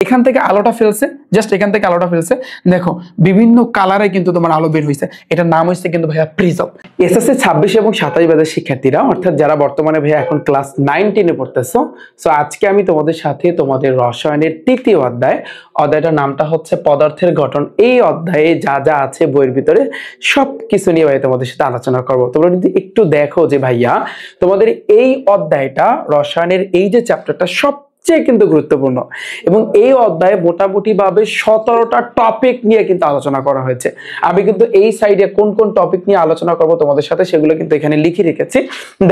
এখান থেকে আলোটা ফেলছে, জাস্ট এখান থেকে আলোটা ফেলছে, দেখো বিভিন্ন কালারে কিন্তু তোমার আলো বের হয়েছে, এটার নাম হচ্ছে কিন্তু ভাইয়া প্রিজম। এসএসসি 26 এবং 27 ব্যাচের শিক্ষার্থীরা, অর্থাৎ যারা বর্তমানে ভাইয়া এখন ক্লাস 9 10 এ পড়তেছো, সো আজকে আমি তোমাদের সাথে তোমাদের রসায়নের তৃতীয় অধ্যায়টার নামটা হচ্ছে পদার্থের গঠন। এই অধ্যায়ে যা যা আছে বইয়ের ভিতরে সবকিছু নিয়ে ভাই তোমাদের সাথে আলোচনা করব। তোমরা যদি একটু দেখো যে ভাইয়া তোমাদের এই অধ্যায়টা, রসায়নের এই যে চ্যাপ্টারটা কিন্তু গুরুত্বপূর্ণ, এবং এই অধ্যায়ে মোটামুটি ভাবে 17টা টপিক নিয়ে কিন্তু আলোচনা করা হয়েছে। আমি কিন্তু এই সাইডে কোন কোন টপিক নিয়ে আলোচনা করব তোমাদের সাথে সেগুলো কিন্তু এখানে লিখে রেখেছি।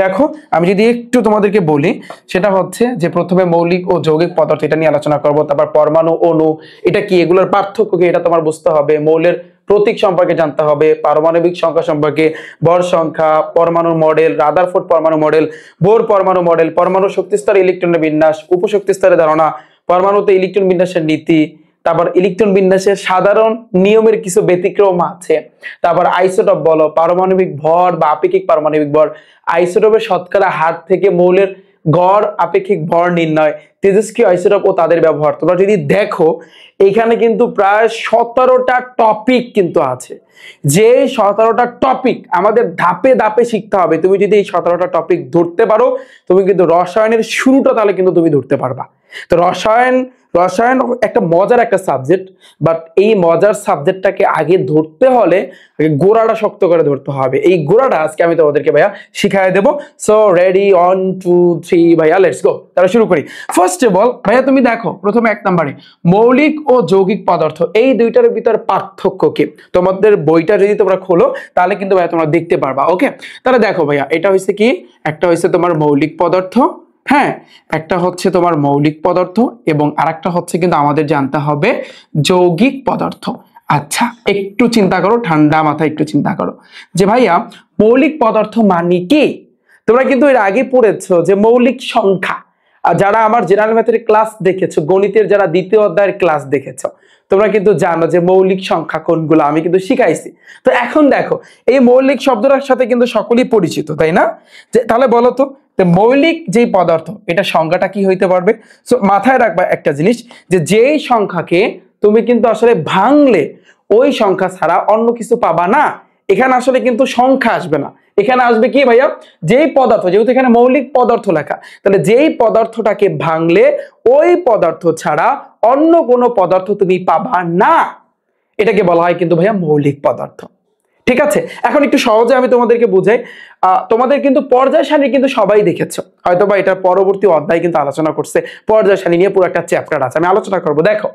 দেখো আমি যদি একটু তোমাদেরকে বলি, সেটা হচ্ছে যে প্রথমে মৌলিক ও যৌগিক পদার্থ, এটা নিয়ে আলোচনা করব। তারপর পরমাণু, অণু, এটা কি, এগুলোর পার্থক্য কি, এটা তোমার বুঝতে হবে। মৌলের প্রতীক সম্পর্কে জানতে হবে, পারমাণবিক সংখ্যা সম্পর্কে, ভর সংখ্যা, পরমাণুর মডেল, রাদারফোর্ড পরমাণু মডেল, বোর পরমাণু মডেল, পরমাণু শক্তি স্তরে ইলেকট্রনের বিন্যাস, উপশক্তি স্তরে ধারণা, পরমাণুতে ইলেকট্রন বিন্যাসের নীতি, তারপর ইলেকট্রন বিন্যাসের সাধারণ নিয়মের কিছু ব্যতিক্রম আছে, তারপর আইসোটোপ বলো, পারমাণবিক ভর বা আপেক্ষিক পারমাণবিক ভর, আইসোটোপের শতকরা হার থেকে মৌলের গড় আপেক্ষিক ভর নির্ণয়, তেজস্ক্রিয় আইসোটোপ ও তাদের ব্যবহার। তোমরা যদি দেখো এখানে কিন্তু প্রায় 17টা টপিক কিন্তু আছে, যে 17টা টপিক আমাদের ধাপে ধাপে শিখতে হবে। তুমি যদি এই 17টা টপিক ধরতে পারো, তুমি কিন্তু রসায়নের শুরুটা তাহলে কিন্তু তুমি ধরতে পারবা। তো রসায়ন একটা মজার একটা সাবজেক্ট, বাট এই মজার সাবজেক্টটাকে আগে ধরতে হলে গোড়াটা শক্ত করে ধরতে হবে। এই গোড়াটা আজকে আমি তোমাদেরকে ভাইয়া শিখাই দেবো। সো রেডি, 1 2 3 ভাইয়া, লেটস গো। তাহলে শুরু করি। ফার্স্ট অফ অল ভাইয়া তুমি দেখো প্রথমে 1 নম্বরে মৌলিক ও যৌগিক পদার্থ, এই দুইটার ভিতর পার্থক্য কি, তোমাদের বইটা যদি তোমরা খোলো তাহলে কিন্তু ভাইয়া তোমরা দেখতে পারবা। ওকে, তাহলে দেখো ভাইয়া, এটা হচ্ছে কি, একটা হচ্ছে তোমার মৌলিক পদার্থ, হ্যাঁ, একটা হচ্ছে তোমার মৌলিক পদার্থ, এবং আরেকটা হচ্ছে কিন্তু আমাদের জানতে হবে যৌগিক পদার্থ। আচ্ছা, একটু চিন্তা করো, ঠান্ডা মাথায় একটু চিন্তা করো যে ভাইয়া মৌলিক পদার্থ মানে কি। তোমরা কিন্তু এর আগে পড়েছো যে মৌলিক সংখ্যা, আর যারা আমার জেনারেল ম্যাথের ক্লাস দেখেছো, গণিতের যারা দ্বিতীয় অধ্যায়ের ক্লাস দেখেছো, তোমরা কিন্তু জানো যে মৌলিক সংখ্যা কোনগুলো আমি কিন্তু শিখাইছি। তো এখন দেখো এই মৌলিক শব্দটার সাথে কিন্তু সকলেই পরিচিত, তাই না? তাহলে বলো তো মৌলিক যেই পদার্থ, এটা সংখ্যাটা কি হইতে পারবে? সো মাথায় রাখবা একটা জিনিস, যে যেই সংখ্যাকে তুমি কিন্তু আসলে ভাঙলে ওই সংখ্যা ছাড়া অন্য কিছু পাবা না। এখানে আসলে কিন্তু সংখ্যা আসবে না, এখানে আসবে কি ভাইয়া, যেই পদার্থ, যেহেতু এখানে মৌলিক পদার্থ লেখা, তাহলে যেই পদার্থটাকে ভাঙলে ওই পদার্থ ছাড়া অন্য কোনো পদার্থ তুমি পাবা না, এটাকে বলা হয় কিন্তু ভাইয়া মৌলিক পদার্থ। ঠিক আছে, এখন একটু সহজে আমি তোমাদেরকে বুঝাই। তোমাদের কিন্তু পর্যায় সারণী কিন্তু সবাই দেখেছো, হয়তোবা এটার পরবর্তী অধ্যায় কিন্তু আলোচনা করছে পর্যায় সারণী নিয়ে, পুরো একটা চ্যাপ্টার আছে, আমি আলোচনা করব। দেখো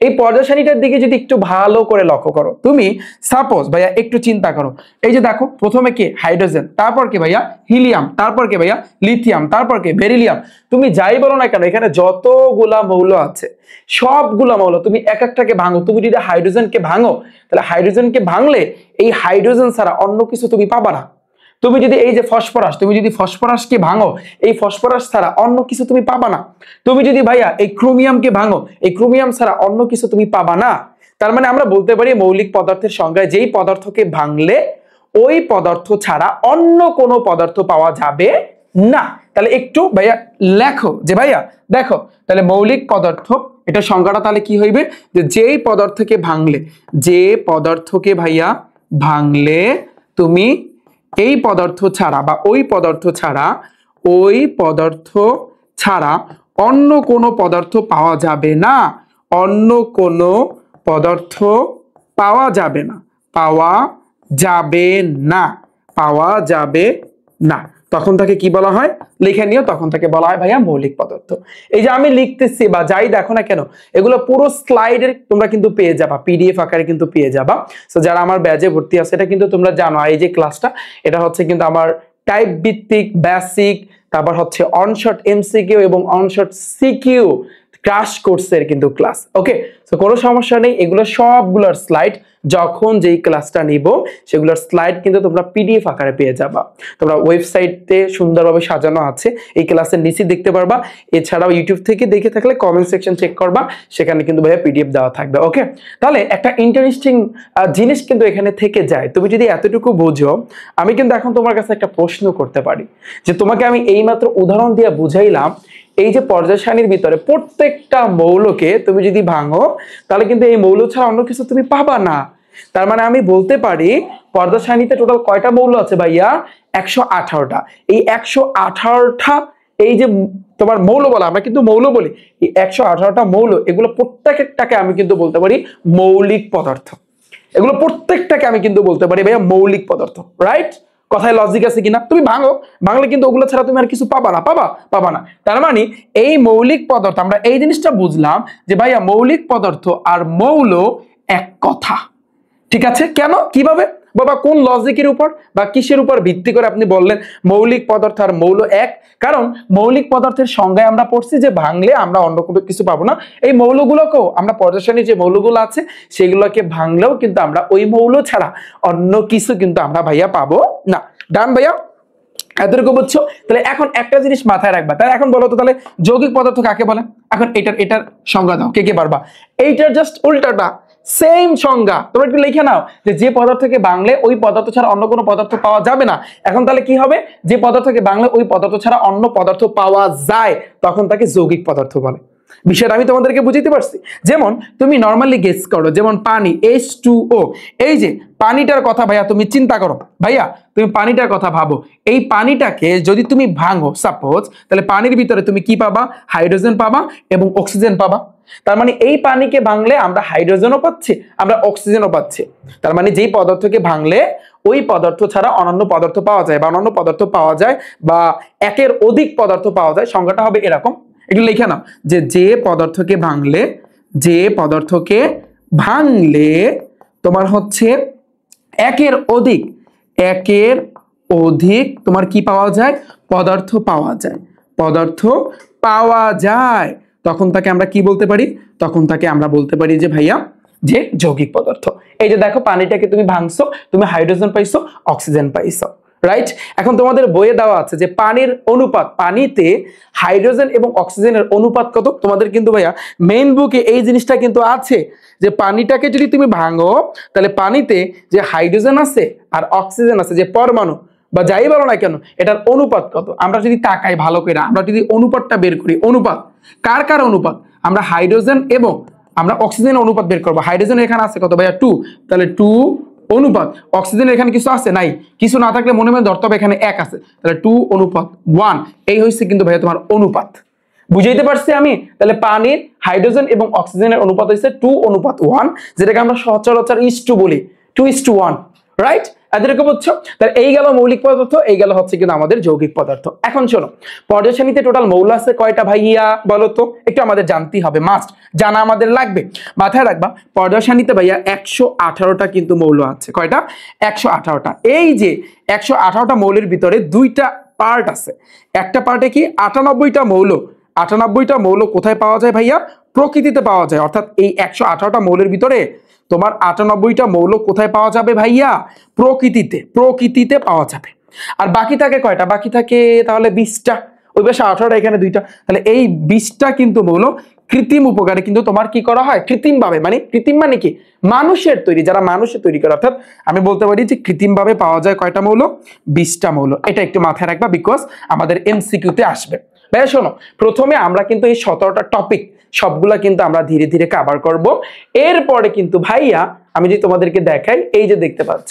এই পর্যায় সারণীটার দিকে যদি একটু ভালো করে লক্ষ্য করো, তুমি সাপোজ ভাইয়া একটু চিন্তা করো, এই যে দেখো প্রথমে কি হাইড্রোজেন, তারপর কি ভাইয়া হিলিয়াম, তারপর কি ভাইয়া লিথিয়াম, তারপর কি বেরিলিয়াম। তুমি যাই বলো না কেন, এখানে যতগুলা মৌল আছে সবগুলা মৌল তুমি এক একটাকে ভাঙো, তুমি যদি হাইড্রোজেনকে ভাঙো, তাহলে হাইড্রোজেনকে ভাঙলে এই হাইড্রোজেন ছাড়া অন্য কিছু তুমি পাবা না। তুমি যদি এই যে ফসফরাস, তুমি যদি ফসফরাসকে ভাঙো, এই ফসফরাস ছাড়া অন্য কিছু তুমি পাবা না। তুমি যদি ভাইয়া এই ক্রোমিয়ামকে ভাঙো, এই ক্রোমিয়াম ছাড়া অন্য কিছু তুমি পাবা না। তার মানে আমরা বলতে পারি মৌলিক পদার্থের সংজ্ঞায় যেই পদার্থকে ভাঙলে ওই পদার্থ ছাড়া অন্য কোনো পদার্থ পাওয়া যাবে না। তাহলে একটু ভাইয়া লেখো যে ভাইয়া দেখো, তাহলে মৌলিক পদার্থ, এটা সংজ্ঞাটা তাহলে কি হইবে, যে যেই পদার্থকে ভাঙলে, যে পদার্থকে ভাইয়া ভাঙলে তুমি এই পদার্থ ছাড়া বা ওই পদার্থ ছাড়া, ওই পদার্থ ছাড়া অন্য কোনো পদার্থ পাওয়া যাবে না, অন্য কোনো পদার্থ পাওয়া যাবে না, পাওয়া যাবে না, পাওয়া যাবে না, তখন তাকে কি বলা হয়, লিখে নিও, তখন তাকে বলা হয় ভাইয়া মৌলিক পদার্থ। এই যে আমি লিখতেছি বা যাই দেখো না কেন, এগুলো পুরো স্লাইডের তোমরা কিন্তু পেয়ে যাবা, পিডিএফ আকারে কিন্তু পেয়ে যাবা। তো যারা আমার ব্যাচে ভর্তি আছে, এটা কিন্তু তোমরা জানো, এই যে ক্লাসটা, এটা হচ্ছে কিন্তু আমার টাইপ ভিত্তিক বেসিক, তারপর হচ্ছে অনশট এমসিকিউ এবং অনশট সিকিউ ক্রাশ কোর্সের কিন্তু ক্লাস। ওকে, তো কোনো সমস্যা নেই, এগুলো সবগুলোর স্লাইড যখন যেই ক্লাসটা নিব সেগুলোর স্লাইড কিন্তু তোমরা পিডিএফ আকারে পেয়ে যাবা। তোমরা ওয়েবসাইটে সুন্দরভাবে সাজানো আছে, এই ক্লাসের নিচে দেখতে পারবা। এছাড়াও ইউটিউব থেকে দেখে থাকলে কমেন্ট সেকশন চেক করবা, সেখানে কিন্তু ভাইয়া পিডিএফ দেওয়া থাকবে। ওকে, তাহলে একটা ইন্টারেস্টিং জিনিস কিন্তু এখানে থেকে যায়। তুমি যদি এতটুকু বুঝো, আমি কিন্তু এখন তোমার কাছে একটা প্রশ্ন করতে পারি, যে তোমাকে আমি এইমাত্র উদাহরণ দিয়ে বুঝাইলাম এই যে পর্যায় সারণীর ভিতরে প্রত্যেকটা মৌলকে তুমি যদি ভাঙো তাহলে কিন্তু এই মৌল ছাড়া অন্য কিছু তুমি পাবা না। তার মানে আমি বলতে পারি পর্যায় সারণীতে টোটাল কয়টা মৌল আছে ভাইয়া? 118টা। এই 118টা এই যে তোমার মৌল বলা, আমরা কিন্তু মৌল বলি, এই 118টা মৌল, এগুলো প্রত্যেকটাকে আমি কিন্তু বলতে পারি মৌলিক পদার্থ। এগুলো প্রত্যেকটাকে আমি কিন্তু বলতে পারি ভাইয়া মৌলিক পদার্থ, রাইট? কথায় লজিক আছে কিনা? তুমি ভাঙো, ভাঙলে কিন্তু ওগুলো ছাড়া তুমি আর কিছু পাবা না, পাবা না। তার মানে এই মৌলিক পদার্থ, আমরা এই জিনিসটা বুঝলাম যে ভাইয়া মৌলিক পদার্থ আর মৌল এক কথা। ঠিক আছে? কেন, কিভাবে বাবা, কোন লজিকের উপর বা কিসের উপর ভিত্তি করে আপনি বললেন মৌলিক পদার্থ আর মৌল এক? কারণ মৌলিক পদার্থের সংজ্ঞায় আমরা পড়ছি যে ভাঙলে আমরা অন্য কোনো কিছু পাবো না। এই মৌলগুলোকেও আমরা পর্যায় সারণীর যে মৌলগুলো আছে সেগুলোকে ভাঙলেও কিন্তু আমরা ওই মৌল ছাড়া অন্য কিছু কিন্তু আমরা ভাইয়া পাবো না। ডান ভাইয়া? এতটুকু বুঝছো? তাহলে এখন একটা জিনিস মাথায় রাখবা। তাহলে এখন বলো তো, তাহলে যৌগিক পদার্থ কাকে বলে? এখন এটার সংজ্ঞা দাও, কে কে পারবা? এইটার জাস্ট উল্টাটা, সেম সংজ্ঞা তোমরা একটু লিখে নাও যে পদার্থকে ভাঙলে ওই পদার্থ ছাড়া অন্য কোনো পদার্থ পাওয়া যাবে না। এখন তাহলে কি হবে? যে পদার্থকে ভাঙলে ওই পদার্থ ছাড়া অন্য পদার্থ পাওয়া যায় তখন তাকে যৌগিক পদার্থ বলে। বিষয়টা আমি তোমাদেরকে বুঝাইতে পারছি? যেমন তুমি নর্মালি গেস করো, যেমন পানি H2O, এই যে পানিটার কথা ভাইয়া তুমি চিন্তা করো, ভাইয়া তুমি পানিটার কথা ভাবো, এই পানিটাকে যদি তুমি ভাঙো সাপোজ, তাহলে পানির ভিতরে তুমি কি পাবা? হাইড্রোজেন পাবা এবং অক্সিজেন পাবা। তার মানে এই পানিকে ভাঙলে আমরা হাইড্রোজেনও পাচ্ছি, আমরা অক্সিজেনও পাচ্ছি। তার মানে যেই পদার্থকে ভাঙলে ওই পদার্থ ছাড়া অন্যান্য পদার্থ পাওয়া যায় বা অন্যান্য পদার্থ পাওয়া যায় বা একের অধিক পদার্থ পাওয়া যায়, সংজ্ঞাটা হবে এরকম। একটু লিখে নাও যে পদার্থকে ভাঙলে তোমার হচ্ছে একের অধিক তোমার কি পাওয়া যায়? পদার্থ পাওয়া যায়। তখন তাকে আমরা কি বলতে পারি? তখন তাকে আমরা বলতে পারি যে ভাইয়া যে যৌগিক পদার্থ। এই যে দেখো পানিটাকে তুমি ভাঙছো, তুমি হাইড্রোজেন পাইছো, অক্সিজেন পাইছো, রাইট? এখন তোমাদের বইয়ে দেওয়া আছে যে পানির অনুপাত, পানিতে হাইড্রোজেন এবং অক্সিজেনের অনুপাত কত। তোমাদের কিন্তু ভাইয়া মেইন বুকে এই জিনিসটা কিন্তু আছে যে পানিটাকে যদি তুমি ভাঙো তাহলে পানিতে যে হাইড্রোজেন আছে আর অক্সিজেন আছে, যে পরমাণু বা যাই বলো না কেন, এটার অনুপাত কত। আমরা যদি তাকাই ভালো করে, আমরা যদি অনুপাতটা বের করি, অনুপাত কার অনুপাত? আমরা হাইড্রোজেন এবং আমরা অক্সিজেনের অনুপাত বের করবো। হাইড্রোজেন এখানে আছে কত ভাইয়া? 2, তাহলে 2 অনুপাত। অক্সিজেনের এখানে কিছু আছে? নাই। কিছু না থাকলে মনে মনে ধরতে হবে এখানে 1 আছে, তাহলে 2 অনুপাত 1। এই হচ্ছে কিন্তু ভাইয়া তোমার অনুপাত। বুঝাইতে পারছি আমি? তাহলে পানির হাইড্রোজেন এবং অক্সিজেনের অনুপাত হচ্ছে 2 অনুপাত 1, যেটাকে আমরা সচরাচর ইস্টু বলি, 2:1, রাইট? এতটুকু বুঝছো? তাহলে এই গেল মৌলিক পদার্থ, এই গেল হচ্ছে কিন্তু আমাদের যৌগিক পদার্থ। এখন শোনো, পর্যায় সারণীতে টোটাল মৌল আছে কয়টা ভাইয়া বলো তো? একটু আমাদের জানতেই হবে, মাস্ট জানা আমাদের লাগবে। মাথায় রাখবা পর্যায় সারণীতে ভাইয়া 118টা কিন্তু মৌল আছে। কয়টা? 118টা। এই যে 118টা মৌলের ভিতরে দুইটা পার্ট আছে। একটা পার্টে কি 98টা মৌল। 98টা মৌল কোথায় পাওয়া যায় ভাইয়া? প্রকৃতিতে পাওয়া যায়। অর্থাৎ এই 118টা মৌলের ভিতরে তোমার 98টা মৌল কোথায় পাওয়া যাবে ভাইয়া? প্রকৃতিতে পাওয়া যাবে। আর বাকি থাকে কয়টা? বাকি থাকে তাহলে 20টা। ওই পাশে 18টা, এখানে 2টা, তাহলে এই 20টা কিন্তু মৌল কৃত্রিম উপকারে কিন্তু তোমার কি করা হয়? কৃত্রিম ভাবে, মানে কৃত্রিম মানে কি? মানুষের তৈরি, যারা মানুষের তৈরি করে, অর্থাৎ আমি বলতে পারি যে কৃত্রিম ভাবে পাওয়া যায় কয়টা মৌল? 20টা মৌল। এটা একটু মাথায় রাখবা, বিকজ আমাদের এমসিকিউতে আসবে। ভাইয়া শোনো, প্রথমে আমরা কিন্তু এই 17টা টপিক সবগুলা কিন্তু আমরা ধীরে ধীরে কভার করব। এরপরে কিন্তু ভাইয়া আমি যে তোমাদেরকে দেখাই, এই যে দেখতে পাচ্ছ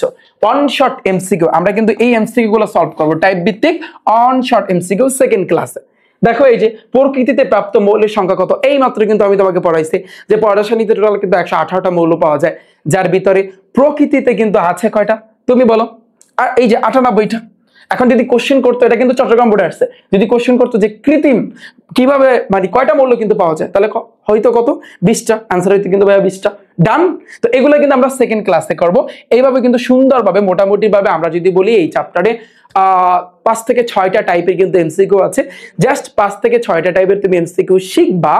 অন শর্ট এমসিকিউ, আমরা কিন্তু এই এমসিকিউ গুলো সলভ করব টাইপ ভিত্তিক অন শর্ট এমসিকিউ সেকেন্ড ক্লাসে। দেখো এই যে প্রকৃতিতে প্রাপ্ত মৌলের সংখ্যা কত, এই মাত্র কিন্তু আমি তোমাকে পড়াইছি যে পর্যায় সারণীতে টোটাল কিন্তু 118টা মৌল পাওয়া যায়, যার ভিতরে প্রকৃতিতে কিন্তু আছে কয়টা তুমি বলো? আর এই যে 98টা। এখন যদি কোশ্চেন করতো, এটা কিন্তু চট্টগ্রাম বোর্ডে আসছে, যদি কোশ্চেন করতো যে কৃত্রিম কিভাবে মানে কয়টা মৌল কিন্তু পাওয়া যায়, তাহলে হয়তো কত? 20টা। আনসার হইতো কিন্তু ভাইয়া 20টা। ডান। তো এগুলো কিন্তু আমরা সেকেন্ড ক্লাসে করব। এইভাবে কিন্তু সুন্দরভাবে মোটামুটি ভাবে আমরা যদি বলি এই চ্যাপ্টারে 5 থেকে 6টা টাইপের কিন্তু এমসিকিউ আছে। জাস্ট 5 থেকে 6টা টাইপের তুমি এমসিকিউ শিখবা।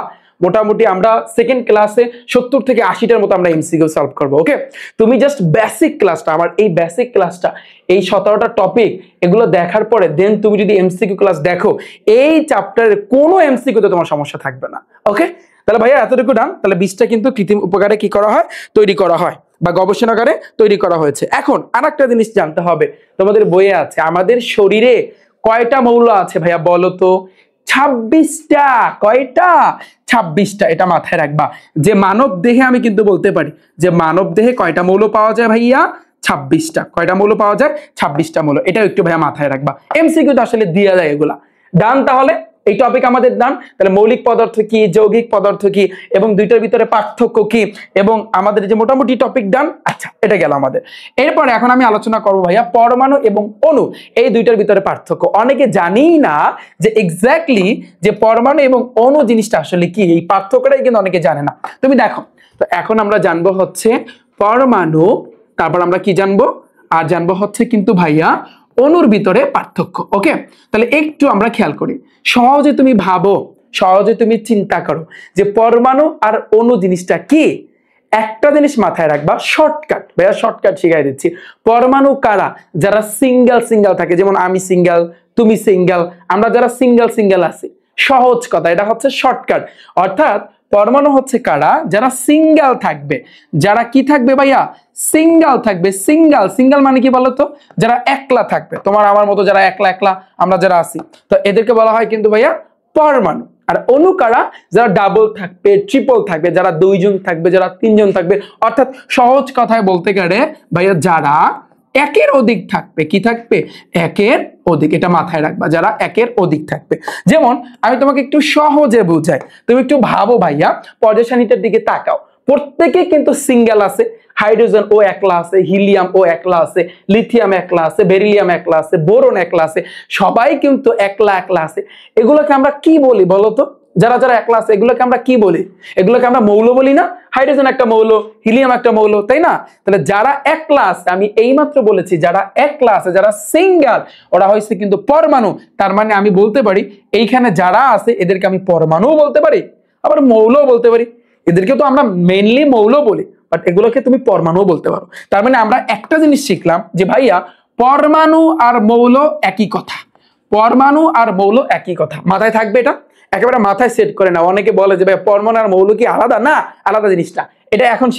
মোটামুটি আমরা সেকেন্ড ক্লাসে 70 থেকে 80টার মতো আমরা এমসিকিউ সলভ করব। ওকে, তুমি জাস্ট বেসিক ক্লাসটা, আমার এই বেসিক ক্লাসটা, এই 17টা টপিক এগুলো দেখার পরে দেন তুমি যদি এমসিকিউ ক্লাস দেখো, এই চ্যাপ্টারের কোনো এমসিকিউতে তোমার সমস্যা থাকবে না। ওকে, তাহলে ভাইয়া এতটুকু ডান। তাহলে 20টা কিন্তু কৃত্রিম উপকারে কি করা হয়? তৈরি করা হয় বা গবেষণাগারে তৈরি করা হয়েছে। এখন আরেকটা জিনিস জানতে হবে, তোমাদের বইয়ে আছে আমাদের শরীরে কয়টা মৌল আছে ভাইয়া বলো তো? 26টা। কয়টা? 26টা। এটা মাথায় রাখবা যে মানব দেহে আমি কিন্তু বলতে পারি যে মানব দেহে কয়টা মৌল পাওয়া যায় ভাইয়া? 26টা। কয়টা মৌল পাওয়া যায়? 26টা মৌল। এটা একটু ভাইয়া মাথায় রাখবা, এমসিকিউ তো আসলে দিয়া যায় এগুলা। ডান, তাহলে এই টপিক আমাদের ডান। তাহলে মৌলিক পদার্থ কি, যৌগিক পদার্থ কি, এবং দুইটার ভিতরে পার্থক্য কি, এবং আমাদের যে মোটামুটি টপিক ডান। আচ্ছা, এটা গেল আমাদের। এরপরে এখন আমি আলোচনা করবো ভাইয়া পরমাণু এবং অণু, এই দুইটার ভিতরে পার্থক্য। অনেকে জানিই না যে এক্স্যাক্টলি যে পরমাণু এবং অণু জিনিসটা আসলে কি, এই পার্থক্যটাই কিন্তু অনেকে জানে না। তুমি দেখো, তো এখন আমরা জানবো হচ্ছে পরমাণু, তারপর আমরা কি জানবো, আর জানবো হচ্ছে কিন্তু ভাইয়া অণুর ভিতরে পার্থক্য। ওকে, তাহলে একটু আমরা খেয়াল করি, সহজে তুমি ভাবো, সহজে তুমি চিন্তা করো যে পরমাণু আর অণু জিনিসটা কি। একটা জিনিস মাথায় রাখবা, শর্টকাট ভাইয়া, শর্টকাট শিখাই দিচ্ছি। পরমাণু কারা? যারা সিঙ্গেল সিঙ্গেল থাকে, যেমন আমি সিঙ্গেল, তুমি সিঙ্গেল, আমরা যারা সিঙ্গেল সিঙ্গেল আছি। সহজ কথা, এটা হচ্ছে শর্টকাট। অর্থাৎ পরমাণু হচ্ছে কারা? যারা সিঙ্গেল থাকবে। যারা কি থাকবে ভাইয়া? সিঙ্গেল থাকবে। সিঙ্গেল, সিঙ্গেল মানে কি বলতো? যারা একলা থাকবে, তোমার আমার মতো যারা একলা একলা আমরা যারা আছি, তো এদেরকে বলা হয় কিন্তু ভাইয়া পরমাণু। আর অণু কারা? যারা ডাবল থাকবে, ট্রিপল থাকবে, যারা দুইজন থাকবে, যারা তিনজন থাকবে। অর্থাৎ সহজ কথায় বলতে গেলে ভাইয়া যারা একের অধিক থাকবে। কি থাকবে? একের অধিক। এটা মাথায় রাখবা, যারা একের অধিক থাকবে। যেমন আমি তোমাকে একটু সহজে বুঝাই, তুমি একটু ভাবো ভাইয়া, পর্যায় সারণীটার দিকে তাকাও। প্রত্যেকে কিন্তু সিঙ্গেল আছে। হাইড্রোজেন ও একলা আছে, হিলিয়াম ও একলা আছে, লিথিয়াম একলা আছে, বেরিলিয়াম একলা আছে, বোরন একলা আছে। সবাই কিন্তু একলা একলা আছে। এগুলোকে আমরা কি বলি বলতো? যারা যারা একলা আছে এগুলোকে আমরা কি বলি? এগুলোকে আমরা মৌল বলি না? হাইড্রোজেন একটা মৌল, হিলিয়াম একটা মৌল, তাই না? তাহলে যারা একলা আছে, আমি এইমাত্র বলেছি যারা একলা আছে, যারা সিঙ্গেল, ওরা হয়েছে কিন্তু পরমাণু। তার মানে আমি বলতে পারি এইখানে যারা আছে এদেরকে আমি পরমাণুও বলতে পারি, আবার মৌলও বলতে পারি। এদেরকে তো আমরা মেইনলি মৌল বলি, বাট এগুলোকে তুমি পরমাণুও বলতে পারো। তার মানে আমরা একটা জিনিস শিখলাম যে ভাইয়া পরমাণু আর মৌল একই কথা। পরমাণু আর মৌল একই কথা, মাথায় থাকবে এটা, একেবারে মাথায় সেট করে নাও। অনেকে বলে যে ভাই পরমাণু আর মৌল কি আলাদা? না, আলাদা জিনিসটা। এটা এখন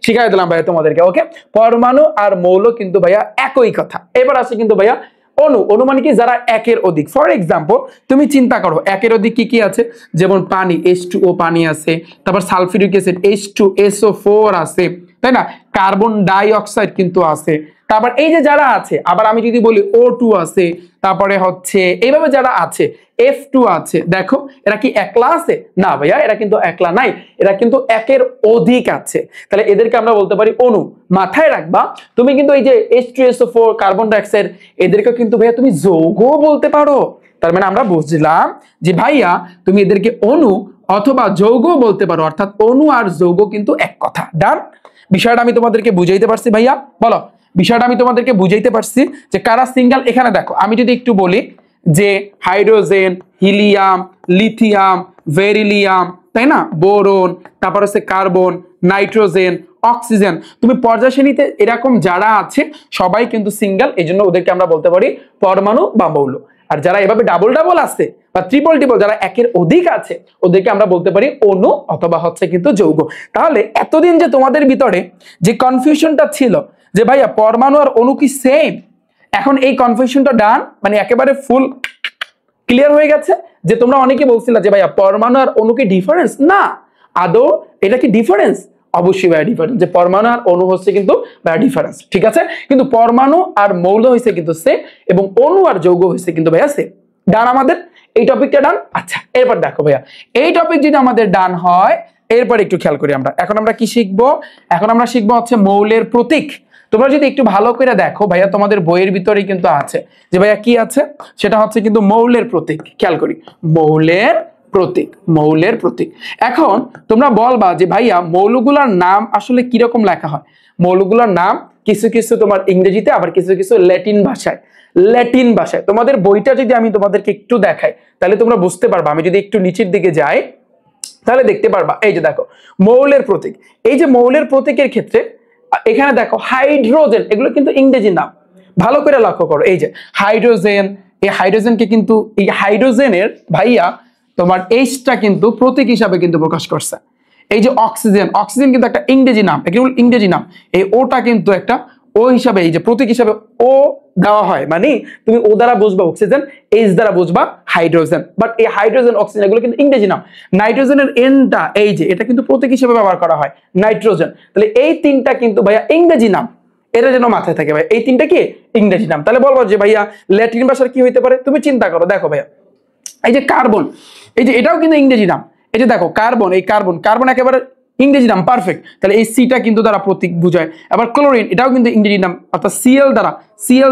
শিখাই দিলাম ভাইয়া তোমাদেরকে। ওকে, পরমাণু আর মৌল কিন্তু ভাইয়া একই কথা। এবার আসে কিন্তু ভাইয়া অণু। অণু মানে কি? যারা একের অধিক। ফর এক্সাম্পল তুমি চিন্তা করো একের অধিক কি কি আছে? যেমন পানি, H2O পানি আছে, তারপর সালফিউরিক অ্যাসিড H2SO4 আছে, তাই না? কার্বন ডাই অক্সাইড কিন্তু আছে। তারপর এই যে যারা আছে, আবার আমি যদি বলি O2 আছে, তারপরে হচ্ছে এইভাবে যারা আছে, F2 আছে। দেখো এরা কি একলা আছে? না ভাইয়া, এরা কিন্তু একলা নাই, এরা কিন্তু একের অধিক আছে। তাহলে এদেরকে আমরা বলতে পারি অণু। মাথায় রাখবা, তুমি কিন্তু এই যে H2SO4, কার্বন ডাইঅক্সাইড, এদেরকে কিন্তু ভাইয়া তুমি যৌগও বলতে পারো। তার মানে আমরা বুঝলাম যে ভাইয়া তুমি এদেরকে অণু অথবা যৌগ বলতে পারো। অর্থাৎ অণু আর যৌগ কিন্তু এক কথা। ডান? বিষয়টা আমি তোমাদেরকে বুঝাইতে পারছি ভাইয়া? বলো, বিষয়টা আমি তোমাদেরকে বুঝাইতে পারছি যে কারা সিঙ্গেল? এখানে দেখো, আমি যদি একটু বলি যে হাইড্রোজেন, হিলিয়াম, লিথিয়াম, বেরিলিয়াম, তাই না, বোরন, তারপর হচ্ছে কার্বন, নাইট্রোজেন, অক্সিজেন, তুমি পর্যায় শ্রেণীতে এরকম যারা আছে সবাই কিন্তু সিঙ্গেল, এই জন্য ওদেরকে আমরা বলতে পারি পরমাণু বা মৌল। আর যারা এভাবে ডাবল ডাবল আছে বা ট্রিপল ট্রিপল, যারা একের অধিক আছে, ওদেরকে আমরা বলতে পারি অণু অথবা হচ্ছে কিন্তু যৌগ। তাহলে এতদিন যে তোমাদের ভিতরে যে কনফিউশনটা ছিল যে ভাইয়া পরমাণু আর অণু কি সেম, এখন এই কনফিউশনটা ডান, মানে একেবারে ফুল ক্লিয়ার হয়ে গেছে। যে তোমরা অনেকে বলছিলা যে ভাইয়া পরমাণু আর অণু কি ডিফারেন্স? না, আদৌ এটা কি ডিফারেন্স? অবশ্যই ভাইয়া ডিফারেন্স। যে পরমাণু আর অণু হচ্ছে কিন্তু ভাইয়া ডিফারেন্স, ঠিক আছে? কিন্তু পরমাণু আর মৌল হয়েছে কিন্তু সেম, এবং অণু আর যৌগ হয়েছে কিন্তু ভাইয়া সেম। ডান আমাদের এই টপিকটা ডান। আচ্ছা, এরপর দেখো ভাইয়া, এই টপিক যদি আমাদের ডান হয়, এরপর একটু খেয়াল করি আমরা। এখন আমরা কি শিখবো? এখন আমরা শিখবো হচ্ছে মৌলের প্রতীক। তোমরা যদি একটু ভালো করে দেখো ভাইয়া, তোমাদের বইয়ের ভিতরেই কিন্তু আছে যে ভাইয়া কি আছে, সেটা হচ্ছে কিন্তু মৌলের প্রতীক। খেয়াল করি, মৌলের প্রতীক, মৌলের প্রতীক। এখন তোমরা বলবা যে ভাইয়া মৌলগুলোর নাম আসলে কিরকম লেখা হয়? মৌলগুলোর নাম কিছু কিছু তোমার ইংরেজিতে, আবার কিছু কিছু ল্যাটিন ভাষায়। ল্যাটিন ভাষায় তোমাদের বইটা যদি আমি তোমাদেরকে একটু দেখাই, তাহলে তোমরা বুঝতে পারবা। আমি যদি একটু নিচের দিকে যাই, তাহলে দেখতে পারবা, এই যে দেখো মৌলের প্রতীক। এই যে মৌলের প্রতীকের ক্ষেত্রে এখানে দেখো হাইড্রোজেন, এগুলো কিন্তু ইংরেজি নাম। ভালো করে লক্ষ্য করো, এই যে হাইড্রোজেন, এই হাইড্রোজেনকে কিন্তু এই হাইড্রোজেনের ভাইয়া তোমার এইচটা কিন্তু প্রতীক হিসাবে কিন্তু প্রকাশ করছে। এই যে অক্সিজেন, অক্সিজেন কিন্তু একটা ইংরেজি নাম, ইংরেজি নাম। এই ওটা কিন্তু একটা ও হিসাবে এই যে প্রতীক হিসাবে ও দেওয়া হয়, মানে তুমি ও দ্বারা বুঝবা অক্সিজেন, এইচ দ্বারা বুঝবা হাইড্রোজেন। বাট এই হাইড্রোজেন অক্সিজেন এগুলো কিন্তু ইংরেজি নাম। নাইট্রোজেনের এনটা এই যে এটা কিন্তু প্রতীক হিসেবে ব্যবহার করা হয় নাইট্রোজেন। তাহলে এই তিনটা কিন্তু ভাইয়া ইংরেজি নাম, এটা যেন মাথায় থাকে ভাই, এই তিনটা কি ইংরেজি নাম। তাহলে বলবো যে ভাইয়া ল্যাটিন ভাষার কি হইতে পারে, তুমি চিন্তা করো। দেখো ভাইয়া এই যে কার্বন, এই যে এটাও কিন্তু ইংরেজি নাম। এই যে দেখো কার্বন, এই কার্বন, কার্বন একেবারে ইংরেজি নাম, পারফেক্ট। তাহলে এই সিটা কিন্তু দ্বারা প্রতীক বুঝায়। আবার ক্লোরিন, এটাও কিন্তু ইংরেজি নাম, অর্থাৎ সিএল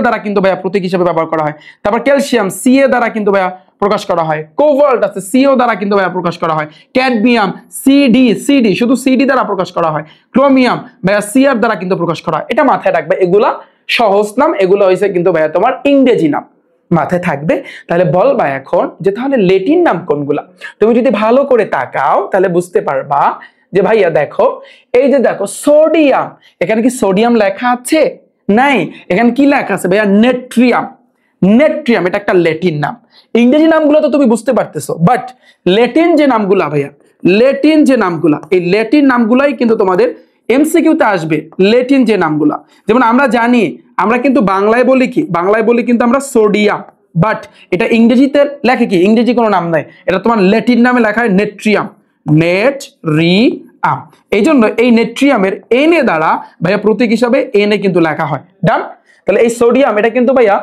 দ্বারা কিন্তু ভাইয়া প্রতীক হিসেবে ব্যবহার করা হয়। তারপর ক্যালসিয়াম সিএ দ্বারা কিন্তু ভাইয়া প্রকাশ করা হয়। কোভাল্ট আছে সিও দ্বারা কিন্তু ভাইয়া প্রকাশ করা হয়। ক্যাডমিয়াম সিডি শুধু সিডি দ্বারা প্রকাশ করা হয়। ক্রোমিয়াম ভাইয়া সিআর দ্বারা কিন্তু প্রকাশ করা হয়। এটা মাথায় রাখবে, এগুলা সহজ নাম, এগুলো হয়েছে কিন্তু ভাইয়া তোমার ইংরেজি নাম, মাথায় থাকবে। তাহলে বলবা এখন যে তাহলে ল্যাটিন নাম কোনগুলা। তুমি যদি ভালো করে তাকাও তাহলে বুঝতে পারবা যে ভাইয়া দেখো এই যে দেখো সোডিয়াম, এখানে কি সোডিয়াম লেখা আছে? নাই। এখানে কি লেখা আছে ভাইয়া? নেট্রিয়াম। নেট্রিয়াম এটা একটা ল্যাটিন নাম। ইংরেজি নামগুলো তো তুমি বুঝতে পারতেছো, বাট ল্যাটিন যে নামগুলা ভাইয়া, ল্যাটিন যে নামগুলা, এই ল্যাটিন নামগুলাই কিন্তু তোমাদের এমসিকিউতে আসবে। ল্যাটিন যে নামগুলা, যেমন আমরা জানি, আমরা কিন্তু বাংলায় বলি কি, বাংলায় বলি কিন্তু আমরা সোডিয়াম, বাট এটা ইংরেজিতে লেখে কি, ইংরেজি কোনো নাম নাই, এটা তোমার ল্যাটিন নামে লেখা হয় নেট্রিয়াম। নেট্রিয়াম, এই জন্য এই নেট্রিয়ামের এন এ দ্বারা ভাইয়া প্রতীক হিসাবে এন এ কিন্তু লেখা হয়। ডান। তাহলে এই সোডিয়াম এটা কিন্তু ভাইয়া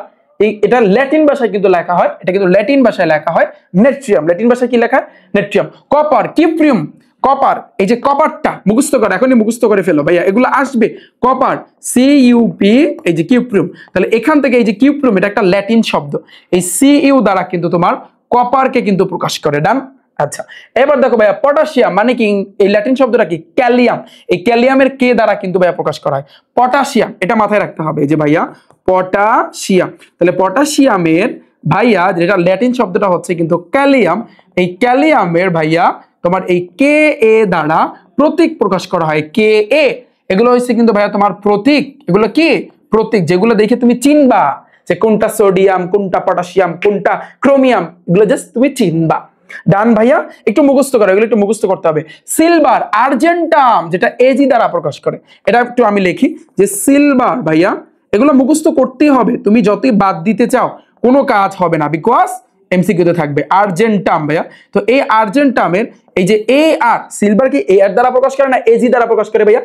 এটা ল্যাটিন ভাষায় কিন্তু লেখা হয়, এটা কিন্তু ল্যাটিন ভাষায় লেখা হয় নেট্রিয়াম। ল্যাটিন ভাষায় কি লেখা? নেট্রিয়াম। কপার, কিপ্রিয়াম, কপার, এই যে কপারটা মুখস্থ করে, এখনই মুখস্থ করে ফেলো ভাইয়া, এগুলো আসবে। কপার সিইউপি, এই যে কিউপ্রিয়াম, তাহলে এখান থেকে এই যে কিউপ্রিয়াম এটা একটা ল্যাটিন শব্দ, এই সিইউ দ্বারা কিন্তু তোমার কপারকে কিন্তু প্রকাশ করে। ডান। আচ্ছা, এবার দেখো ভাইয়া পটাশিয়াম মানে কি, এই ল্যাটিন শব্দটা কি? ক্যালিয়াম। এই ক্যালিয়ামের কে দ্বারা কিন্তু ভাইয়া প্রকাশ করা হয়? পটাশিয়াম। এটা মাথায় রাখতে হবে যে ভাইয়া পটাশিয়াম। তাহলে পটাশিয়ামের ভাইয়া যেটা ল্যাটিন শব্দটা হচ্ছে কিন্তু ক্যালিয়াম, এই ক্যালিয়ামের ভাইয়া তোমার এই কে এ দ্বারা প্রতীক প্রকাশ করা হয়। কে এ, এগুলো হচ্ছে কিন্তু ভাইয়া তোমার প্রতীক। এগুলো কি প্রতীক, যেগুলো দেখে তুমি চিনবা যে কোনটা সোডিয়াম, কোনটা পটাশিয়াম, কোনটা ক্রোমিয়াম, এগুলো জাস্ট তুমি চিনবা। ডান ভাইয়া, একটু মুখস্থ করো, এগুলো একটু মুখস্থ করতে হবে। সিলভার, আর্জেন্টাম, যেটা এজি দ্বারা প্রকাশ করে, এটা একটু আমি লিখি যে সিলভার ভাইয়া, এগুলো মুখস্থ করতেই হবে। তুমি যতই বাদ দিতে চাও কোনো কাজ হবে না, বিকজ এমসিকিউতে থাকবে। আর্জেন্টাম ভাইয়া, তো এই আর্জেন্টামের এই যে এ আর, সিলভার কি এ আর দ্বারা প্রকাশ করে না এজি দ্বারা প্রকাশ করে ভাইয়া?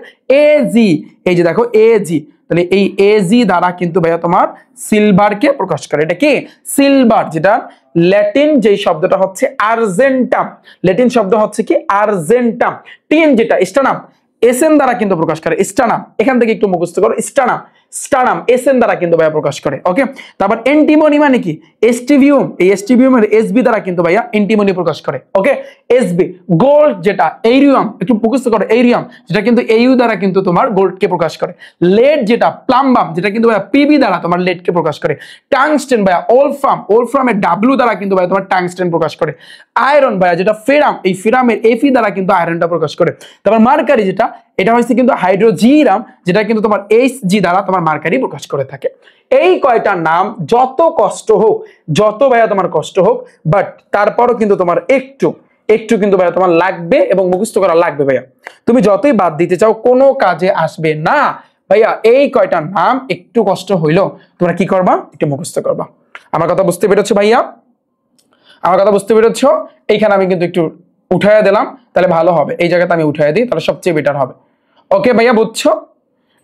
এজি, এই যে দেখো এজি, তাহলে এই এজি দ্বারা কিন্তু ভাইয়া তোমার সিলভারকে প্রকাশ করে। এটা কি সিলভার, যেটা ল্যাটিন যেই শব্দটা হচ্ছে আর্জেন্টাম, ল্যাটিন শব্দ হচ্ছে কি আর্জেন্টাম। টিন যেটা স্টানাম, এসএন দ্বারা কিন্তু প্রকাশ করে। স্টানাম, এখান থেকে একটু মুখস্থ করো, স্টানাম, স্টানাম এসএন দ্বারা কিন্তু ভাইয়া প্রকাশ করে। ওকে, তারপর এন্টিমনি মানে কি? এস্টিভিউম, এই এস্টিভিউমের এসবি দ্বারা কিন্তু ভাইয়া এন্টিমনি প্রকাশ করে। ওকে, এসবি। গোল্ড যেটা এইরিয়াম, একটু মুখস্থ করো, এইরিয়াম যেটা কিন্তু এইউ দ্বারা কিন্তু তোমার গোল্ডকে প্রকাশ করে। লেড যেটা প্লাম্বাম, যেটা কিন্তু ভাইয়া পিবি দ্বারা তোমার লেডকে প্রকাশ করে। টাংস্টেন ভাইয়া ওলফ্রাম, ওলফ্রামের ডাব্লিউ দ্বারা কিন্তু ভাইয়া তোমার টাংস্টেন প্রকাশ করে। আয়রন ভাইয়া যেটা ফেরাম, এই ফেরামের এফি দ্বারা কিন্তু আয়রনটা প্রকাশ করে। তারপর মার্কারি যেটা, এটা হচ্ছে কিন্তু হাইড্রোজিরাম, যেটা কিন্তু তোমার এইচজি দ্বারা তোমার মার্কারি প্রকাশ করে থাকে। এই কয়টা নাম যত কষ্ট হোক, যত ভাইয়া তোমার কষ্ট হোক, বাট তারপরও কিন্তু তোমার একটু একটু কিন্তু ভাইয়া তোমার লাগবে এবং মুখস্থ করা লাগবে ভাইয়া। তুমি যতই বাদ দিতে চাও কোনো কাজে আসবে না ভাইয়া। এই কয়টা নাম একটু কষ্ট হইলো তোমরা কি করবা? একটু মুখস্থ করবা। আমার কথা বুঝতে পেরেছো ভাইয়া? আমার কথা বুঝতে পেরেছো? এইখানে আমি কিন্তু একটু উঠাইয়া দিলাম, তাহলে ভালো হবে। এই জায়গাতে আমি উঠাইয়া দিই, তাহলে সবচেয়ে বেটার হবে। ওকে ভাইয়া, বুঝছো?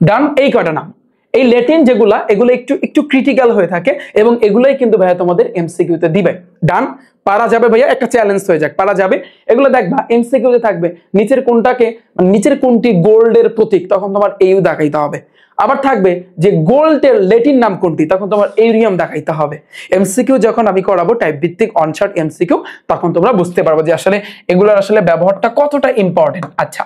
ডান। এই কয়টা নাম, এই ল্যাটিন যেগুলা, এগুলো একটু একটু ক্রিটিক্যাল হয়ে থাকে এবং এগুলাই কিন্তু ভাইয়া তোমাদের এমসিকিউতে দিবে। ডান। পারা যাবে ভাইয়া, একটা চ্যালেঞ্জ হয়ে যাক, পারা যাবে। এগুলো দেখবা এমসিকিউতে থাকবে, নিচের কোনটাকে, নিচের কোনটি গোল্ডের প্রতীক, তখন তোমার এইউ দেখাইতে হবে। আবার থাকবে যে গোল্ডের ল্যাটিন নাম কোনটি, তখন তোমার এরিয়াম দেখাইতে হবে। এমসিকিউ যখন আমি করাবো টাইপ ভিত্তিক অনশর্ট এমসিকিউ, তখন তোমরা বুঝতে পারবো যে আসলে এগুলোর আসলে ব্যবহারটা কতটা ইম্পর্টেন্ট। আচ্ছা,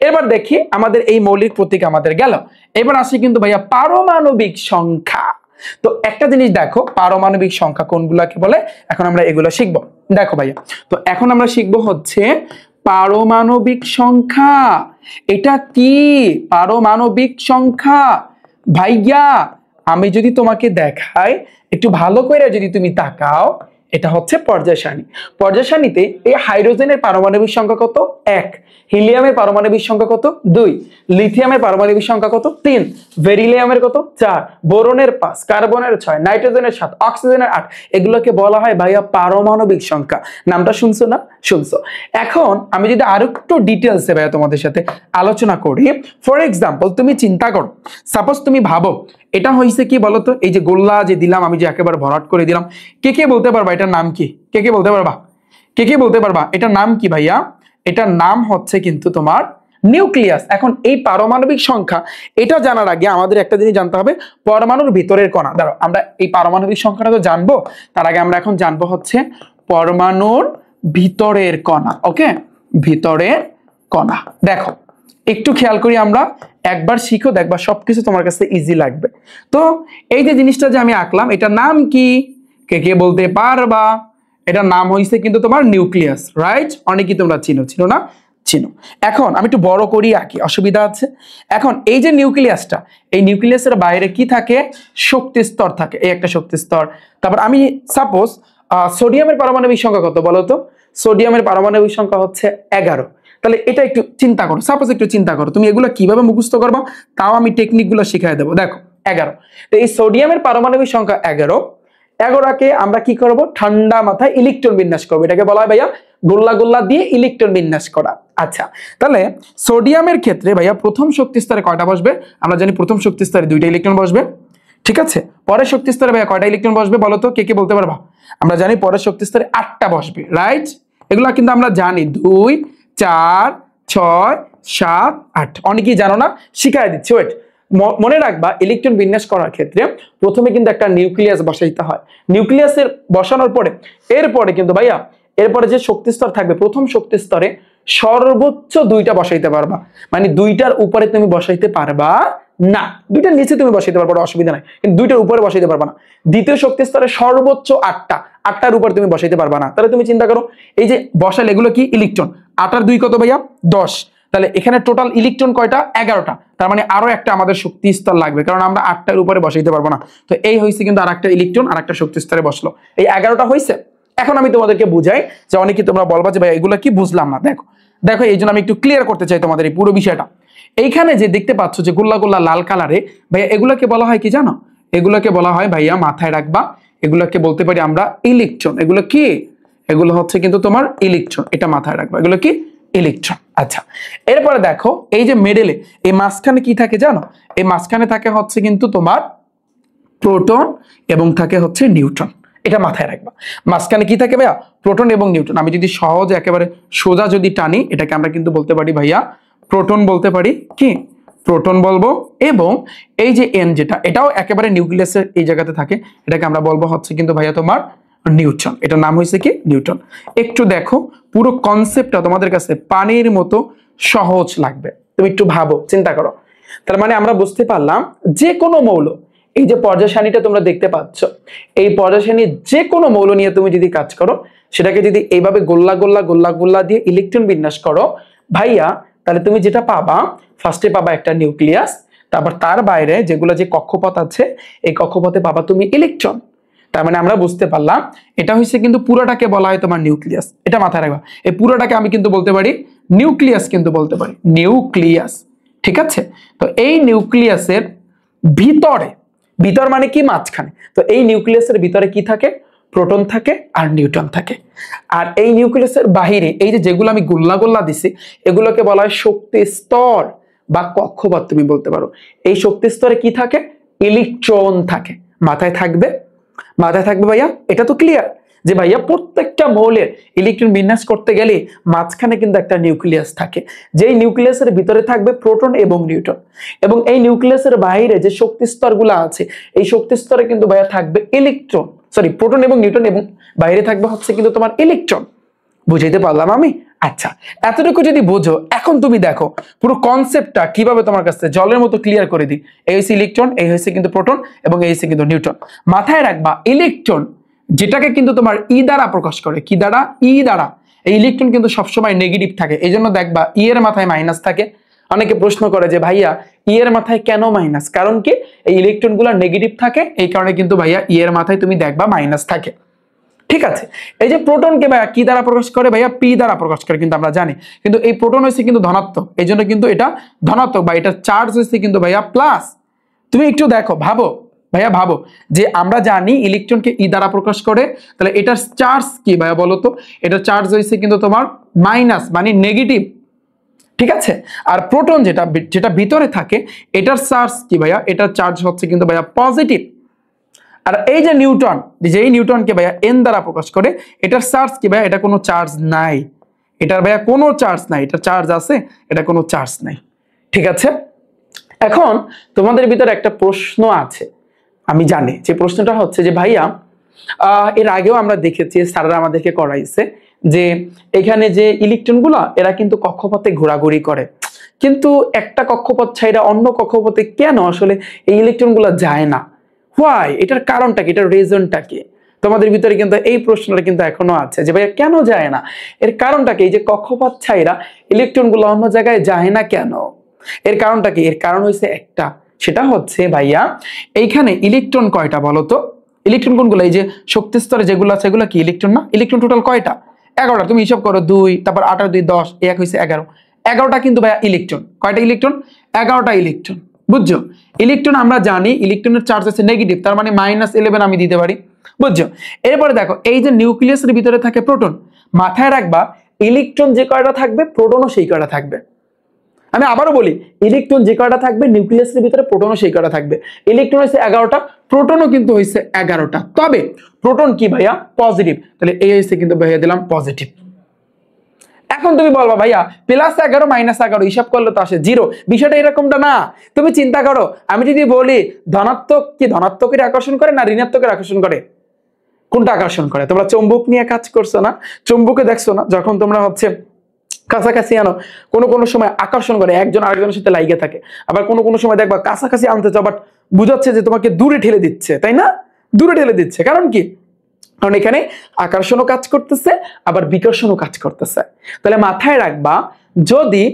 এবার দেখি আমাদের এই মৌলিক প্রতীক আমাদের গেল। এবার আসি কিন্তু ভাইয়া পারমাণবিক সংখ্যা। তো একটা জিনিস দেখো, পারমাণবিক সংখ্যা কোনগুলাকে বলে, এখন আমরা এগুলো শিখবো। দেখো ভাইয়া, তো এখন আমরা শিখবো হচ্ছে পারমাণবিক সংখ্যা। এটা কি পারমাণবিক সংখ্যা ভাইয়া? আমি যদি তোমাকে দেখাই, একটু ভালো করে যদি তুমি তাকাও, এটা হচ্ছে পর্যায় সারণী। পর্যায় সারণীতে এই হাইড্রোজেনের পারমাণবিক সংখ্যা কত? 1, হিলিয়ামের পারমাণবিক সংখ্যা কত? 2, লিথিয়ামের পারমাণবিক সংখ্যা কত? 3, বেরিলিয়ামের কত? 4, বোরনের 5, কার্বনের 6, নাইট্রোজেনের 7, অক্সিজেনের 8। এগুলোকে বলা হয় ভাইয়া পারমাণবিক সংখ্যা। নামটা শুনছো না? শুনছো। এখন আমি যদি আরো একটু ডিটেইলসে ভাইয়া তোমাদের সাথে আলোচনা করি, ফর এক্সাম্পল তুমি চিন্তা করো, সাপোজ তুমি ভাবো এটা হইছে কি বলতো, এই যে গোল্লা যে দিলাম আমি, যে একেবারে ভরাট করে দিলাম, কে বলতে পারবা এটার নাম কি? কে বলতে পারবা? কে বলতে পারবা এটার নাম কি ভাইয়া? এটার নাম হচ্ছে কিন্তু তোমার নিউক্লিয়াস। এখন এই পারমাণবিক সংখ্যা এটা জানার আগে আমাদের একটা জিনিস জানতে হবে, পরমাণুর ভিতরের কণা। দাঁড়াও, আমরা এই পারমাণবিক সংখ্যাটা তো জানবো, তার আগে আমরা এখন জানবো হচ্ছে পরমাণুর ভিতরের কণা। ওকে, ভিতরের কণা। দেখো একটু খেয়াল করি, আমরা একবার শিখো, দেখবা সবকিছু তোমার কাছে ইজি লাগবে। তো এই যে জিনিসটা যে আমি আঁকলাম, এটার নাম কি? কে বলতে পারবা? এটার নাম হইছে কিন্তু তোমার নিউক্লিয়াস, রাইট? অনেকেই তোমরা চিনো না? চিনো। এখন আমি একটু বড় করি আঁকি, অসুবিধা আছে? এখন এই যে নিউক্লিয়াসটা, এই নিউক্লিয়াসের বাইরে কি থাকে? শক্তি স্তর থাকে, এই একটা শক্তি স্তর। তারপর আমি সাপোজ সোডিয়ামের পারমাণবিক সংখ্যা কত বলো তো? সোডিয়ামের পারমাণবিক সংখ্যা হচ্ছে 11। তাহলে এটা একটু চিন্তা করো, সাপোজ একটু চিন্তা করো তুমি এগুলো কিভাবে মুখস্থ করবা, তাও আমি টেকনিকগুলো শিখাই দেবো। দেখো 11, তো এই সোডিয়ামের পারমাণবিক সংখ্যা 11, 11কে আমরা কি করব? ঠান্ডা মাথায় ইলেকট্রন বিন্যাস করবো। এটাকে বলা হয় ভাইয়া গোল্লা দিয়ে ইলেকট্রন বিন্যাস করা। আচ্ছা, তাহলে সোডিয়ামের ক্ষেত্রে ভাইয়া প্রথম শক্তি স্তরে কয়টা বসবে? আমরা জানি প্রথম শক্তি স্তরে 2টা ইলেকট্রন বসবে, ঠিক আছে? পরের শক্তি স্তরে ভাইয়া কয়টা ইলেকট্রন বসবে বলো তো? কে বলতে পারবা? আমরা জানি পরের শক্তি স্তরে 8টা বসবে, রাইট? এগুলা কিন্তু আমরা জানি, 2, 4, 6, 7, 8। অনেকেই জানো না, শিখাই দিচ্ছি। ওয়েট, মনে রাখবা ইলেকট্রন বিন্যাস করার ক্ষেত্রে প্রথমে কিন্তু একটা নিউক্লিয়াস বসাইতে হয়। নিউক্লিয়াসের বসানোর পরে এরপরে কিন্তু ভাইয়া এরপরে যে শক্তি স্তর থাকবে, প্রথম শক্তি স্তরে সর্বোচ্চ 2টা বসাইতে পারবা, মানে 2টার উপরে তুমি বসাইতে পারবা না। 2টার নিচে তুমি বসাইতে পারবা, অসুবিধা নাই, কিন্তু 2টার উপরে বসাইতে পারবা না। দ্বিতীয় শক্তি স্তরে সর্বোচ্চ 8টার উপর তুমি বসাইতে পারবা না। তাহলে তুমি চিন্তা করো, এই যে বসালে এগুলো কি? ইলেকট্রন। 8 আর 2 কত ভাইয়া? 10। তাহলে এখানে টোটাল ইলেকট্রন কয়টা? 11টা। তার মানে আরো একটা আমাদের শক্তি স্তর লাগবে, কারণ আমরা 8টার উপরে বসাইতে পারবো না। তো এই হয়েছে কিন্তু আর একটা ইলেকট্রন আর একটা শক্তি স্তরে বসলো, এই 11টা হয়েছে। এখন আমি তোমাদেরকে বুঝাই, যে অনেকে তোমরা বলবা যে ভাই এগুলো কি বুঝলাম না। দেখো এই জন্য আমি একটু ক্লিয়ার করতে চাই তোমাদের এই পুরো বিষয়টা। এইখানে যে দেখতে পাচ্ছ যে গোল্লা লাল কালারে, ভাইয়া এগুলোকে বলা হয় কি জানো? এগুলোকে বলা হয় ভাইয়া, মাথায় রাখবা, এগুলোকে বলতে পারি আমরা ইলেকট্রন। এগুলো কি? এগুলো হচ্ছে কিন্তু তোমার ইলেকট্রন, এটা মাথায় রাখবা, এগুলো কি? ইলেকট্রন। আচ্ছা, এরপরে দেখো এই যে মিডলে এই মাঝখানে কি থাকে জানো? এই মাঝখানে থাকে হচ্ছে কিন্তু তোমার প্রোটন এবং থাকে হচ্ছে নিউট্রন। এটা মাথায় রাখবা, মাঝখানে কি থাকে ভাইয়া? প্রোটন এবং নিউট্রন। আমি যদি সহজে একেবারে সোজা যদি টানি, এটাকে আমরা কিন্তু বলতে পারি ভাইয়া প্রোটন বলতে পারি। কি? প্রোটন বলবো। এবং এই যে এন যেটা, এটাও একেবারে নিউক্লিয়াসের এই জায়গাতে থাকে, এটাকে আমরা বলবো হচ্ছে কিন্তু ভাইয়া তোমার নিউট্রন। এটার নাম হয়েছে কি? নিউট্রন। একটু দেখো, পুরো কনসেপ্টটা তোমাদের কাছে পানির মতো সহজ লাগবে। তুমি একটু ভাবো, চিন্তা করো। তার মানে আমরা বুঝতে পারলাম যে কোনো মৌল, এই যে পর্যায় সারণীটা তোমরা দেখতে পাচ্ছ, এই পর্যায় সারণীর যে কোনো মৌল নিয়ে তুমি যদি কাজ করো, সেটাকে যদি এইভাবে গোল্লা দিয়ে ইলেকট্রন বিন্যাস করো ভাইয়া, তাহলে তুমি যেটা পাবা, ফার্স্টে পাবা একটা নিউক্লিয়াস, তারপর তার বাইরে যেগুলো যে কক্ষপথ আছে, এই কক্ষপথে পাবা তুমি ইলেকট্রন। তার মানে আমরা বুঝতে পারলাম এটা হচ্ছে কিন্তু পুরোটাকে বলা হয় তোমার নিউক্লিয়াস। এটা মাথায় রাখবা, এই পুরোটাকে আমি কিন্তু বলতে পারি নিউক্লিয়াস, কিন্তু বলতে পারি নিউক্লিয়াস, ঠিক আছে? তো এই নিউক্লিয়াসের ভিতর মানে কি? মাঝখানে। তো এই নিউক্লিয়াসের ভিতরে কি থাকে? প্রোটন থাকে আর নিউট্রন থাকে। আর এই নিউক্লিয়াসের বাহিরে এই যে যেগুলো আমি গোল্লা দিছি, এগুলোকে বলা হয় শক্তি স্তর বা কক্ষপথ তুমি বলতে পারো। এই শক্তি স্তরে কি থাকে? ইলেকট্রন থাকে। মাথায় থাকবে ভাইয়া, এটা তো ক্লিয়ার যে ভাইয়া প্রত্যেকটা মৌলের ইলেকট্রন বিন্যাস করতে গেলে মাঝখানে কিন্তু একটা নিউক্লিয়াস থাকে, যেই নিউক্লিয়াসের ভিতরে থাকবে প্রোটন এবং নিউট্রন। এবং এই নিউক্লিয়াসের বাইরে যে শক্তি স্তরগুলো আছে, এই শক্তি স্তরে কিন্তু ভাইয়া থাকবে প্রোটন এবং নিউট্রন, এবং বাইরে থাকবে হচ্ছে কিন্তু তোমার ইলেকট্রন। বুঝাইতে পারলাম আমি? আচ্ছা, এতটুকু যদি বোঝো, এখন তুমি দেখো পুরো কনসেপ্টটা কিভাবে তোমার কাছে জলের মতো ক্লিয়ার করে দিই। এই হচ্ছে ইলেকট্রন, এই হচ্ছে কিন্তু প্রোটন, এবং এই হচ্ছে কিন্তু নিউট্রন। মাথায় রাখবা ইলেকট্রন যেটাকে কিন্তু তোমার ই দ্বারা প্রকাশ করে, কি দ্বারা? ই দ্বারা। এই ইলেকট্রন কিন্তু সবসময় নেগেটিভ থাকে, এই জন্য দেখবা ই এর মাথায় মাইনাস থাকে। অনেকে প্রশ্ন করে যে ভাইয়া ই এর মাথায় কেন মাইনাস? কারণ কি? এই ইলেকট্রন গুলো নেগেটিভ থাকে, এই কারণে কিন্তু ভাইয়া ই এর মাথায় তুমি দেখবা মাইনাস থাকে। ঠিক আছে, এই যে প্রোটনকে ভাইয়া কি দ্বারা প্রকাশ করে? ভাইয়া পি দ্বারা প্রকাশ করে কিন্তু আমরা জানি, কিন্তু এই প্রোটন হচ্ছে কিন্তু ধনাত্মক, এই জন্য কিন্তু এটা ধনাত্মক বা এটা চার্জ হচ্ছে কিন্তু ভাইয়া প্লাস। তুমি একটু দেখো, ভাবো ভাইয়া, ভাবো যে আমরা জানি ইলেকট্রনকে ই দ্বারা প্রকাশ করে, তাহলে এটার চার্জ কি ভাইয়া বলো তো? এটা চার্জ হয়েছে কিন্তু তোমার মাইনাস, মানে নেগেটিভ। ঠিক আছে, আর প্রোটন যেটা যেটা ভিতরে থাকে এটার চার্জ কি ভাইয়া? এটার চার্জ হচ্ছে কিন্তু ভাইয়া পজিটিভ। আর এই যে নিউটন, যেই নিউটনকে ভাইয়া এন দ্বারা প্রকাশ করে, এটার চার্জ কি ভাইয়া? এটা কোনো চার্জ নাই, এটার ভাইয়া কোনো চার্জ নাই। এটা চার্জ আছে, এটা কোনো চার্জ নাই। ঠিক আছে, এখন তোমাদের ভিতরে একটা প্রশ্ন আছে, আমি জানি যে প্রশ্নটা হচ্ছে যে ভাইয়া এর আগেও আমরা দেখেছি, স্যাররা আমাদেরকে করাইছে যে এখানে যে ইলেকট্রনগুলো এরা কিন্তু কক্ষপথে ঘোরাঘুরি করে, কিন্তু একটা কক্ষপথ ছাইরা অন্য কক্ষপথে কেন আসলে এই ইলেকট্রনগুলো যায় না? হোয়াই? এটার কারণটা কি, এটার রিজনটা কি? তোমাদের ভিতরে কিন্তু এই প্রশ্নটা কিন্তু এখনো আছে যে ভাইয়া কেন যায় না, এর কারণটা কি? এই যে কক্ষপথ ছাইরা ইলেকট্রনগুলো অন্য জায়গায় যায় না কেন? এর কারণটা কি? এর কারণ হচ্ছে একটা, সেটা হচ্ছে ভাইয়া এইখানে ইলেকট্রন কয়টা বলো তো? ইলেকট্রন কোনগুলো? এই যে শক্তি স্তরে যেগুলো আছে এগুলো কি ইলেকট্রন না? ইলেকট্রন টোটাল কয়টা? 11টা। তুমি হিসাব করো, 2 তারপর 8 আর 2 10, এক হয়েছে 11। 11টা কিন্তু ভাইয়া ইলেকট্রন। কয়টা ইলেকট্রন? 11টা ইলেকট্রন। বুঝছো? ইলেকট্রন আমরা জানি ইলেকট্রনের চার্জ আছে নেগেটিভ, তার মানে -11 আমি দিতে পারি। বুঝছো? এরপরে দেখো, এই যে নিউক্লিয়াসের ভিতরে থাকে প্রোটন, মাথায় রাখবা ইলেকট্রন যে কয়টা থাকবে প্রোটনও সেই কয়টা থাকবে। আমি আবারও বলি, ইলেকট্রন যে কয়টা থাকবে নিউক্লিয়াসের ভিতরে প্রোটনও সেই কয়টা থাকবে। ইলেকট্রন হচ্ছে 11টা, প্রোটনও কিন্তু হয়েছে 11টা, তবে প্রোটন কি ভাইয়া? পজিটিভ। তাহলে এই হচ্ছে কিন্তু ভাইয়া দিলাম পজিটিভ। এখন তুমি বলবা ভাইয়া +11 -11 হিসাব করলে তো আসে 0, বিষয়টা এরকমটা না। তুমি চিন্তা করো, আমি যদি বলি ধনাত্মক কি ধনাত্মকের আকর্ষণ করে না ঋণাত্মকের আকর্ষণ করে? কোনটা আকর্ষণ করে? তোমরা চুম্বক নিয়ে কাজ করছো না? চুম্বকে দেখছো না, যখন তোমরা হচ্ছে কাছাকাছি আনো, কোনো সময় আকর্ষণ করে, একজন আরেকজনের সাথে লাইগে থাকে। আবার কোনো সময় দেখবা কাছাকাছি আনতে চাও, বাট বুঝাচ্ছে যে তোমাকে দূরে ঠেলে দিচ্ছে, তাই না? দূরে ঠেলে দিচ্ছে, কারণ কি? কারণ এখানে আকর্ষণও কাজ করতেছে, আবার বিকর্ষণও কাজ করতেছে। তাহলে মাথায় রাখবা, যদি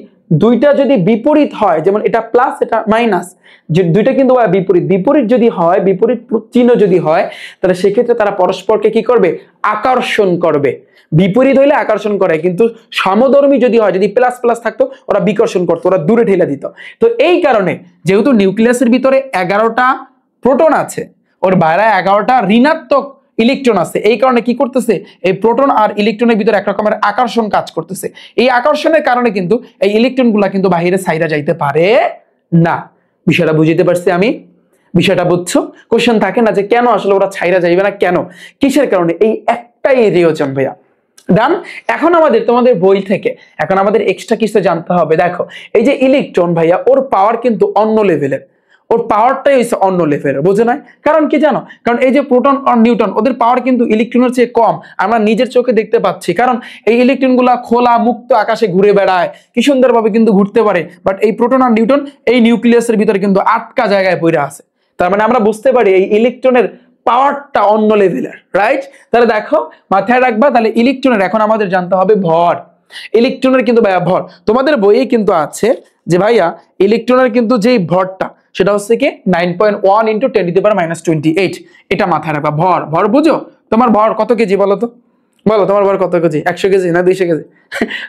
দুইটা যদি বিপরীত হয়, যেমন এটা প্লাস এটা মাইনাস, যে দুইটা কিন্তু বিপরীত বিপরীত যদি হয়, বিপরীত চিহ্ন যদি হয়, তাহলে সেক্ষেত্রে তারা পরস্পরকে কি করবে? আকর্ষণ করবে। বিপরীত হইলে আকর্ষণ করে, কিন্তু সমধর্মী যদি হয়, যদি প্লাস প্লাস থাকতো, ওরা বিকর্ষণ করতো, ওরা দূরে ঠেলে দিত। তো এই কারণে যেহেতু নিউক্লিয়াসের ভিতরে 11টা প্রোটন আছে, ওর বাইরে 11টা ঋণাত্মক ইলেকট্রন আছে, এই কারণে কি করতেছে? এই প্রোটন আর ইলেকট্রনের ভিতরে এক রকমের আকর্ষণ কাজ করতেছে। এই আকর্ষণের কারণে কিন্তু এই ইলেকট্রনগুলা কিন্তু বাহিরে ছাইরা যাইতে পারে না। বিষয়টা বুঝতে পারছি আমি? বিষয়টা বুঝছো? কোশ্চেন থাকে না যে কেন আসলে ওরা ছাইরা যাইবে না, কেন, কিসের কারণে? এই একটাই রিজন ভাইয়া। ডান। এখন আমাদের তোমাদের বই থেকে এখন আমাদের এক্সট্রা কিছু জানতে হবে। দেখো, এই যে ইলেকট্রন ভাইয়া, ওর পাওয়ার কিন্তু অন্য লেভেলের, ওর পাওয়ারটাই হচ্ছে অন্য লেভেলের, বুঝে নাই? কারণ কি জানো? কারণ এই যে প্রোটন আর নিউট্রন, ওদের পাওয়ার কিন্তু ইলেকট্রনের চেয়ে কম, আমরা নিজের চোখে দেখতে পাচ্ছি। কারণ এই ইলেকট্রনগুলা খোলা মুক্ত আকাশে ঘুরে বেড়ায়, কি সুন্দরভাবে কিন্তু ঘুরতে পারে, বাট এই প্রোটন আর নিউট্রন এই নিউক্লিয়াসের ভিতরে কিন্তু আটকা জায়গায় পড়ে আছে। তার মানে আমরা বুঝতে পারি এই ইলেকট্রনের পাওয়ারটা অন্য লেভেলের, রাইট? তাহলে দেখো, মাথায় রাখবা, তাহলে ইলেকট্রনের এখন আমাদের জানতে হবে ভর। ইলেকট্রনের কিন্তু ভাইয়া ভর তোমাদের বইয়ে কিন্তু আছে যে ভাইয়া ইলেকট্রনের কিন্তু যেই ভরটা, সেটা হচ্ছে কি 9.1 × 10⁻²৮। এটা মাথায় রাখবা। ভর, ভর বুঝো? তোমার ভর কত কেজি বলো তো? বলো, তোমার ভর কত কেজি? 100 কেজি না 200 কেজি?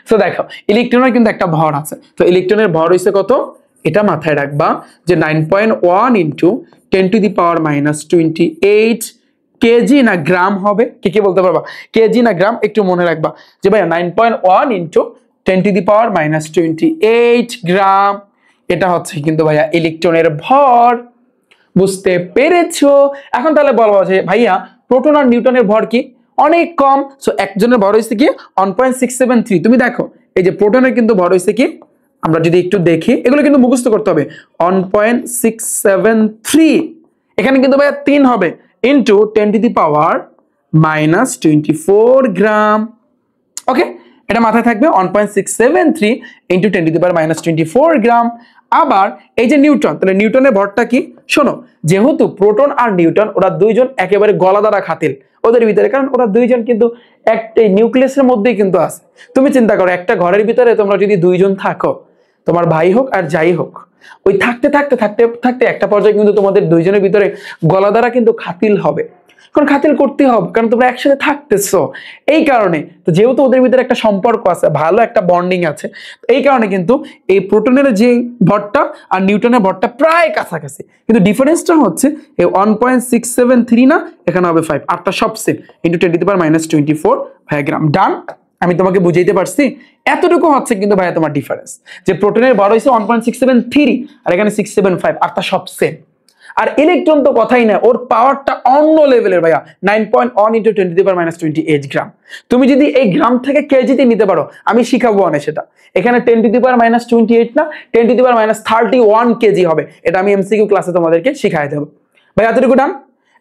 তো দেখো, ইলেকট্রনের কিন্তু একটা ভর আছে। তো ইলেকট্রনের ভর হইছে কত? এটা মাথায় রাখবা যে 9.1 × 10⁻²৮ কেজি না গ্রাম হবে। কি বলতে পারবা? কেজি না গ্রাম? একটু মনে রাখবা যে ভাইয়া 9.1 × 10⁻²৮ গ্রাম। এটা হচ্ছে কিন্তু ভাইয়া ইলেকট্রনের ভর। বুঝতে পেরেছো? এখন তাহলে বলবো যে ভাইয়া প্রোটন আর নিউট্রনের ভর কি? অনেক কম। সো একজনের ভর হইছে কি 1.673। তুমি দেখো, এই যে প্রোটনের কিন্তু ভর হইছে কি, আমরা যদি একটু দেখি, এগুলো কিন্তু মুখস্থ করতে হবে। 1.673, এখানে কিন্তু ভাইয়া 3 হবে, ইনটু 10⁻²৪ গ্রাম। ওকে, এটা মাথায় থাকবে। 1.673 × 10⁻²৪ গ্রাম। আবার এই যে নিউট্রন, তাহলে নিউটনের ভরটা কি? শোনো, যেহেতু প্রোটন আর নিউট্রন ওরা দুইজন একেবারে গলাদারা খাতিল ওদের ভিতরে, কারণ ওরা দুইজন কিন্তু একটা নিউক্লিয়াসের মধ্যেই কিন্তু আছে। তুমি চিন্তা করো, একটা ঘরের ভিতরে তোমরা যদি দুইজন থাকো, তোমার ভাই হোক আর যাই হোক, ওই থাকতে থাকতে থাকতে থাকতে একটা পর্যায়ে কিন্তু তোমাদের দুইজনের ভিতরে গলাদারা কিন্তু খাতিল হবে। কারণ খাতির করতে হবে, কারণ তোমরা একসাথে থাকতেছো এই কারণে। তো যেহেতু ওদের ভিতরে একটা সম্পর্ক আছে, ভালো একটা বন্ডিং আছে, এই কারণে কিন্তু এই প্রোটনের যে ভরটা আর নিউটনের ভরটা প্রায় কাছাকাছি, কিন্তু ডিফারেন্সটা হচ্ছে এই 1.673 না, এখানে হবে 5, আটটা সব সেম, ইন্টু 10⁻24 ভাইয়া গ্রাম। ডান? আমি তোমাকে বুঝাইতে পারছি? এতটুকু হচ্ছে কিন্তু ভাইয়া তোমার ডিফারেন্স, যে প্রোটনের ভর হয়েছে 1.673 আর এখানে 675, আটটা সব সেম। আর ইলেকট্রন তো কথাই না, ওর পাওয়ারটা অন্য লেভেলের ভাইয়া, 9.1 × 10⁻28 গ্রাম। তুমি যদি এই গ্রাম থেকে কেজিতে নিতে পারো, আমি শিখাবো অনেক সেটা। এখানে 10⁻28 না, 10⁻31 কেজি হবে, এটা আমি এমসিকিউ ক্লাসে তোমাদেরকে শিখাই দেবো। ভাই এতটুকু ডান?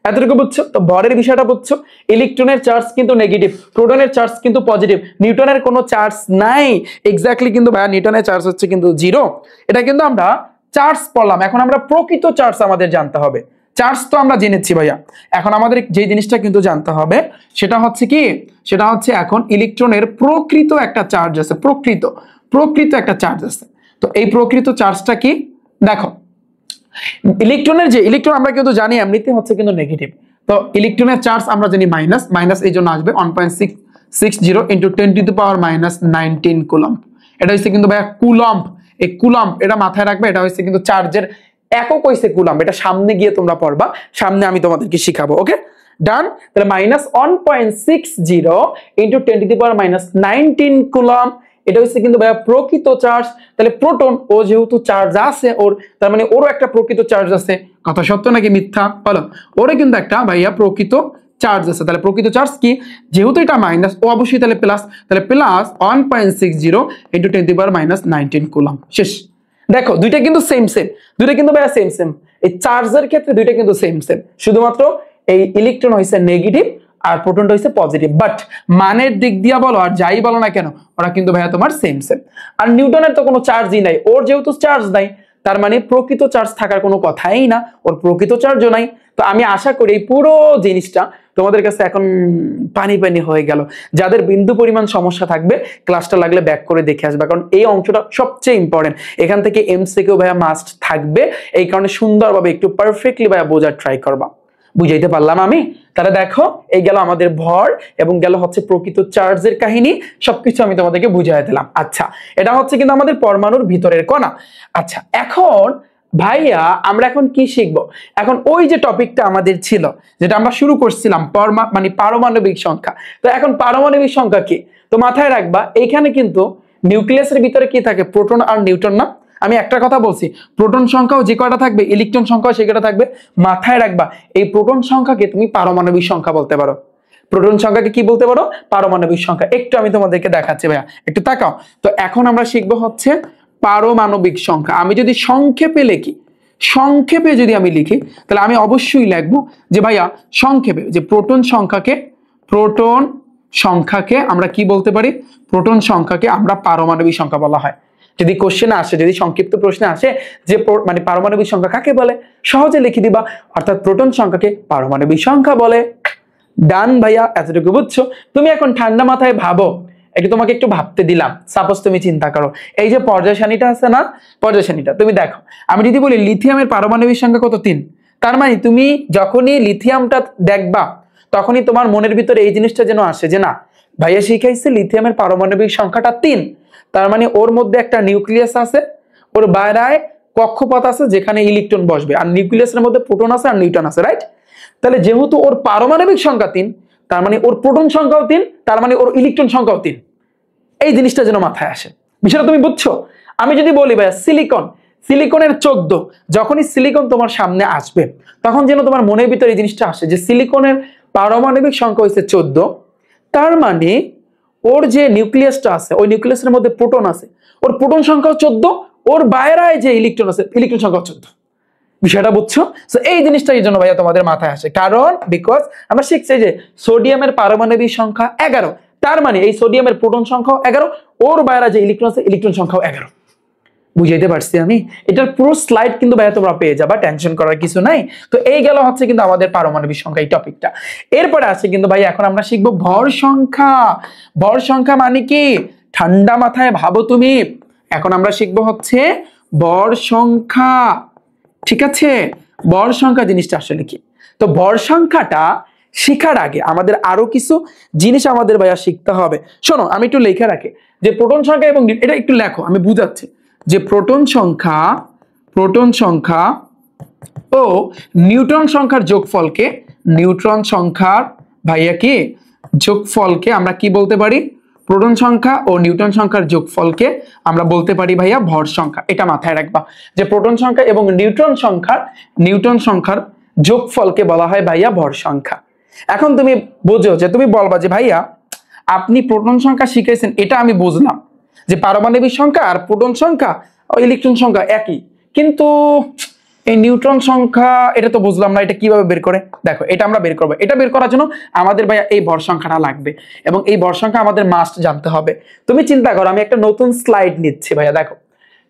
এতটুকু বুঝছো? তো ভরের বিষয়টা বুঝছো, ইলেকট্রনের চার্জ কিন্তু নেগেটিভ, প্রোটনের চার্জ কিন্তু পজিটিভ, নিউটনের কোনো চার্জ নাই। এক্স্যাক্টলি কিন্তু ভাইয়া নিউটনের চার্জ হচ্ছে কিন্তু 0। এটা কিন্তু আমরা চার্জ পড়লাম, এখন আমরা প্রকৃত চার্জ আমাদের জানতে হবে। চার্জ তো আমরা জেনেছি ভাইয়া, এখন আমাদের যে জিনিসটা কিন্তু জানতে হবে সেটা হচ্ছে কি, সেটা হচ্ছে এখন ইলেকট্রনের প্রকৃত একটা চার্জ আছে, প্রকৃত একটা চার্জ আছে। তো এই প্রকৃত চার্জটা কি দেখো, ইলেকট্রনের যে ইলেকট্রন আমরা কিন্তু জানি এমনিতে হচ্ছে কিন্তু নেগেটিভ, তো ইলেকট্রনের চার্জ আমরা জানি মাইনাস, মাইনাস এই জন্য আসবে 1.660 × 10⁻19 কুলম্ব। এটা হচ্ছে কিন্তু ভাইয়া কুলম্ব। এই কুলম্ব এটা মাথায় রাখবে, এটা হচ্ছে কিন্তু চার্জের একক হইছে কুলম্ব। এটা সামনে গিয়ে তোমরা পড়বা, সামনে আমি তোমাদেরকে শিখাবো। ওকে ডান? তাহলে -1.60 × 10⁻19 কুলম্ব, এটা হচ্ছে কিন্তু ভাইয়া প্রকৃত চার্জ। তাহলে প্রোটন ও যেহেতু চার্জ আছে ওর, তার মানে ওরও একটা প্রকৃত চার্জ আছে। কথা সত্য নাকি মিথ্যা বলো? ওরে কিন্তু একটা ভাইয়া প্রকৃত চার্জ আছে। তাহলে প্রকৃত চার্জ কি, যেহেতু এটা মাইনাস ও অবশ্যই তাহলে প্লাস, তাহলে প্লাস 1.60 × 10⁻19 কুলম্ব। শেষ। দেখো দুইটা কিন্তু সেম, দুইটা কিন্তু ভাইয়া সেম। এই চার্জের ক্ষেত্রে দুইটা কিন্তু সেম, শুধুমাত্র এই ইলেকট্রন হইছে নেগেটিভ আর প্রোটনটা হইছে পজিটিভ, বাট মানের দিক দিয়া বলো আর যাই বলো না কেন ওরা কিন্তু ভাইয়া তোমার সেম। আর নিউটনের তো কোনো চার্জই নাই, ওর যেহেতু চার্জ নাই তার মানে প্রকৃত চার্জ থাকার কোনো কথাই না, ওর প্রকৃত চার্জও নাই। তো আমি আশা করি এই পুরো জিনিসটা তোমাদের কাছে এখন পানি হয়ে গেল। যাদের বিন্দু পরিমাণ সমস্যা থাকবে ক্লাসটা লাগলে ব্যাক করে দেখে আসবে, কারণ এই অংশটা সবচেয়ে ইম্পর্টেন্ট। এখান থেকে এমসিকিউ ভাইয়া মাস্ট থাকবে, এই কারণে সুন্দরভাবে একটু পারফেক্টলি ভাইয়া বোঝার ট্রাই করবা। বুঝাইতে পারলাম আমি? তাহলে দেখো এই গেল আমাদের ভর এবং গেল হচ্ছে প্রকৃত চার্জের কাহিনী, সবকিছু আমি তোমাদেরকে বুঝাই দিলাম। আচ্ছা, এটা হচ্ছে কিন্তু আমাদের পরমাণুর ভিতরের কণা। আচ্ছা, এখন ভাইয়া আমরা এখন কি শিখবো? এখন ওই যে টপিকটা আমাদের ছিল, যেটা আমরা শুরু করছিলাম মানে পারমাণবিক সংখ্যা। তো এখন পারমাণবিক সংখ্যা কি? তো মাথায় রাখবা এইখানে কিন্তু নিউক্লিয়াসের ভিতরে কি থাকে, প্রোটন আর নিউট্রন না? আমি একটা কথা বলছি, প্রোটন সংখ্যাও যে কয়টা থাকবে, ইলেকট্রন সংখ্যাও সে কয়টা থাকবে। মাথায় রাখবা এই প্রোটন সংখ্যাকে তুমি পারমাণবিক সংখ্যা বলতে পারো। প্রোটন সংখ্যাকে কি বলতে পারো? পারমাণবিক সংখ্যা। একটু আমি তোমাদেরকে দেখাচ্ছি ভাইয়া, একটু তাকাও। তো এখন আমরা শিখবো হচ্ছে পারমাণবিক সংখ্যা। আমি যদি সংক্ষেপে লিখি, সংক্ষেপে যদি আমি লিখি তাহলে আমি অবশ্যই লিখবো যে ভাইয়া সংক্ষেপে যে প্রোটন সংখ্যাকে আমরা কি বলতে পারি? প্রোটন সংখ্যাকে আমরা পারমাণবিক সংখ্যা বলা হয়। যদি কোশ্চেনে আসে, যদি সংক্ষিপ্ত প্রশ্নে আসে যে মানে পারমাণবিক সংখ্যা কাকে বলে, সহজে লিখে দিবা, অর্থাৎ প্রোটন সংখ্যাকে পারমাণবিক সংখ্যা বলে। ডান ভাইয়া? এতটুকু বুঝছো? তুমি এখন ঠান্ডা মাথায় ভাবো, তোমাকে একটু ভাবতে দিলাম। সাপোজ তুমি চিন্তা করো এই যে পর্যায় সারণীটা আছে না, পর্যায় সারণীটা তুমি দেখো। আমি যদি বলি লিথিয়ামের পারমাণবিক সংখ্যা কত? 3। তার মানে তুমি যখনই লিথিয়ামটা দেখবা তখনই তোমার মনের ভিতরে এই জিনিসটা যেন আসে যে না, ভাইয়া শিখাইছে লিথিয়ামের পারমাণবিক সংখ্যাটা 3, তার মানে ওর মধ্যে একটা নিউক্লিয়াস আছে, ওর বাইরে কক্ষপথ আছে যেখানে ইলেকট্রন বসবে, আর নিউক্লিয়াসের মধ্যে প্রোটন আছে আর নিউট্রন আছে, রাইট? তাহলে যেহেতু ওর পারমাণবিক সংখ্যা 3, তার মানে ওর প্রোটন সংখ্যাও 3, তার মানে ওর ইলেকট্রন সংখ্যাও 3। এই জিনিসটা যেন মাথায় আসে, বিষয়টা তুমি বুঝছো? আমি যদি বলি ভাইয়া সিলিকনের 14, যখনই সিলিকন তোমার সামনে আসবে তখন যেন তোমার মনের ভিতরে এই জিনিসটা আসে যে সিলিকনের পারমাণবিক সংখ্যা হচ্ছে 14, তার মানে ওর যে নিউক্লিয়াসটা আছে ওই নিউক্লিয়াসের মধ্যে প্রোটন আছে, ওর প্রোটন সংখ্যাও 14, ওর বাইরে যে ইলেকট্রন আছে ইলেকট্রন সংখ্যাও 14। বিষয়টা বুঝছো? সো এই জিনিসটা এই জন্য ভাইয়া তোমাদের মাথায় আসে, কারণ বিকজ আমরা শিখছি যে সোডিয়ামের পারমাণবিক সংখ্যা 11, তার মানে এই সোডিয়ামের প্রোটন সংখ্যাও 11, ওর বাইরে যে ইলেকট্রন আছে ইলেকট্রন সংখ্যাও 11। বুঝাইতে পারছি আমি? এটার পুরো স্লাইড কিন্তু ভাইয়া তোমরা পেয়ে যাবা, টেনশন করার কিছু নাই। তো এই গেল হচ্ছে কিন্তু আমাদের পারমাণবিক সংখ্যা এই টপিকটা। এরপরে আছে কিন্তু ভাই এখন আমরা শিখবো ভর সংখ্যা। ভর সংখ্যা মানে কি? ঠান্ডা মাথায় ভাবো তুমি। এখন আমরা শিখবো হচ্ছে ভর সংখ্যা, ঠিক আছে? ভর সংখ্যা জিনিসটা আসলে কি? তো ভর সংখ্যাটা শিখার আগে আমাদের আরো কিছু জিনিস আমাদের ভাইয়া শিখতে হবে। শোনো আমি একটু লেখা রাখি যে প্রোটন সংখ্যা এবং এটা একটু লেখো, আমি বুঝাচ্ছি যে প্রোটন সংখ্যা ও নিউট্রন সংখ্যার যোগফলকে, নিউট্রন সংখ্যার ভাইয়া কি যোগফলকে আমরা কি বলতে পারি? প্রোটন সংখ্যা ও নিউট্রন সংখ্যার যোগফলকে আমরা বলতে পারি ভাইয়া ভর সংখ্যা। এটা মাথায় রাখবা যে প্রোটন সংখ্যা এবং নিউট্রন সংখ্যার যোগফলকে বলা হয় ভাইয়া ভর সংখ্যা। এখন তুমি বোঝো যে তুমি বলবা যে ভাইয়া আপনি প্রোটন সংখ্যা শিখেছেন, এটা আমি বুঝলাম যে পারমাণবিক সংখ্যা আর প্রোটন সংখ্যা ও ইলেকট্রন সংখ্যা একই, কিন্তু এই নিউট্রন সংখ্যা এটা তো বুঝলাম না, এটা কিভাবে বের করে? দেখো এটা আমরা বের করবো। এটা বের করার জন্য আমাদের ভাইয়া এই ভর সংখ্যাটা লাগবে এবং এই ভর সংখ্যা আমাদের মাস্ট জানতে হবে। তুমি চিন্তা করো, আমি একটা নতুন স্লাইড নিচ্ছি ভাইয়া, দেখো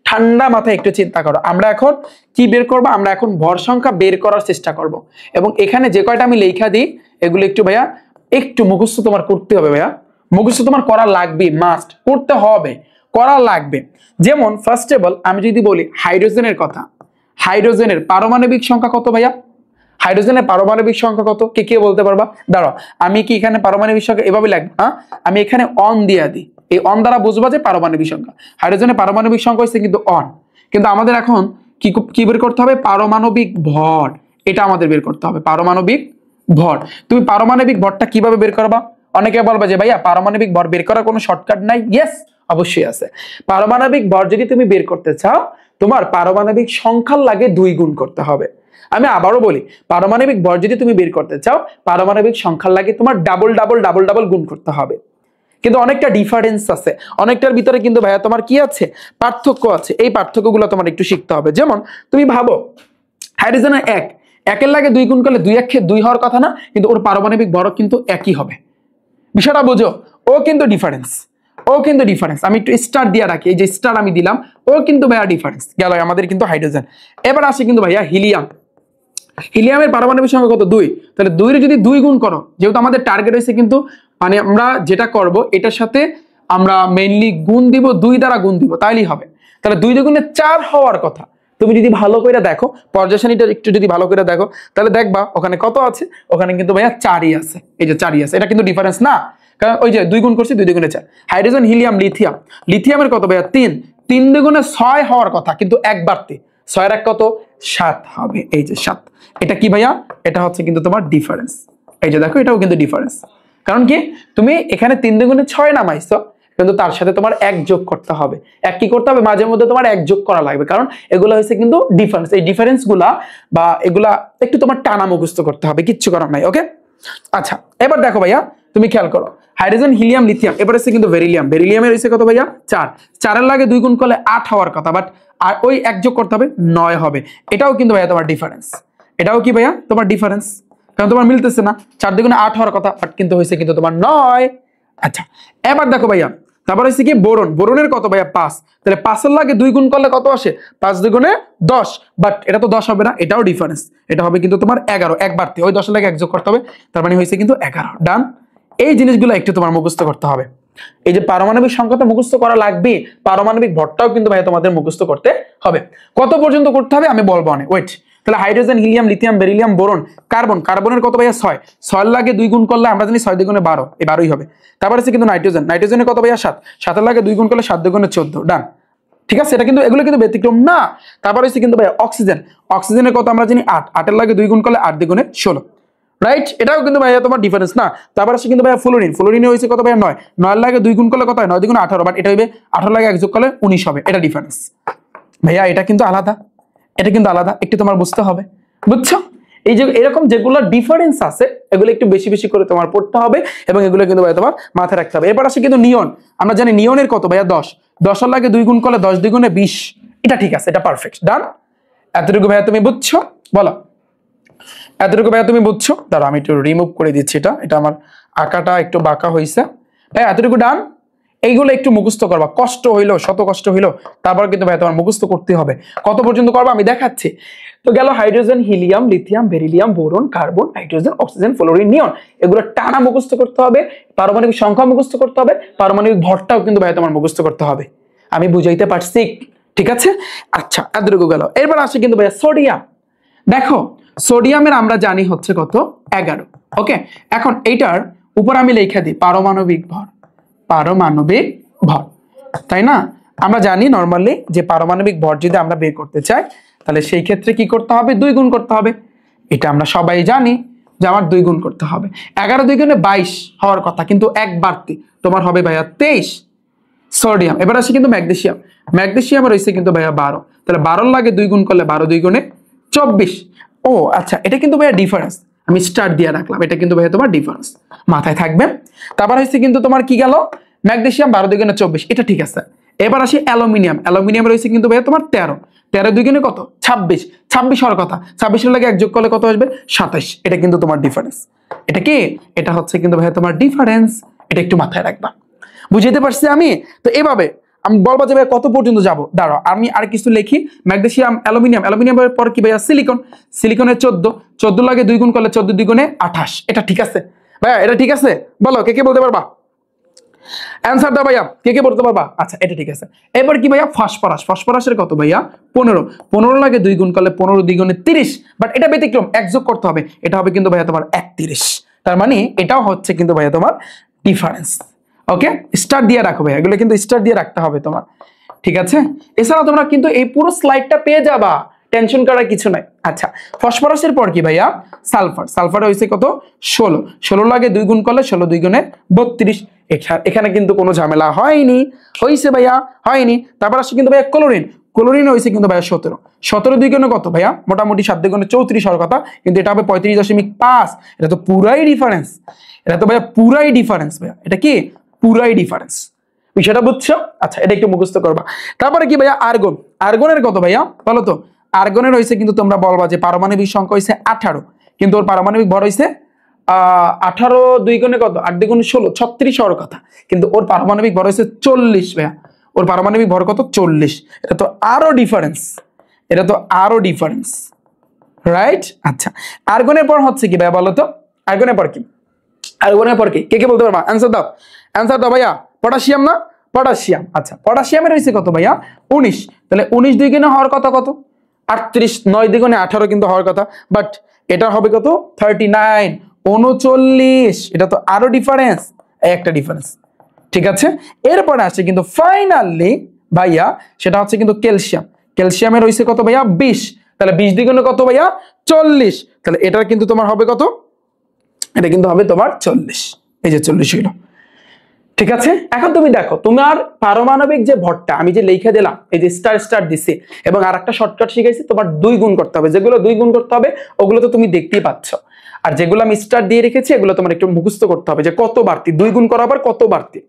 ঠান্ডা মাথায় একটু চিন্তা করো। আমরা এখন কি বের করবো? আমরা এখন ভর সংখ্যা বের করার চেষ্টা করব এবং এখানে যে কয়টা আমি লেখা দিই এগুলো একটু ভাইয়া একটু মুখস্থ তোমার করতে হবে ভাইয়া, মুখস্থ তোমার করা লাগবে, মাস্ট করতে হবে, করা লাগবে। যেমন ফার্স্ট অফ অল আমি যদি বলি হাইড্রোজেনের কথা, হাইড্রোজেনের পারমাণবিক সংখ্যা কত ভাইয়া? হাইড্রোজেনের পারমাণবিক সংখ্যা কত? কে বলতে পারবা? দাঁড়াও আমি কি এখানে পারমাণবিক সংখ্যা এভাবে লিখবো না, আমি এখানে অন দিয়া দিই, এই অন দ্বারা বুঝবা যে পারমাণবিক সংখ্যা। হাইড্রোজেনের পারমাণবিক সংখ্যা হচ্ছে কিন্তু অন, কিন্তু আমাদের এখন কি বের করতে হবে? পারমাণবিক ভর, এটা আমাদের বের করতে হবে, পারমাণবিক ভর। তুমি পারমাণবিক ভরটা কিভাবে বের করবা? অনেকে বলবা যে ভাইয়া পারমাণবিক ভর বের করার কোনো শর্টকাট নাই। ইয়েস, অবশ্যই আছে। পারমাণবিক ভর যদি তুমি বের করতে চাও তোমার পারমাণবিক সংখ্যার লাগে 2 গুণ করতে হবে। আমি আবারও বলি, পারমাণবিক ভর যদি তুমি বের করতে চাও পারমাণবিক সংখ্যার লাগে তোমার ডাবল গুণ করতে হবে। কিন্তু অনেকটা ডিফারেন্স আছে, অনেকটার ভিতরে কিন্তু ভাইয়া তোমার কি আছে? পার্থক্য আছে। এই পার্থক্যগুলো তোমার একটু শিখতে হবে। যেমন তুমি ভাবো হাইড্রোজেনের একের লাগে 2 গুণ করলে 2 একে 2 হওয়ার কথা না, কিন্তু ওর পারমাণবিক ভরও কিন্তু একই হবে। বিষয়টা বোঝো, ও কিন্তু ডিফারেন্স। আমি একটু স্টার দিয়ে রাখি, এই যে স্টার আমি দিলাম, ও কিন্তু ভাইয়া ডিফারেন্স গেল আমাদের কিন্তু হাইড্রোজেন। এবার আসে কিন্তু ভাইয়া হিলিয়ামের পারমাণবিক সংখ্যা কত? 2। তাহলে 2 এর যদি 2 গুণ করো, যেহেতু আমাদের টার্গেট হয়েছে কিন্তু মানে আমরা যেটা করব এটার সাথে আমরা মেইনলি গুণ দিব, 2 দ্বারা গুণ দিব, তাইলেই হবে। তাহলে 2 গুণে 4 হওয়ার কথা। তুমি যদি ভালো করে দেখো পর্যায় সারণীটা একটু যদি ভালো করে দেখো তাহলে দেখবা ওখানে কত আছে? ওখানে কিন্তু ভাইয়া 4ই আছে, এই যে 4ই আছে। এটা কিন্তু ডিফারেন্স না, কারণ ওই যে 2 গুণ করছি, 2 গুণে 4। হাইড্রোজেন, হিলিয়াম, লিথিয়ামের কত ভাইয়া? 3। 3 গুণে 6 হওয়ার কথা, কিন্তু এক বাড়তি, 6 এর এক কত? 7 হবে, এই যে 7। এটা কি ভাইয়া? এটা হচ্ছে কিন্তু তোমার ডিফারেন্স। এই যে দেখো এটাও কিন্তু ডিফারেন্স। কারণ কি তুমি এখানে 3 গুণে 6 নামাইছো, কিন্তু তার সাথে তোমার 1 যোগ করতে হবে। এক কি করতে হবে? মাঝে মধ্যে তোমার 1 যোগ করা লাগবে, কারণ এগুলো হচ্ছে কিন্তু ডিফারেন্স। এই ডিফারেন্স গুলা বা এগুলা একটু তোমার টানা মুখস্থ করতে হবে, কিচ্ছু করার নাই। ওকে, আচ্ছা এবার দেখো ভাইয়া তুমি খেয়াল করো, হাইড্রোজেন, হিলিয়াম, লিথিয়াম, এবার হচ্ছে কিন্তু বেরিলিয়ামের হচ্ছে কত ভাইয়া? 4। 4 এর লাগে 2 গুণ করলে 8 হওয়ার কথা, বাট আর ওই 1 যোগ করতে হবে, 9 হবে। এটাও কিন্তু ভাইয়া তোমার ডিফারেন্স। এটাও কি ভাইয়া? তোমার ডিফারেন্স, কারণ তোমার মিলতেছে না। 4 দুগুণে 8 হওয়ার কথা, বাট কিন্তু হয়েছে কিন্তু তোমার 9। আচ্ছা এবার দেখো ভাইয়া, তারপর হচ্ছে কি বোরনের কত ভাইয়া? 5। তাহলে 5 এর লাগে 2 গুণ করলে কত আসে? 5 দুগুণে 10, বাট এটা তো 10 হবে না, এটাও ডিফারেন্স। এটা হবে কিন্তু তোমার 11, এক বাড়তি, ওই 10 এর লাগে 1 যোগ করতে হবে, তার মানে হয়েছে কিন্তু 11। ডান। এই জিনিসগুলো একটু তোমার মুখস্থ করতে হবে। এই যে পারমাণবিক সংখ্যা তো মুখস্থ করা লাগবে, পারমাণবিক ভরটাও কিন্তু ভাইয়া তোমাদের মুখস্থ করতে হবে। কত পর্যন্ত করতে হবে আমি বলবো অনেক, ওয়েট। তাহলে hydrogen, helium, lithium, beryllium, boron, কার্বনের কত ভাইয়া? 6। 6 লাগে 2 গুণ করলে আমরা জানি 6 দুগুণে 12, এই 12ই হবে। তারপর আছে কিন্তু নাইট্রোজেনের কত ভাইয়া? 7। 7 লাগে 2 গুণ করলে 7 দুগুণে 14। ডান, ঠিক আছে। এটা কিন্তু এগুলো কিন্তু ব্যতিক্রম না। তারপর হচ্ছে কিন্তু ভাইয়া অক্সিজেনের কত আমরা জানি? 8। 8 এর লাগে 2 গুণ করলে 8 দুগুণে 16, রাইট। এটাও কিন্তু ভাইয়া তোমার ডিফারেন্স না। তারপর আছে কিন্তু ভাইয়া ফ্লোরিনে হয়েছে কত ভাইয়া? 9। 9 লাগে 2 গুণ করলে কত হয়? 9 দুগুণে 18, বাট এটা হইবে 18 লাগে 1 যোগ করলে 19 হবে। এটা ডিফারেন্স ভাইয়া, এটা কিন্তু আলাদা, একটু তোমার বুঝতে হবে, বুঝছো? এই যে এরকম যেগুলো ডিফারেন্স আছে এগুলো একটু বেশি বেশি করে তোমার পড়তে হবে এবং এগুলো কিন্তু ভাইয়া তোমার মাথায় রাখতে হবে। এরপর আসে কিন্তু নিয়ন, আমরা জানি নিয়নের কত ভাইয়া? 10। 10 এর লাগে 2 গুণ করলে 10 দুগুণে 20, এটা ঠিক আছে, এটা পারফেক্ট। ডান। এতটুকু ভাইয়া তুমি বুঝছো? বলো এতটুকু ভাইয়া তুমি বুঝছো? দাঁড়া আমি একটু রিমুভ করে দিচ্ছি, এটা আমার আঁকাটা একটু বাঁকা হয়েছে। ভাইয়া এতটুকু ডান। এইগুলো একটু মুখস্থ করবা, কষ্ট হইলো, শত কষ্ট হইলো, তারপর কিন্তু ভাই তোমার মুখস্থ করতে হবে। কত পর্যন্ত করবা আমি দেখাচ্ছি। তো গেল hydrogen, helium, lithium, beryllium, boron, carbon, nitrogen, oxygen, fluorine, neon, এগুলো টানা মুখস্থ করতে হবে। পারমাণবিক সংখ্যা মুখস্থ করতে হবে, পারমাণবিক ভরটাও কিন্তু ভাই তোমার মুখস্থ করতে হবে। আমি বুঝাইতে পারছি? ঠিক আছে, আচ্ছা এতটুকু গেল। এরপর আসে কিন্তু ভাইয়া দেখো সোডিয়ামের আমরা জানি হচ্ছে কত 11। ওকে, এখন এইটার উপর আমি লিখে দিই পারমাণবিক ভর, পারমাণবিক ভর, তাই না? আমরা জানি নরমালি যে পারমাণবিক ভর যদি আমরা বের করতে চাই তাহলে সেই ক্ষেত্রে কি করতে হবে, 2 গুণ করতে হবে। এটা আমরা সবাই জানি যে আমার 2 গুণ করতে হবে। 11 2 গুণে 22 হওয়ার কথা, কিন্তু এক বাড়তি তোমার হবে ভাইয়া 23 সোডিয়াম। এবার আসি কিন্তু ম্যাগনেসিয়াম, ম্যাগনেসিয়াম রয়েছে কিন্তু ভাইয়া 12, তাহলে 12 লাগে 2 গুণ করলে 12 2 গুণে 24। ও আচ্ছা, এটা কিন্তু ভাইয়া ডিফারেন্স, আমি স্টার দিয়ে রাখলাম, এটা কিন্তু ভাইয়া তোমার ডিফারেন্স মাথায় থাকবে। তারপর হচ্ছে কিন্তু তোমার কি গেল, ম্যাগনেসিয়াম 12 2 গুণে 24, এটা ঠিক আছে। এবার আসি অ্যালুমিনিয়াম, অ্যালুমিনিয়াম রয়েছে কিন্তু ভাইয়া তোমার 13, 13 2 গুণে কত 26, 26 হওয়ার কথা, 26 এর লাগে 1 যোগ করলে কত আসবে 27, এটা কিন্তু তোমার ডিফারেন্স। এটা কি, এটা হচ্ছে কিন্তু ভাইয়া তোমার ডিফারেন্স, এটা একটু মাথায় রাখবা। বুঝাইতে পারছি আমি? তো এভাবে আমি বলবো যে ভাই কত পর্যন্ত যাব, দাঁড়াও আমি আর কিছু লিখি। ম্যাগনেসিয়াম, অ্যালুমিনিয়াম, অ্যালুমিনিয়ামের পর কি ভাইয়া সিলিকন, সিলিকনের 14, 14 লাগে 2 গুণ করলে 14 2 গুণে 28, এটা ঠিক আছে ভাইয়া? এটা ঠিক আছে? বলো কে কে বলতে পারবা অ্যান্সার দাও ভাইয়া, কে কে বলতে পারবা? আচ্ছা এটা ঠিক আছে। এবার কি ভাইয়া ফসফরাস, ফসফরাসের কত ভাইয়া 15, 15 লাগে 2 গুণ করলে 15 2 গুণে 30, বাট এটা ব্যতিক্রম, এক যোগ করতে হবে, এটা হবে কিন্তু ভাইয়া তোমার 31, তার মানে এটাও হচ্ছে কিন্তু ভাইয়া তোমার ডিফারেন্স। ওকে, স্টার দিয়ে রাখো ভাইয়া, এগুলো কিন্তু স্টার দিয়ে রাখতে হবে তোমার, ঠিক আছে? এছাড়া তোমরা কিন্তু এই পুরো স্লাইডটা পেয়ে যাবা, টেনশন করার কিছু নাই। আচ্ছা, ফসফরাসের পর কি ভাইয়া সালফার, সালফার হয়েছে কত 16, 16 লাগে 2 গুণ করলে 16 2 গুণে 32, এখানে কিন্তু কোনো ঝামেলা হয়নি, হয়েছে ভাইয়া হয়নি। তারপর আসছে কিন্তু ভাইয়া ক্লোরিন, ক্লোরিন হয়েছে কিন্তু ভাইয়া 17, 17 2 গুণে কত ভাইয়া মোটামুটি 7 2 গুণে 34 হওয়ার কথা, কিন্তু এটা হবে 35.5, এটা তো পুরাই ডিফারেন্স, এটা তো ভাইয়া পুরাই ডিফারেন্স ভাইয়া, এটা কি পুরাই ডিফারেন্স, বিষয়টা বুঝছো? আচ্ছা এটা একটু মুখস্থ করবা। তারপরে কি ভাইয়া আর্গন, আর্গনের কত ভাইয়া বলো তো? আর্গনের হয়েছে কিন্তু তোমরা বলবা যে পারমাণবিক সংখ্যা হয়েছে 18, কিন্তু ওর পারমাণবিক ভর হয়েছে 18 2 গুণে কত 8 2 গুণে 16, 36 হওয়ার কথা, কিন্তু ওর পারমাণবিক ভর হয়েছে 40 ভাইয়া, ওর পারমাণবিক ভর কত 40, এটা তো আরো ডিফারেন্স, এটা তো আরো ডিফারেন্স, রাইট? আচ্ছা, আর্গনের পর হচ্ছে কি ভাইয়া বলো তো? আর্গনের পর কি, আর্গনের পর কি কে কে বলতে পারবা? অ্যান্সার দাও, অ্যান্সার দাও ভাইয়া। পটাশিয়াম না, পটাশিয়াম। আচ্ছা, পটাশিয়ামের হয়েছে কত ভাইয়া 19, তাহলে 19 2 গুণে হওয়ার কথা কত 38, 9 2 গুণে 18 কিন্তু হওয়ার কথা, বাট এটা হবে কত 39 39, এটা তো আরো ডিফারেন্স, একটা ডিফারেন্স, ঠিক আছে? এরপরে আসছে কিন্তু ফাইনালি ভাইয়া সেটা হচ্ছে কিন্তু ক্যালসিয়াম, ক্যালসিয়ামের হয়েছে কত ভাইয়া 20, তাহলে 20 2 গুণে কত ভাইয়া 40, তাহলে এটা কিন্তু তোমার হবে কত, এটা কিন্তু হবে তোমার 40, এই যে 40 হইল, ঠিক আছে? এখন তুমি দেখো তোমার পারমাণবিক যে ভরটা আমি যে লিখে দিলাম, এই যে স্টার স্টার দিছি, এবং আরেকটা শর্টকাট শিখাইছি, তোমার 2 গুণ করতে হবে, যেগুলো 2 গুণ করতে হবে ওগুলো তো তুমি দেখতেই পাচ্ছ, আর যেগুলো আমি স্টার দিয়ে রেখেছি এগুলো তোমার একটু মুখস্থ করতে হবে, যে কত বাড়তি 2 গুণ করা আবার কত বাড়তি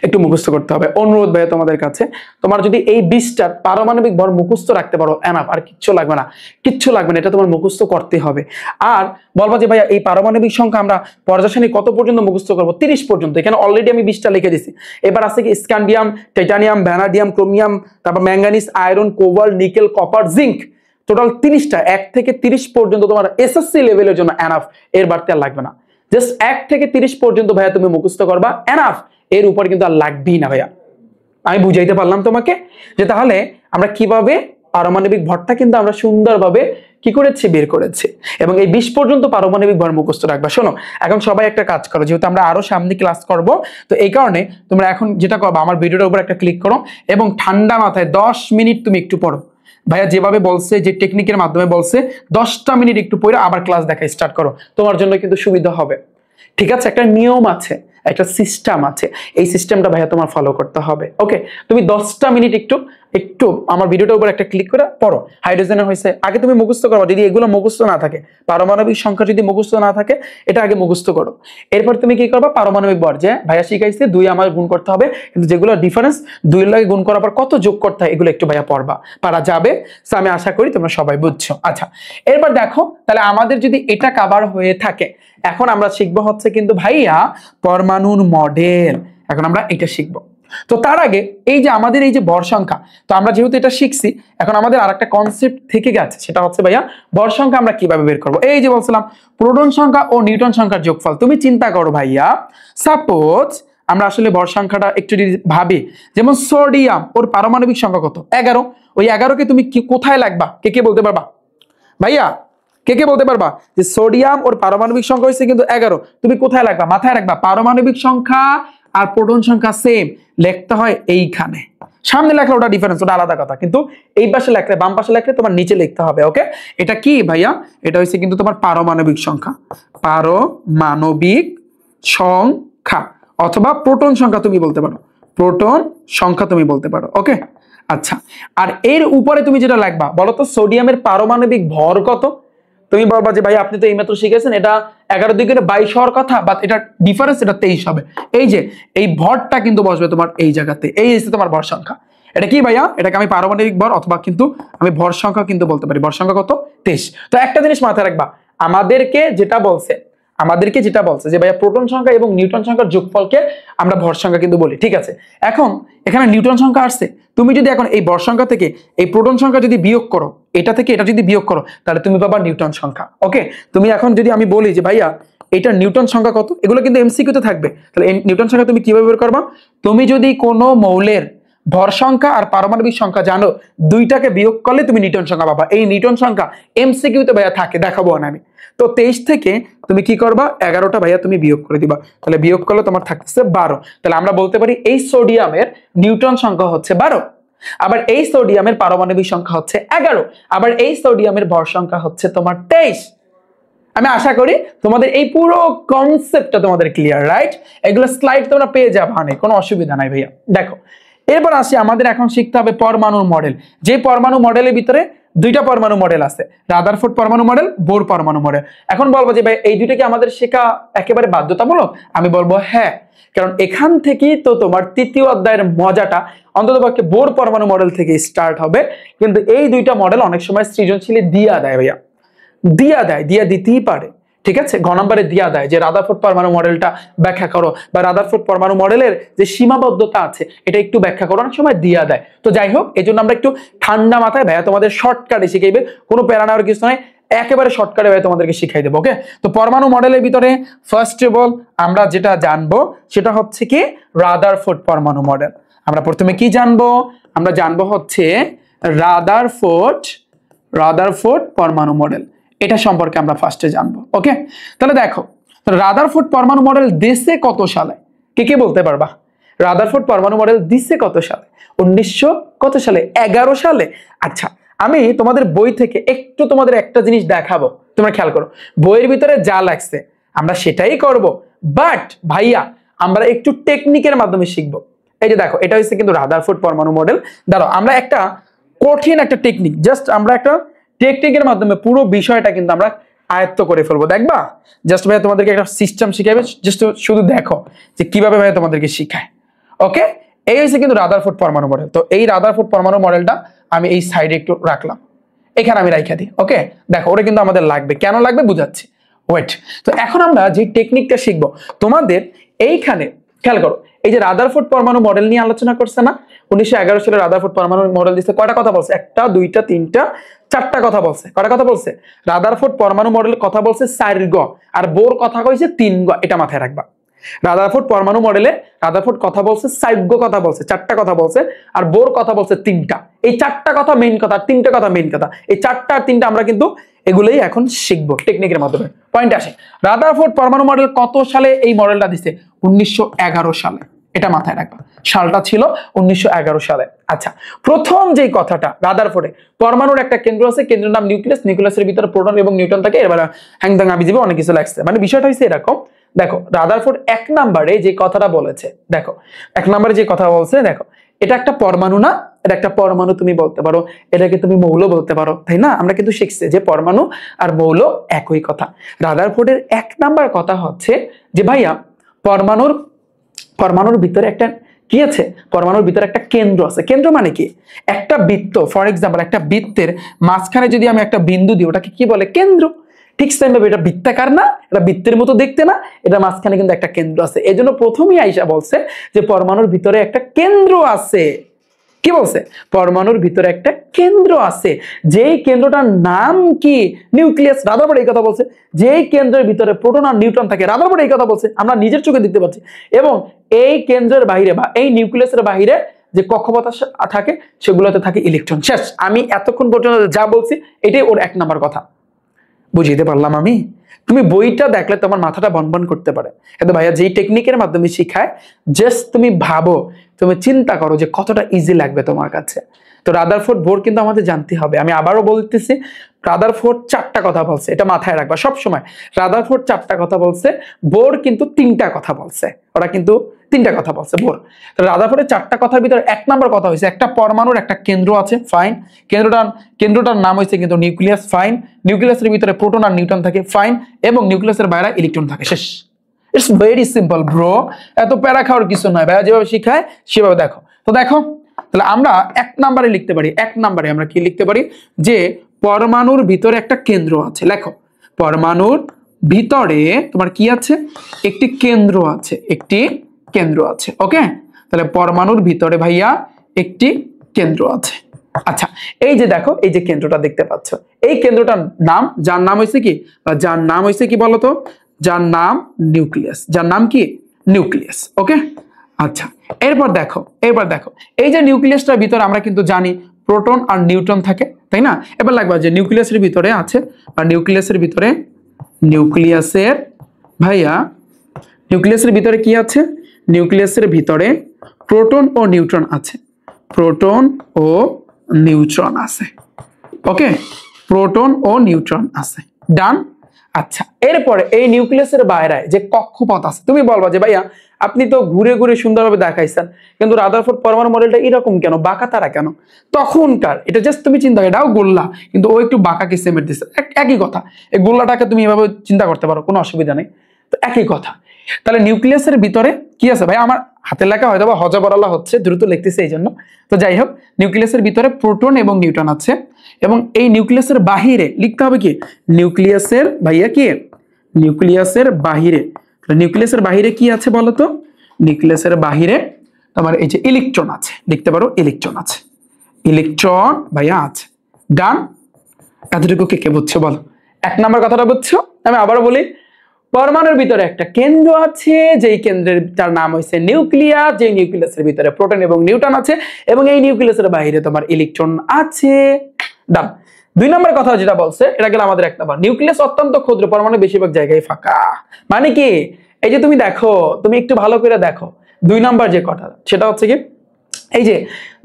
একটু মুখস্থ করতে হবে। অনুরোধ ভাইয়া তোমাদের কাছে, তোমার যদি এই 20টা পারমাণবিক ভর মুখস্থ রাখতে পারো এনাফ, আর কিচ্ছু লাগবে না, কিচ্ছু লাগবে না, এটা তোমার মুখস্থ করতে হবে। আর বলবা যে ভাইয়া এই পারমাণবিক সংখ্যা আমরা পর্যায়সারণী কত পর্যন্ত মুখস্থ করবো? 30 পর্যন্ত, এখানে অলরেডি আমি 20টা লিখে দিছি। এবার আছে কি স্ক্যান্ডিয়াম, টাইটানিয়াম, ভ্যানাডিয়াম, ক্রোমিয়াম, তারপর manganese, iron, cobalt, nickel, copper, zinc, total 30টা, 1 থেকে 30 পর্যন্ত তোমার এসএসসি লেভেলের জন্য এনাফ, এর বাড়তি আর লাগবে না। জাস্ট 1 থেকে 30 পর্যন্ত ভাইয়া তুমি মুখস্থ করবা, এনাফ, এর উপর কিন্তু আর লাগবেই না ভাইয়া। আমি বুঝাইতে পারলাম তোমাকে যে তাহলে আমরা কিভাবে পারমাণবিক ভরটা কিন্তু আমরা সুন্দরভাবে কি করেছি বের করেছি, এবং এই 20 পর্যন্ত পারমাণবিক ভর মুখস্থ রাখবা। শোনো, এখন সবাই একটা কাজ করো, যেহেতু আমরা আরো সামনে ক্লাস করব, তো এই কারণে তোমরা এখন যেটা করবা, আমার ভিডিওর উপর একটা ক্লিক করো এবং ঠান্ডা মাথায় 10 মিনিট তুমি একটু পড়ো। ভাইয়া যেভাবে বলছে, যে টেকনিকের মাধ্যমে বলছে, 10টা মিনিট একটু পড়ে আবার ক্লাস দেখা স্টার্ট করো, তোমার জন্য কিন্তু সুবিধা হবে, ঠিক আছে? একটা নিয়ম আছে, একটা সিস্টেম আছে, এই সিস্টেমটা ভাইয়া তোমার ফলো করতে হবে। ওকে, তুমি 10টা মিনিট একটু একটু আমার ভিডিওটার উপর একটা ক্লিক করে পড়ো। হাইড্রোজেনের হয়েছে আগে তুমি মুখস্থ করো, যদি এগুলো মুখস্থ না থাকে, পারমাণবিক সংখ্যা যদি মুখস্থ না থাকে, এটা আগে মুখস্থ করো। এরপর তুমি কি করবা, পারমাণবিক ভর যে ভাইয়া শিখাইছে 2 আমার গুণ করতে হবে, কিন্তু যেগুলো ডিফারেন্স 2 এর লাগে গুণ করার পর কত যোগ করতে হয় এগুলো একটু ভাইয়া পড়বা, পারা যাবে। সো আমি আশা করি তোমরা সবাই বুঝছো। আচ্ছা, এরপর দেখো তাহলে আমাদের যদি এটা কভার হয়ে থাকে, এখন আমরা শিখবো হচ্ছে কিন্তু ভাইয়া পরমাণুর মডেল, এখন আমরা এটা শিখবো। তো তার আগে এই যে আমাদের এই যে ভর সংখ্যা, তো আমরা যেহেতু এটা শিখছি, এখন আমাদের আরেকটা কনসেপ্ট থেকে গেছে, সেটা হচ্ছে ভাইয়া ভর সংখ্যা আমরা কিভাবে বের করব। এই যে বলছিলাম প্রোটন সংখ্যা ও নিউটন সংখ্যার যোগফল। তুমি চিন্তা করো ভাইয়া, সাপোজ আমরা আসলে ভর সংখ্যাটা একটু যদি ভাবি, যেমন সোডিয়াম, ওর পারমাণবিক সংখ্যা কত 11, ওই 11কে তুমি কি কোথায় লাগবা, কে কে বলতে পারবা? ভাইয়া কে কে বলতে পারবা যে সোডিয়াম ওর পারমাণবিক সংখ্যা হচ্ছে কিন্তু 11। তুমি কোথায় রাখবা? মাথায় রাখবা পারমাণবিক সংখ্যা আর প্রোটন সংখ্যা সেম, লিখতে হয় এইখানে। সামনে লেখলে ওটা ডিফারেন্স, ওটা আলাদা কথা, কিন্তু এই পাশে লেখলে বাম পাশে লেখলে তোমার নিচে লিখতে হবে। ওকে, এটা কি ভাইয়া? এটা হচ্ছে কিন্তু তোমার পারমাণবিক সংখ্যা, পারমাণবিক সংখ্যা অথবা প্রোটন সংখ্যা তুমি বলতে পারো, প্রোটন সংখ্যা তুমি বলতে পারো। ওকে, আচ্ছা, আর এর উপরে তুমি যেটা লিখবা বলো তো সোডিয়ামের পারমাণবিক ভর কত? তুমি বলবা যে ভাই আপনি তো এইমাত্র শিখেছেন এটা 11 দুই গুণে 22 হওয়ার কথা, বাট এটা ডিফারেন্স, এটা 23 হবে। এই যে এই ভরটা কিন্তু বসবে তোমার এই জায়গাতে, এই হচ্ছে তোমার ভর সংখ্যা। এটা কি ভাইয়া? এটাকে আমি পারমাণবিক ভর অথবা কিন্তু আমি ভর সংখ্যা কিন্তু বলতে পারি। ভর সংখ্যা কত? 23। তো একটা জিনিস মাথায় রাখবা, আমাদেরকে যেটা বলছে যে ভাইয়া প্রোটন সংখ্যা এবং নিউট্রন সংখ্যার যোগফলকে আমরা ভর সংখ্যা কিন্তু বলি। ঠিক আছে, এখন এখানে নিউটন সংখ্যা আসছে, তুমি যদি এখন এই ভর সংখ্যা থেকে এই প্রোটন সংখ্যা যদি বিয়োগ করো, এটা থেকে এটা যদি বিয়োগ করো, তাহলে তুমি পাবা নিউটন সংখ্যা। ওকে, তুমি এখন যদি আমি বলি যে ভাইয়া এটা নিউটন সংখ্যা কত, এগুলো কিন্তু এমসিকিউতে থাকবে, তাহলে এই নিউটন সংখ্যা তুমি কিভাবে বের করবা? তুমি যদি কোনো মৌলের ভর সংখ্যা আর পারমাণবিক সংখ্যা জানো, দুইটাকে বিয়োগ করলে তুমি নিউটন সংখ্যা পাবা। এই নিউটন সংখ্যা এমসিকিউতে ভাইয়া থাকে, দেখাবো না আমি। তো 23 থেকে তুমি কি করবা? 11টা ভাইয়া তুমি বিয়োগ করে দিবা, তাহলে বিয়োগ করলে তোমার থাকতেছে 12। তাহলে আমরা বলতে পারি এই সোডিয়ামের নিউটন সংখ্যা হচ্ছে 12, আবার এই সোডিয়ামের পারমাণবিক সংখ্যা হচ্ছে 11, আবার এই সোডিয়ামের ভর সংখ্যা হচ্ছে তোমার 23। আমি আশা করি তোমাদের এই পুরো কনসেপ্টটা তোমাদের ক্লিয়ার, রাইট? এগুলো স্লাইড তোমরা পেয়ে যাবে, কোনো অসুবিধা নাই ভাইয়া। দেখো এরপর আসি, আমাদের এখন শিখতে হবে পরমাণুর মডেল। যে পরমাণু মডেলের ভিতরে দুইটা পরমাণু মডেল আছে, রাদারফোর্ড পরমাণু মডেল, বোর পরমাণু মডেল। এখন বলবো যে ভাই এই দুইটা কি আমাদের শেখা একেবারে বাধ্যতামূলক? আমি বলবো হ্যাঁ, কারণ এখান থেকেই তো তোমার তৃতীয় অধ্যায়ের মজাটা অন্ততপক্ষে বোর পরমাণু মডেল থেকে স্টার্ট হবে। কিন্তু এই দুইটা মডেল অনেক সময় সৃজনশীলে দিয়া দেয় ভাইয়া, দিয়া দিতেই পারে। ঠিক আছে, ঘ নম্বরে দিয়া দেয় যে রাদারফোর্ড পরমাণু মডেলটা ব্যাখ্যা করো, বা রাদারফোর্ড পরমাণু মডেলের যে সীমাবদ্ধতা আছে এটা একটু ব্যাখ্যা করো, অনেক সময় দিয়া দেয়। তো যাই হোক, এই জন্য আমরা একটু ঠান্ডা মাথায় ভাইয়া তোমাদের শর্টকাটে শিখাইবে, কোনো প্যারা নেওয়ার কিছু নয়, একেবারে শর্টকাটে ভাইয়া তোমাদেরকে শিখাই দেবো। ওকে, তো পরমাণু মডেলের ভিতরে ফার্স্ট অফ অল আমরা যেটা জানবো সেটা হচ্ছে কি রাদারফোর্ড পরমাণু মডেল। আমরা প্রথমে কি জানবো? আমরা জানবো হচ্ছে রাদারফোর্ড পরমাণু মডেল, এটা সম্পর্কে আমরা ফার্স্টে জানবো। ওকে, তাহলে দেখো রাদারফোর্ড পরমাণু মডেল দিছে কত সালে? কে কে বলতে পারবা? রাদারফোর্ড পরমাণু মডেল দিছে কত সালে? 1900 কত সালে? 11 সালে। আচ্ছা, আমি তোমাদের বই থেকে একটু তোমাদের একটা জিনিস দেখাবো, তোমরা খেয়াল করো। বইয়ের ভিতরে যা লাগছে আমরা সেটাই করব, বাট ভাইয়া আমরা একটু টেকনিকের মাধ্যমে শিখবো। এই যে দেখো, এটা হচ্ছে কিন্তু রাদারফোর্ড পরমাণু মডেল। দাঁড়াও, আমরা একটা কঠিন একটা টেকনিক, জাস্ট আমরা একটা টেকনিকের মাধ্যমে পুরো বিষয়টা কিন্তু আমরা আয়ত্ত করে ফেলবো। দেখবা, জাস্ট ভাই তোমাদেরকে একটা সিস্টেম শিখাবে, জাস্ট শুধু দেখো যে কিভাবে ভাই তোমাদেরকে শিখায়। ওকে, এই হচ্ছে কিন্তু রাদারফোর্ড পরমাণু মডেল। তো এই রাদারফোর্ড পরমাণু মডেলটা আমি এই সাইডে একটু রাখলাম, এখানে আমি রাইখা দিই। ওকে, দেখো ওটা কিন্তু আমাদের লাগবে, কেন লাগবে বুঝাচ্ছি, ওয়েট। তো এখন আমরা যে টেকনিকটা শিখবো, তোমাদের এইখানে খেয়াল করো, এই যে রাদারফোর্ড পরমাণু মডেল নিয়ে আলোচনা করছে না, 1911 সালে রাদারফোর্ড পরমাণু মডেল দিচ্ছে, কয়টা কথা বলছে? একটা, দুইটা, তিনটা, চারটা কথা বলছে। কয়টা কথা বলছে? রাদারফোর্ড পরমাণু মডেলের কথা বলছে 4 গ, আর বোর কথা কইছে 3 গ, এটা মাথায় রাখবা। রাদারফোর্ড পরমাণু মডেলে রাদারফোর্ড কথা বলছে 4 গ কথা বলছে, চারটা কথা বলছে, আর বোর কথা বলছে 3টা। এই চারটা কথা মেইন কথা, আর 3টা কথা মেইন কথা। এই চারটা আর 3টা আমরা কিন্তু এগুলোই এখন শিখবো টেকনিকের মাধ্যমে। পয়েন্ট আসে, রাদারফোর্ড পরমাণু মডেল কত সালে এই মডেলটা দিছে? 1911 সালে, এটা মাথায় রাখবা, সালটা ছিল 1911 সালে। আচ্ছা, প্রথম যেই কথাটা, রাদারফোর্ডে পরমাণুর একটা কেন্দ্র আছে, কেন্দ্রের নাম নিউক্লিয়াস, নিউক্লিয়াসের ভিতরে প্রোটন এবং নিউট্রন থাকে। এবার হ্যাংদাং আমি যাবে অনেক কিছু লাগছে, মানে বিষয়টা হচ্ছে এরকম। দেখো রাদারফোর্ড 1 নম্বরে যে কথাটা বলেছে, দেখো 1 নম্বরে যে কথা বলছে, দেখো এটা একটা পরমাণু না, এটা একটা পরমাণু তুমি বলতে পারো, এটাকে তুমি মৌল বলতে পারো, তাই না? আমরা কিন্তু শিখছি যে পরমাণু আর মৌল একই কথা। রাদারফোর্ডের 1 নাম্বার কথা হচ্ছে যে ভাইয়া পরমাণুর ভিতরে একটা কি আছে? পরমাণুর ভিতরে একটা কেন্দ্র আছে। কেন্দ্র মানে কি? একটা বৃত্ত, ফর এক্সাম্পল একটা বৃত্তের মাঝখানে যদি আমি একটা বিন্দু দিই, ওটাকে কি বলে? কেন্দ্র। ঠিক সেম ভাবে এটা বৃত্তাকার না, এটা বৃত্তের মতো দেখতে না, এটা মাঝখানে কিন্তু একটা কেন্দ্র আছে। এই জন্য প্রথমেই আইসা বলছে যে পরমাণুর ভিতরে একটা কেন্দ্র আছে। কি বলছে? পরমাণুর ভিতরে একটা কেন্দ্র আছে, যেই কেন্দ্রটার নাম কি? নিউক্লিয়াস। রাদারফোর্ড এই কথা বলছে, যেই কেন্দ্রের ভিতরে প্রোটন আর নিউট্রন থাকে। রাদারফোর্ড এই কথা বলছে, আমরা নিজের চোখে দেখতে পাচ্ছি। এবং এই কেন্দ্রের বাইরে বা এই নিউক্লিয়াসের বাইরে যে কক্ষপথ থাকে সেগুলোতে থাকে ইলেকট্রন। শেষ। আমি এতক্ষণ পর্যন্ত যা বলছি এটাই ওর 1 নাম্বার কথা। বুঝিয়ে পারলাম আমি? তুমি বইটা দেখলে তোমার মাথাটা বনবন করতে পারে, কিন্তু ভাইয়া যেই টেকনিকের মাধ্যমে শিখায়, জাস্ট তুমি ভাবো, তুমি চিন্তা করো যে কতটা ইজি লাগবে তোমার কাছে। তো রাদারফোর্ড বোর কিন্তু আমাদের জানতে হবে। আমি আবারও বলতেছি, রাদারফোর্ড 4টা কথা বলছে, এটা মাথায় রাখবা সব সময়। রাদারফোর্ড 4টা কথা বলছে, বোর কিন্তু 3টা কথা বলছে। ওরা কিন্তু 3টা কথা বলছে বোর। তো রাদারফোর্ডের 4টা কথার ভিতরে 1 নাম্বার কথা হয়েছে একটা পরমাণুর একটা কেন্দ্র আছে, ফাইন। কেন্দ্রটার নাম হয়েছে কিন্তু নিউক্লিয়াস, ফাইন। নিউক্লিয়াসের ভিতরে প্রোটন আর নিউট্রন থাকে, ফাইন। এবং নিউক্লিয়াসের বাইরে ইলেকট্রন থাকে, শেষ। ইটস ভেরি সিম্পল ব্রো, এত প্যারা খাওয়ার কিছু নয় ভাইয়া, যেভাবে শিখায় সেভাবে দেখো। তো দেখো, তাহলে আমরা 1 নাম্বারে লিখতে পারি, 1 নাম্বারে আমরা কি লিখতে পারি, যে পরমাণুর ভিতরে একটা কেন্দ্র আছে। লেখো, পরমাণুর ভিতরে তোমার কি আছে, একটি কেন্দ্র আছে, একটি কেন্দ্র আছে। ওকে, তাহলে পরমাণুর ভিতরে ভাইয়া একটি কেন্দ্র আছে। আচ্ছা, এই যে দেখো, এই যে কেন্দ্রটা দেখতে পাচ্ছ, এই কেন্দ্রটার নাম, যার নাম হয়েছে কি, যার নাম হয়েছে কি বলতো, যার নাম নিউক্লিয়াস। যার নাম কি, নিউক্লিয়াস। ওকে, আচ্ছা, এরপর দেখো, এই যে নিউক্লিয়াসটার ভিতরে আমরা কিন্তু জানি প্রোটন আর নিউট্রন থাকে, তাই না? এবার লাগবে যে নিউক্লিয়াসের ভিতরে আছে, আর নিউক্লিয়াসের ভিতরে, নিউক্লিয়াসের ভাইয়া, নিউক্লিয়াসের ভিতরে কি আছে, নিউক্লিয়াসের ভিতরে প্রোটন ও নিউট্রন আছে, প্রোটন ও নিউট্রন আছে। ওকে, প্রোটন ও নিউট্রন আছে, ডান। আচ্ছা, এরপরে এই নিউক্লিয়াসের বাইরে যে কক্ষপথ আছে, তুমি বলবা যে ভাইয়া আপনি তো ঘুরে ঘুরে সুন্দরভাবে দেখাইছেন, কিন্তু রাদারফোর্ড পরমাণু মডেলটা এরকম কেন, বাঁকা তারা কেন? তখনকার এটা জাস্ট তুমি চিন্তা করো, এটাও গোল্লা, কিন্তু ও একটু বাঁকা কি সেমেট দিচ্ছে, একই কথা। এই গোল্লাটাকে তুমি এভাবে চিন্তা করতে পারো, কোনো অসুবিধা নেই। তো একই কথা। তাহলে নিউক্লিয়াসের ভিতরে কি আছে ভাই, আমার হাতের লেখা হয়তো বা হজবরলা হচ্ছে, দ্রুত লিখতেছে এই জন্য। তো যাই হোক, নিউক্লিয়াসের ভিতরে প্রোটন এবং নিউট্রন আছে, এবং এই নিউক্লিয়াসের বাহিরে লিখতে হবে কি, নিউক্লিয়াসের ভাইয়া কি, নিউক্লিয়াসের বাহিরে। নিউক্লিয়াসের বাহিরে কি আছে বলতো, নিউক্লিয়াসের বাহিরে তোমার এই যে ইলেকট্রন আছে, লিখতে পারো ইলেকট্রন আছে, ইলেকট্রন ভাইয়া আছে, ডান। এতটুকু কে বুঝছো বলো? 1 নাম্বার কথাটা বুঝছো? আমি আবারও বলি, পরমাণুর ভিতরে একটা কেন্দ্র আছে, যেই কেন্দ্রের তার নাম হয়েছে নিউক্লিয়াস, যেই নিউক্লিয়াসের ভিতরে প্রোটন এবং নিউট্রন আছে, এবং এই নিউক্লিয়াসের বাইরে তোমার ইলেকট্রন আছে, ডান। 2 নম্বর কথা যেটা বলছে, এটা গেল আমাদের 1 নম্বর। নিউক্লিয়াস অত্যন্ত ক্ষুদ্র, পরমাণু বেশিরভাগ জায়গায় ফাঁকা। মানে কি, এই যে তুমি দেখো, তুমি একটু ভালো করে দেখো 2 নম্বর যে কথা, সেটা হচ্ছে কি, এই যে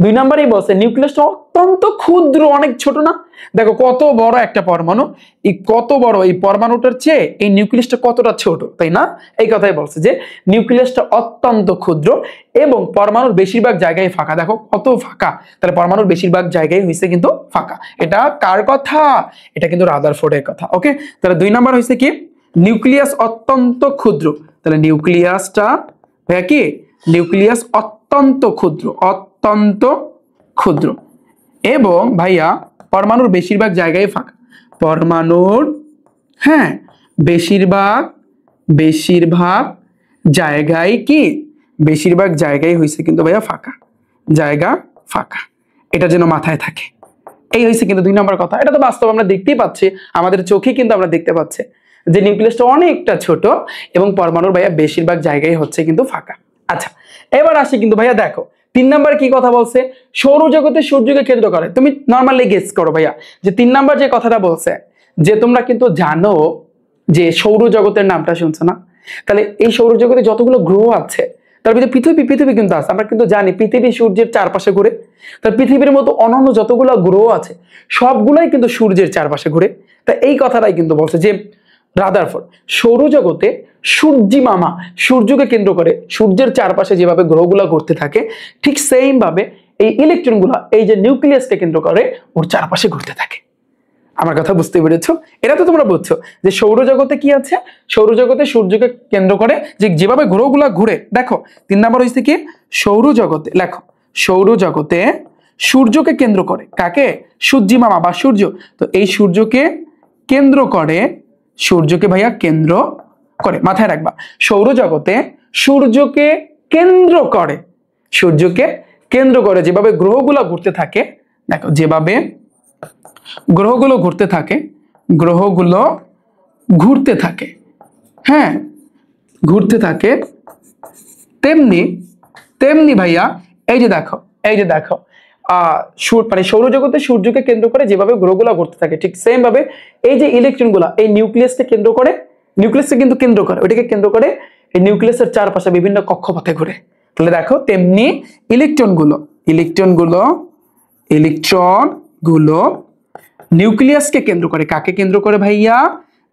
2 নম্বরেই বলছে নিউক্লিয়াসটা অত্যন্ত ক্ষুদ্র, অনেক ছোট না? দেখো কত বড় একটা পরমাণু, এই কত বড় এই পরমাণুটার চেয়ে এই নিউক্লিয়াসটা কতটা ছোট, তাই না? এই কথাই বলছে যে নিউক্লিয়াসটা অত্যন্ত ক্ষুদ্র এবং পরমাণুর বেশিরভাগ জায়গায় ফাঁকা। দেখো কত ফাঁকা, তাহলে পরমাণুর বেশিরভাগ জায়গায় হয়েছে কিন্তু ফাঁকা। এটা কার কথা? এটা কিন্তু রাদারফোর্ডের কথা। ওকে, তাহলে 2 নম্বর হয়েছে কি, নিউক্লিয়াস অত্যন্ত ক্ষুদ্র। তাহলে নিউক্লিয়াসটা ভাইয়া কি, নিউক্লিয়াস অত্যন্ত ক্ষুদ্র, অত্যন্ত ক্ষুদ্র, এবং ভাইয়া পরমাণুর বেশিরভাগ জায়গায় ফাঁকা। পরমাণুর, হ্যাঁ, বেশিরভাগ জায়গায় কি, বেশিরভাগ জায়গায় হয়েছে কিন্তু ভাইয়া ফাঁকা, জায়গা ফাঁকা। এটা যেন মাথায় থাকে। এই হয়েছে কিন্তু 2 নম্বর কথা। এটা তো বাস্তব, আমরা দেখতেই পাচ্ছি, আমাদের চোখে কিন্তু আমরা দেখতে পাচ্ছি যে নিউক্লিয়াসটা অনেকটা ছোট এবং পরমাণুর ভাইয়া বেশিরভাগ জায়গায় হচ্ছে কিন্তু ফাঁকা। আচ্ছা, এবার আসি কিন্তু ভাইয়া দেখো 3 নাম্বার কি কথা বলছে, সৌরজগতে সূর্যকে কেন্দ্র করে। তুমি নর্মালি গেস করো ভাইয়া যে 3 নাম্বার যে কথাটা বলছে, যে তোমরা কিন্তু জানো যে সৌরজগতের নামটা শুনছো না? তাহলে এই সৌরজগতে যতগুলো গ্রহ আছে তার ভিতরে পৃথিবী কিন্তু আছে। আমরা কিন্তু জানি পৃথিবী সূর্যের চারপাশে ঘুরে। তার পৃথিবীর মতো অন্যান্য যতগুলো গ্রহ আছে সবগুলাই কিন্তু সূর্যের চারপাশে ঘুরে। তা এই কথাটাই কিন্তু বলছে যে রাদারফোর্ড সৌরজগতে সূর্যি মামা সূর্যকে কেন্দ্র করে সূর্যের চারপাশে যেভাবে গ্রহগুলো ঘুরতে থাকে, ঠিক সেম ভাবে এই ইলেকট্রনগুলো এই যে নিউক্লিয়াসকে কেন্দ্র করে ওর চারপাশে ঘুরতে থাকে। আমার কথা বুঝতে পেরেছো? এটা তো তোমরা বুঝছো যে সৌরজগতে কি আছে, সৌরজগতে সূর্যকে কেন্দ্র করে যে যেভাবে গ্রহগুলো ঘুরে। দেখো 3 নাম্বার হচ্ছে কি, সৌরজগতে, লেখো সৌরজগতে সূর্যকে কেন্দ্র করে, কাকে? সূর্যি মামা বা সূর্য। তো এই সূর্যকে কেন্দ্র করে, সূর্যকে ভাইয়া কেন্দ্র করে, মাথায় রাখবা, সৌরজগতে সূর্যকে কেন্দ্র করে, সূর্যকে কেন্দ্র করে যেভাবে গ্রহগুলো ঘুরতে থাকে। দেখো যেভাবে গ্রহগুলো ঘুরতে থাকে, গ্রহগুলো ঘুরতে থাকে, হ্যাঁ ঘুরতে থাকে, তেমনি তেমনি ভাইয়া এই যে দেখো এই যে দেখো মানে সৌরজগতে সূর্যকে কেন্দ্র করে যেভাবে গ্রহগুলো ঘুরতে থাকে ঠিক সেম ভাবে এই যে ইলেকট্রনগুলো এই নিউক্লিয়াসকে কেন্দ্র করে, নিউক্লিয়াসকে কিন্তু কেন্দ্র করে, ওইটাকে কেন্দ্র করে এই নিউক্লিয়াসের চারপাশে বিভিন্ন কক্ষপথে ঘুরে। তাহলে দেখো তেমনি ইলেকট্রনগুলো নিউক্লিয়াসকে কেন্দ্র করে, কাকে কেন্দ্র করে ভাইয়া?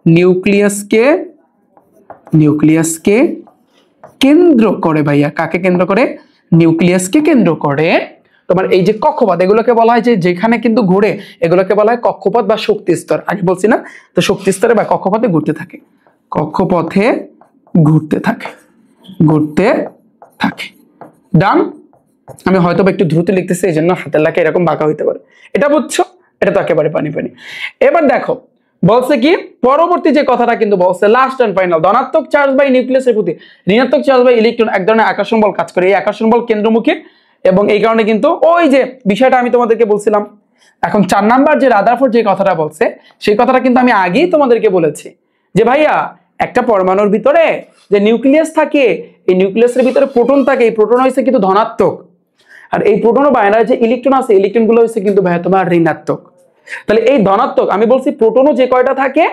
নিউক্লিয়াসকে কেন্দ্র করে ভাইয়া, কাকে কেন্দ্র করে? নিউক্লিয়াসকে কেন্দ্র করে তোমার এই যে কক্ষপথ, এগুলোকে বলা হয় যে যেখানে কিন্তু ঘুরে এগুলোকে বলা হয় কক্ষপথ বা শক্তি স্তর। আগে বলছি না, তো শক্তি স্তরে বা কক্ষপথে ঘুরতে থাকে, কক্ষপথে ঘুরতে থাকে। ডান। আমি হয়তো একটু দ্রুত লিখতেছি, এই জন্য হাতের লেখা এরকম বাঁকা হইতে পারে, এটা বুঝছো? এটা তো একেবারে পানি। এবার দেখো বলছে কি, পরবর্তী যে কথাটা কিন্তু বলছে লাস্ট এন্ড ফাইনাল, ধনাত্মক চার্জ বাই নিউক্লিয়াসের প্রতি ঋণাত্মক চার্জ বাই ইলেকট্রন এক ধরনের আকর্ষণ বল কাজ করে। এই আকর্ষণ বল কেন্দ্রমুখী এবং এই কারণে কিন্তু ওই যে বিষয়টা আমি তোমাদেরকে বলছিলাম। এখন 4 নাম্বার যে রাদারফোর্ড যে কথাটা বলছে সেই কথাটা কিন্তু আমি আগেই তোমাদেরকে বলেছি যে ভাইয়া একটা পরমাণুর ভিতরে যে নিউক্লিয়াস থাকে, এই নিউক্লিয়াসের ভিতরে প্রোটন থাকে, এই প্রোটন হইছে কিন্তু ধনাত্মক, আর এই প্রোটন ও বাইনারি যে ইলেকট্রন আছে ইলেকট্রন গুলো হইছে কিন্তু ভাইয়া তোমার ঋণাত্মক। তাহলে এই ধনাত্মক, আমি বলছি প্রোটনও যে কয়টা থাকে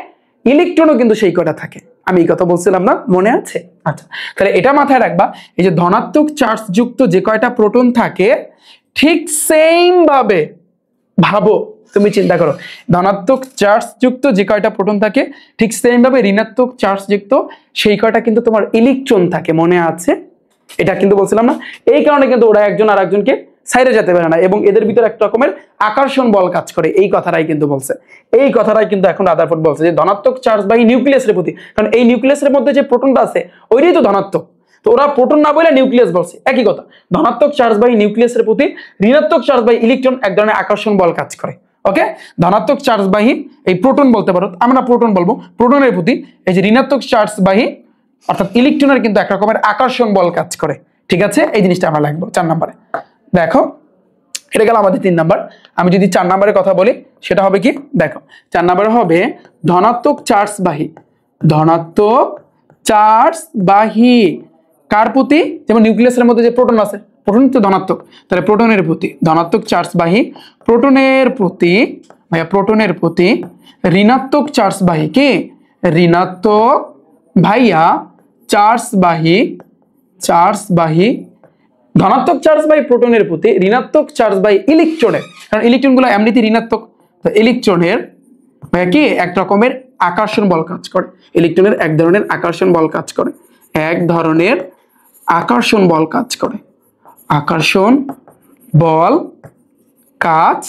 ইলেকট্রনও কিন্তু সেই কয়টা থাকে, আমি এই কথা বলছিলাম না, মনে আছে? আচ্ছা, তাহলে এটা মাথায় রাখবা, এই যে ধনাত্মক চার্জ যুক্ত যে কয়টা প্রোটন থাকে ঠিক সেম ভাবে ভাবো, তুমি চিন্তা করো, ধনাত্মক চার্জ যুক্ত যে কয়টা প্রোটন থাকে ঠিক সেম ভাবে ঋণাত্মক চার্জ যুক্ত সেই কয়টা কিন্তু তোমার ইলেকট্রন থাকে, মনে আছে? এটা কিন্তু বলছিলাম না। এই কারণে কিন্তু ওরা একজন আর একজনকে সাইডে যেতে পারে না এবং এদের ভিতরে এক রকমের আকর্ষণ বল কাজ করে, এই কথাটাই কিন্তু বলছে। এই কথাটাই কিন্তু এখন রাদারফোর্ড বলছে যে ধনাত্মক চার্জ বাই নিউক্লিয়াসের প্রতি, কারণ এই নিউক্লিয়াসের মধ্যে যে প্রোটনটা আছে ওইটাই তো ধনাত্মক, তো ওরা প্রোটন না বলে নিউক্লিয়াস বলছে, একই কথা। ধনাত্মক চার্জ বাই নিউক্লিয়াসের প্রতি ঋণাত্মক চার্জ বাই ইলেকট্রন এক ধরনের আকর্ষণ বল কাজ করে। ওকে, ধনাত্মক চার্জ বাহী এই প্রোটন বলতে পারো, আমরা প্রোটন বলবো, প্রোটনের প্রতি এই যে ঋণাত্মক চার্জ বাহী অর্থাৎ ইলেকট্রনের কিন্তু এক রকমের আকর্ষণ বল কাজ করে। ঠিক আছে, এই জিনিসটা আমরা লিখবো 4 নম্বরে। দেখো এটা গেল আমাদের 3 নাম্বার। আমি যদি 4 নম্বরের কথা বলি সেটা হবে কি, দেখো 4 নম্বরে হবে ধনাত্মক চার্জ বাহী কার প্রতি? যেমন নিউক্লিয়াসের মধ্যে যে প্রোটন আছে, প্রোটন তো ধনাত্মক, তাহলে প্রোটনের প্রতি ধনাত্মক চার্জ বাহী, প্রোটনের প্রতি ঋণাত্মক চার্জ বাহী, কি ঋণাত্মক ভাইয়া চার্জ বাহী ধনাত্মক চার্জ বাই প্রোটনের প্রতি ঋণাত্মক চার্জ বাই ইলেকট্রনের, কারণ ইলেকট্রনগুলো এমনিতে ঋণাত্মক, তো ইলেকট্রনের কি এক রকমের আকর্ষণ বল কাজ করে, ইলেকট্রনের এক ধরনের আকর্ষণ বল কাজ করে, আকর্ষণ বল কাজ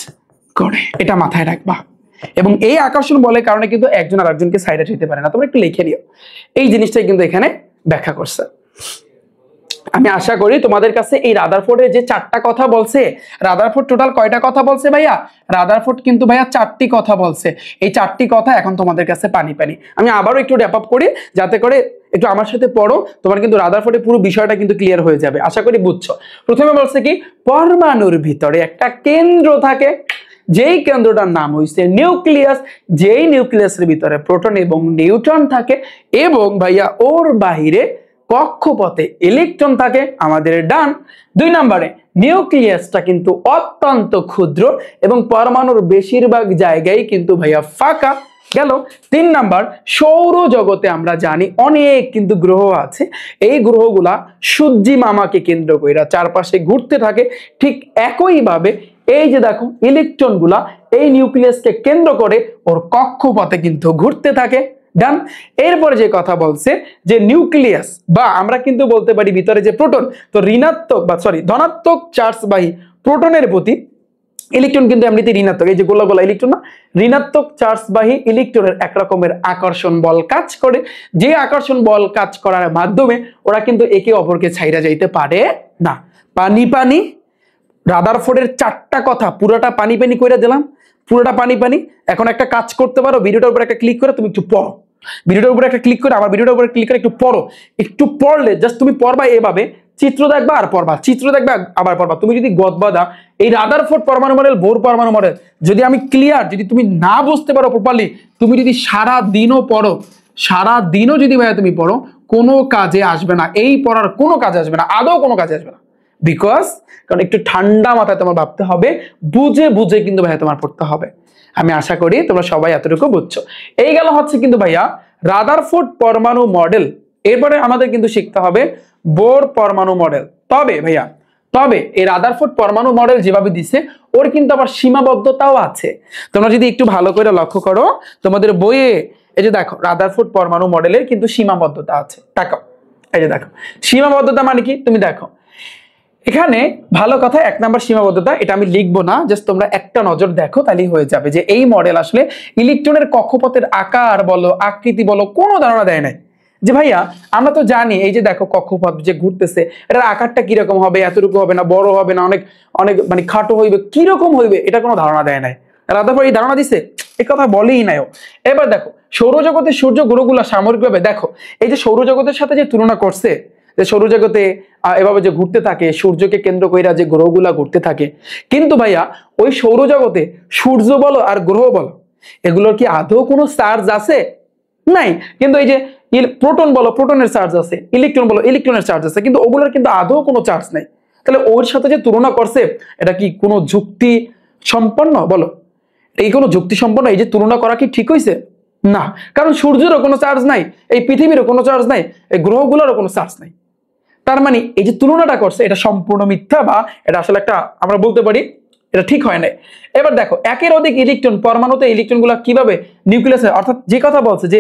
করে, এটা মাথায় রাখবা। এবং এই আকর্ষণ বলের কারণে কিন্তু একজন আর একজনকে সাইডে যেতে পারে না, তোমরা একটু লিখে নিও, এই জিনিসটাই কিন্তু এখানে ব্যাখ্যা করছে। আমি আশা করি তোমাদের কাছে এই রাদারফোর্ডের যে 4টা কথা বলছে, রাদারফোর্ড টোটাল কয়টা কথা বলছে ভাইয়া? রাদারফোর্ড কিন্তু ভাইয়া 4টি কথা বলছে। এই 4টি কথা এখন তোমাদের কাছে পানি। আমি আবারও একটু র্যাপ আপ করি যাতে করে একটু আমার সাথে পড়ো, তোমার কিন্তু রাদারফোর্ডের পুরো বিষয়টা কিন্তু ক্লিয়ার হয়ে যাবে, আশা করি বুঝছো। প্রথমে বলছে কি, পরমাণুর ভিতরে একটা কেন্দ্র থাকে, যেই কেন্দ্রটার নাম হইছে নিউক্লিয়াস, যেই নিউক্লিয়াসের ভিতরে প্রোটন এবং নিউট্রন থাকে এবং ভাইয়া ওর বাহিরে কক্ষপথে ইলেকট্রন থাকে, আমাদের ডান। 2 নম্বরে নিউক্লিয়াসটা কিন্তু অত্যন্ত ক্ষুদ্র এবং পরমাণুর বেশিরভাগ জায়গায় কিন্তু ভাইয়া ফাঁকা গেল। 3 নাম্বার, সৌরজগতে আমরা জানি অনেক কিন্তু গ্রহ আছে, এই গ্রহগুলা সূর্যি মামাকে কেন্দ্র করে চারপাশে ঘুরতে থাকে, ঠিক একইভাবে এই যে দেখো ইলেকট্রনগুলা এই নিউক্লিয়াসকে কেন্দ্র করে ওর কক্ষপথে কিন্তু ঘুরতে থাকে, ডান। এরপরে যে কথা বলছে যে নিউক্লিয়াস বা আমরা কিন্তু বলতে পারি ভিতরে যে প্রোটন, তো ধনাত্মক চার্জ বাহী প্রোটনের প্রতি ইলেকট্রন কিন্তু এমনিতে ঋণাত্মক, এই যে গোলা গোলা ইলেকট্রন না, ঋণাত্মক চার্জ বাহী ইলেকট্রনের এক রকমের আকর্ষণ বল কাজ করে, যে আকর্ষণ বল কাজ করার মাধ্যমে ওরা কিন্তু একে অপরকে ছাইরা যাইতে পারে না। পানি রাদারফোর্ডের 4টা কথা পুরোটা পানি করে দিলাম, পুরোটা পানি। এখন একটা কাজ করতে পারো, ভিডিওটার উপর একটা ক্লিক করে তুমি একটু পড়ো, ভিডিওটার উপর একটা ক্লিক করে আবার ভিডিওটার উপর ক্লিক করে একটু পড়ো, একটু পড়লে জাস্ট তুমি পড়বা, এভাবে চিত্র দেখবা আর পড়বা, চিত্র দেখবা আবার পড়বা। তুমি যদি গদবাদা এই রাদারফোর্ড পরমাণু মডেল, বোর পরমাণু মডেল যদি আমি ক্লিয়ার, যদি তুমি না বুঝতে পারো প্রপারলি, তুমি যদি সারা দিনও যদি ভাইয়া তুমি পড়ো, কোনো কাজে আসবে না, এই পড়ার কোনো কাজে আসবে না, আদৌ কোনো কাজে আসবে না। বিকজ কারণ একটু ঠান্ডা মাথায় তোমার ভাবতে হবে, বুঝে বুঝে কিন্তু ভাইয়া তোমার পড়তে হবে। আমি আশা করি তোমরা সবাই এতটুকু বুঝছো। এই গেল হচ্ছে কিন্তু ভাইয়া রাদারফোর্ড পরমাণু মডেল। এরপরে আমাদের কিন্তু শিখতে হবে বোর পরমাণু মডেল। তবে এই রাদারফোর্ড পরমাণু মডেল যেভাবে দিছে ওর কিন্তু আবার সীমাবদ্ধতাও আছে। তোমরা যদি একটু ভালো করে লক্ষ্য করো তোমাদের বইয়ে, এই যে দেখো রাদারফোর্ড পরমাণু মডেলের কিন্তু সীমাবদ্ধতা আছে। তাকাও, এই যে দেখো সীমাবদ্ধতা মানে কি, তুমি দেখো এখানে ভালো কথা 1 নম্বর সীমাবদ্ধতা, এটা আমি লিখবো না, জাস্ট তোমরা একটা নজর দেখো তাহলেই হয়ে যাবে যে এই মডেল আসলে ইলেকট্রনের কক্ষপথের আকার বলো আকৃতি বলো কোনো ধারণা দেয় নাই। যে ভাইয়া আমরা তো জানি এই যে দেখো কক্ষপথ যে ঘুরতেছে এটার আকারটা কিরকম হবে, এতটুকু হবে না, বড় হবে না, অনেক অনেক মানে খাটো হইবে, কিরকম হইবে এটা কোনো ধারণা দেয় নাই। রাদারফোর্ড এই ধারণা দিছে, এই কথা বলেই নাই। এবার দেখো সৌরজগতের সূর্য গ্রহগুলো সামরিকভাবে দেখো এই যে সৌরজগতের সাথে যে তুলনা করছে, যে সৌরজগতে এভাবে যে ঘুরতে থাকে সূর্যকে কেন্দ্র কইরা যে গ্রহগুলা ঘুরতে থাকে, কিন্তু ভাইয়া ওই সৌরজগতে সূর্য বলো আর গ্রহ বলো এগুলোর কি আদৌ কোনো চার্জ আছে? নাই। কিন্তু এই যে প্রোটন বলো প্রোটনের চার্জ আছে, ইলেকট্রন বলো ইলেকট্রনের চার্জ আছে, কিন্তু ওগুলোর কিন্তু আদৌ কোনো চার্জ নাই। তাহলে ওর সাথে যে তুলনা করছে এটা কি কোনো যুক্তি সম্পন্ন বলো? এই কোনো যুক্তি সম্পন্ন এই যে তুলনা করা কি ঠিক হয়েছে? না, কারণ সূর্যেরও কোনো চার্জ নাই, এই পৃথিবীরও কোনো চার্জ নাই, এই গ্রহগুলোরও কোনো চার্জ নাই। তার মানে এই যে তুলনাটা করছে এটা সম্পূর্ণ মিথ্যা, বা এটা আসলে একটা আমরা বলতে পারি এটা ঠিক হয় না। এবার দেখো একের অধিক ইলেকট্রন পরমাণুতে ইলেকট্রন গুলা কিভাবে নিউক্লিয়াসে, অর্থাৎ যে কথা বলছে যে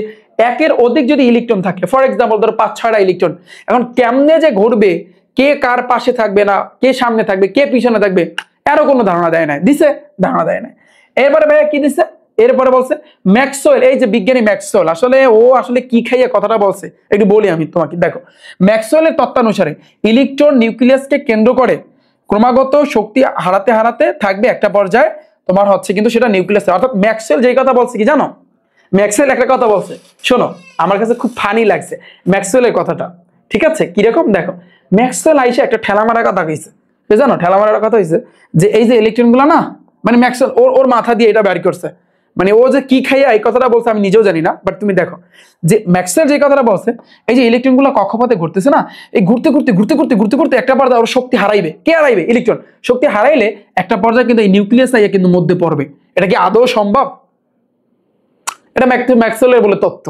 একের অধিক যদি ইলেকট্রন থাকে, ফর এক্সাম্পল ধরো 5-6টা ইলেকট্রন, এখন কেমনে যে ঘুরবে, কে কার পাশে থাকবে না, কে সামনে থাকবে কে পিছনে থাকবে এরও কোনো ধারণা দেয় না। দিছে? ধারণা দেয় না। এরপরে ভাইয়া কি দিছে, এরপরে বলছে ম্যাক্সওয়েল, এই যে বিজ্ঞানী ম্যাক্সওয়েল আসলে ও আসলে কি খাইয়ে কথাটা বলছে একটু বলি আমি তোমাকে। দেখো ম্যাক্সওয়েলের তত্ত্বানুসারে ইলেকট্রন নিউক্লিয়াসকে কেন্দ্র করে ক্রমাগত শক্তি হারাতে হারাতে থাকবে একটা পর্যায়ে তোমার হচ্ছে কিন্তু সেটা নিউক্লিয়াস। অর্থাৎ ম্যাক্সওয়েল যেই কথা বলছে কি জানো, ম্যাক্সওয়েল একটা কথা বলছে, শোনো আমার কাছে খুব ফানি লাগছে ম্যাক্সওয়েলের কথাটা। ঠিক আছে, কিরকম দেখো ম্যাক্সওয়েল আইসে একটা ঠেলা মারা কথা কইছে, জানো ঠেলা মারার কথা হয়েছে যে এই যে ইলেকট্রন গুলো না, মানে ম্যাক্সওয়েল ওর মাথা দিয়ে এটা বের করছে, মানে ও যে কি খাইয়া এই কথাটা বলছে আমি নিজেও জানি না, বাট তুমি দেখো যে ম্যাক্সওয়েল যে কথাটা বলছে এই যে ইলেকট্রন গুলো কক্ষপথে ঘুরতেছে না, এই ঘুরতে ঘুরতে ঘুরতে ঘুরতে ঘুরতে ঘুরতে একটা পর্যায়ে ওর শক্তি হারাইবে। কে হারাইবে? ইলেকট্রন। শক্তি হারাইলে একটা পর্যায়ে কিন্তু এই নিউক্লিয়াস আইয়া কিন্তু মধ্যে পড়বে। এটা কি আদৌ সম্ভব? এটা ম্যাক্সওয়েলের বলে তত্ত্ব।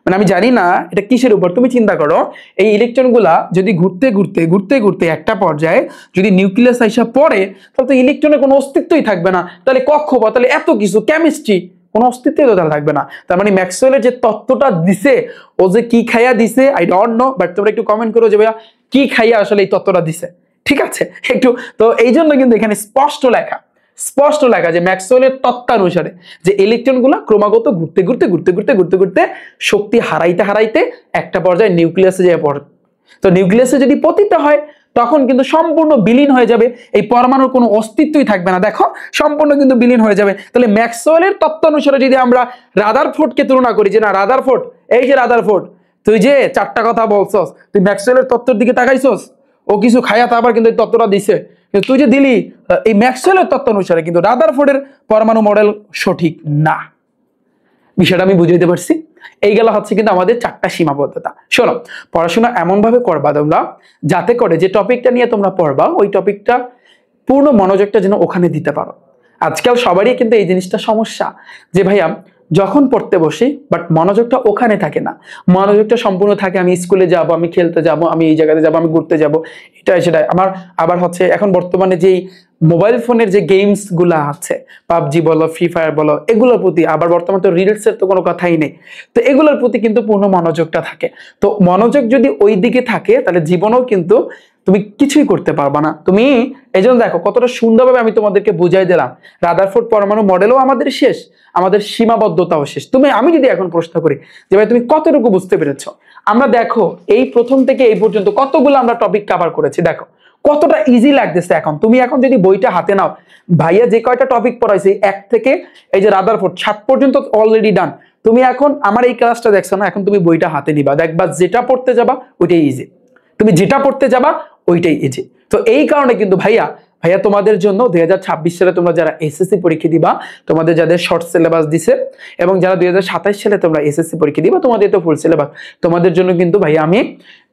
মানে আমি জানি না এটা কিসের উপর, তুমি চিন্তা করো এই ইলেকট্রন গুলা যদি ঘুরতে ঘুরতে ঘুরতে ঘুরতে একটা পর্যায়ে যদি নিউক্লিয়াস আইসা পড়ে তাহলে তো ইলেকট্রনের কোনো অস্তিত্বই থাকবে না, তাহলে কক্ষপথ, তাহলে এত কিছু কেমিস্ট্রি কোনো অস্তিত্বই তো তাহলে থাকবে না। তার মানে ম্যাক্সওয়েলের যে তত্ত্বটা দিছে ও যে কি খাইয়া দিছে আই ডোন্ট নো, বাট তোমরা একটু কমেন্ট করো যে ভাইয়া কি খাইয়া আসলে এই তত্ত্বটা দিছে। ঠিক আছে একটু, তো এই জন্য কিন্তু এখানে স্পষ্ট লেখা যে ম্যাক্সওয়েলের তত্ত্বানুসারে যে ইলেকট্রন গুলা ক্রমাগত ঘুরতে ঘুরতে ঘুরতে ঘুরতে ঘুরতে ঘুরতে শক্তি হারাইতে হারাইতে একটা পর্যায়ে নিউক্লিয়াসে যায় পড়ে। তো নিউক্লিয়াসে যদি পতিত হয় তখন কিন্তু সম্পূর্ণ বিলীন হয়ে যাবে, এই পরমাণুর কোনো অস্তিত্বই থাকবে না। দেখো সম্পূর্ণ কিন্তু বিলীন হয়ে যাবে। তাহলে ম্যাক্সওয়েলের তত্ত্বানুসারে যদি আমরা রাদারফোর্ডকে তুলনা করি যে না রাদারফোর্ড, এই যে রাদারফোর্ড তুই যে 4টা কথা বলছস, তুই ম্যাক্সওয়েলের তত্ত্বের দিকে তাকাইছস, ও কিছু খায়া তা আবার কিন্তু এই তত্ত্বটা দিছে, তুই যে দিলি এই ম্যাক্সওয়েলের তত্ত্বানুসারে কিন্তু রাদারফোর্ডের পরমাণু মডেল সঠিক না। বিষয়টা আমি বুঝে দিতে পারছি। এই গেল হচ্ছে কিন্তু আমাদের 4টা সীমাবদ্ধতা। শোনো পড়াশোনা এমন ভাবে করবা তোমরা যাতে করে যে টপিকটা নিয়ে তোমরা পড়বা ওই টপিকটা পূর্ণ মনোযোগটা যেন ওখানে দিতে পারো। আজকাল সবারই কিন্তু এই জিনিসটা সমস্যা যে ভাইয়া যখন পড়তে বসি বাট মনোযোগটা ওখানে থাকে না, মনোযোগটা সম্পূর্ণ থাকে আমি স্কুলে যাব, আমি খেলতে যাব, আমি এই জায়গাতে যাব, আমি ঘুরতে যাব, এটা সেটা আমার। আবার হচ্ছে এখন বর্তমানে যেই মোবাইল ফোনের যে গেমস গুলা আছে পাবজি বলো ফ্রি ফায়ার বলো এগুলোর প্রতি, আবার বর্তমানে তো রিলসের তো কোনো কথাই নেই, তো এগুলোর প্রতি কিন্তু পূর্ণ মনোযোগটা থাকে। তো মনোযোগ যদি ওই দিকে থাকে তাহলে জীবনেও কিন্তু তুমি কিছুই করতে পারবা না। তুমি এই জন্য দেখো কতটা সুন্দরভাবে আমি তোমাদেরকে বুঝাই দিলাম রাদারফোর্ড পরমাণু মডেলও আমাদের শেষ, আমাদের সীমাবদ্ধতাও শেষ। আমি যদি এখন প্রশ্ন করি যে ভাই তুমি কতটুকু বুঝতে পেরেছো, আমরা দেখো এই প্রথম থেকে এই পর্যন্ত কতগুলো আমরা টপিক কভার করেছি, দেখো কতটা ইজি লাগতেছে। এখন তুমি এখন যদি বইটা হাতে নাও, ভাইয়া যে কয়টা টপিক পড়াইছে 1 থেকে এই যে রাদারফোর্ড 7 পর্যন্ত অলরেডি ডান। তুমি এখন আমার এই ক্লাসটা দেখছো না, এখন তুমি বইটা হাতে নিবা, দেখবা যেটা পড়তে যাবা ওইটাই ইজি, তুমি যেটা পড়তে যাবা ওইটাই ইজি। তো এই কারণে কিন্তু ভাইয়া তোমাদের জন্য 2026 সালে তোমরা যারা এসএসসি পরীক্ষা দিবা, তোমাদের যাদের শর্ট সিলেবাস দিছে এবং যারা 2027 সালে তোমরা এসএসসি পরীক্ষা দিবা তোমাদের তো ফুল সিলেবাস, তোমাদের জন্য কিন্তু ভাইয়া আমি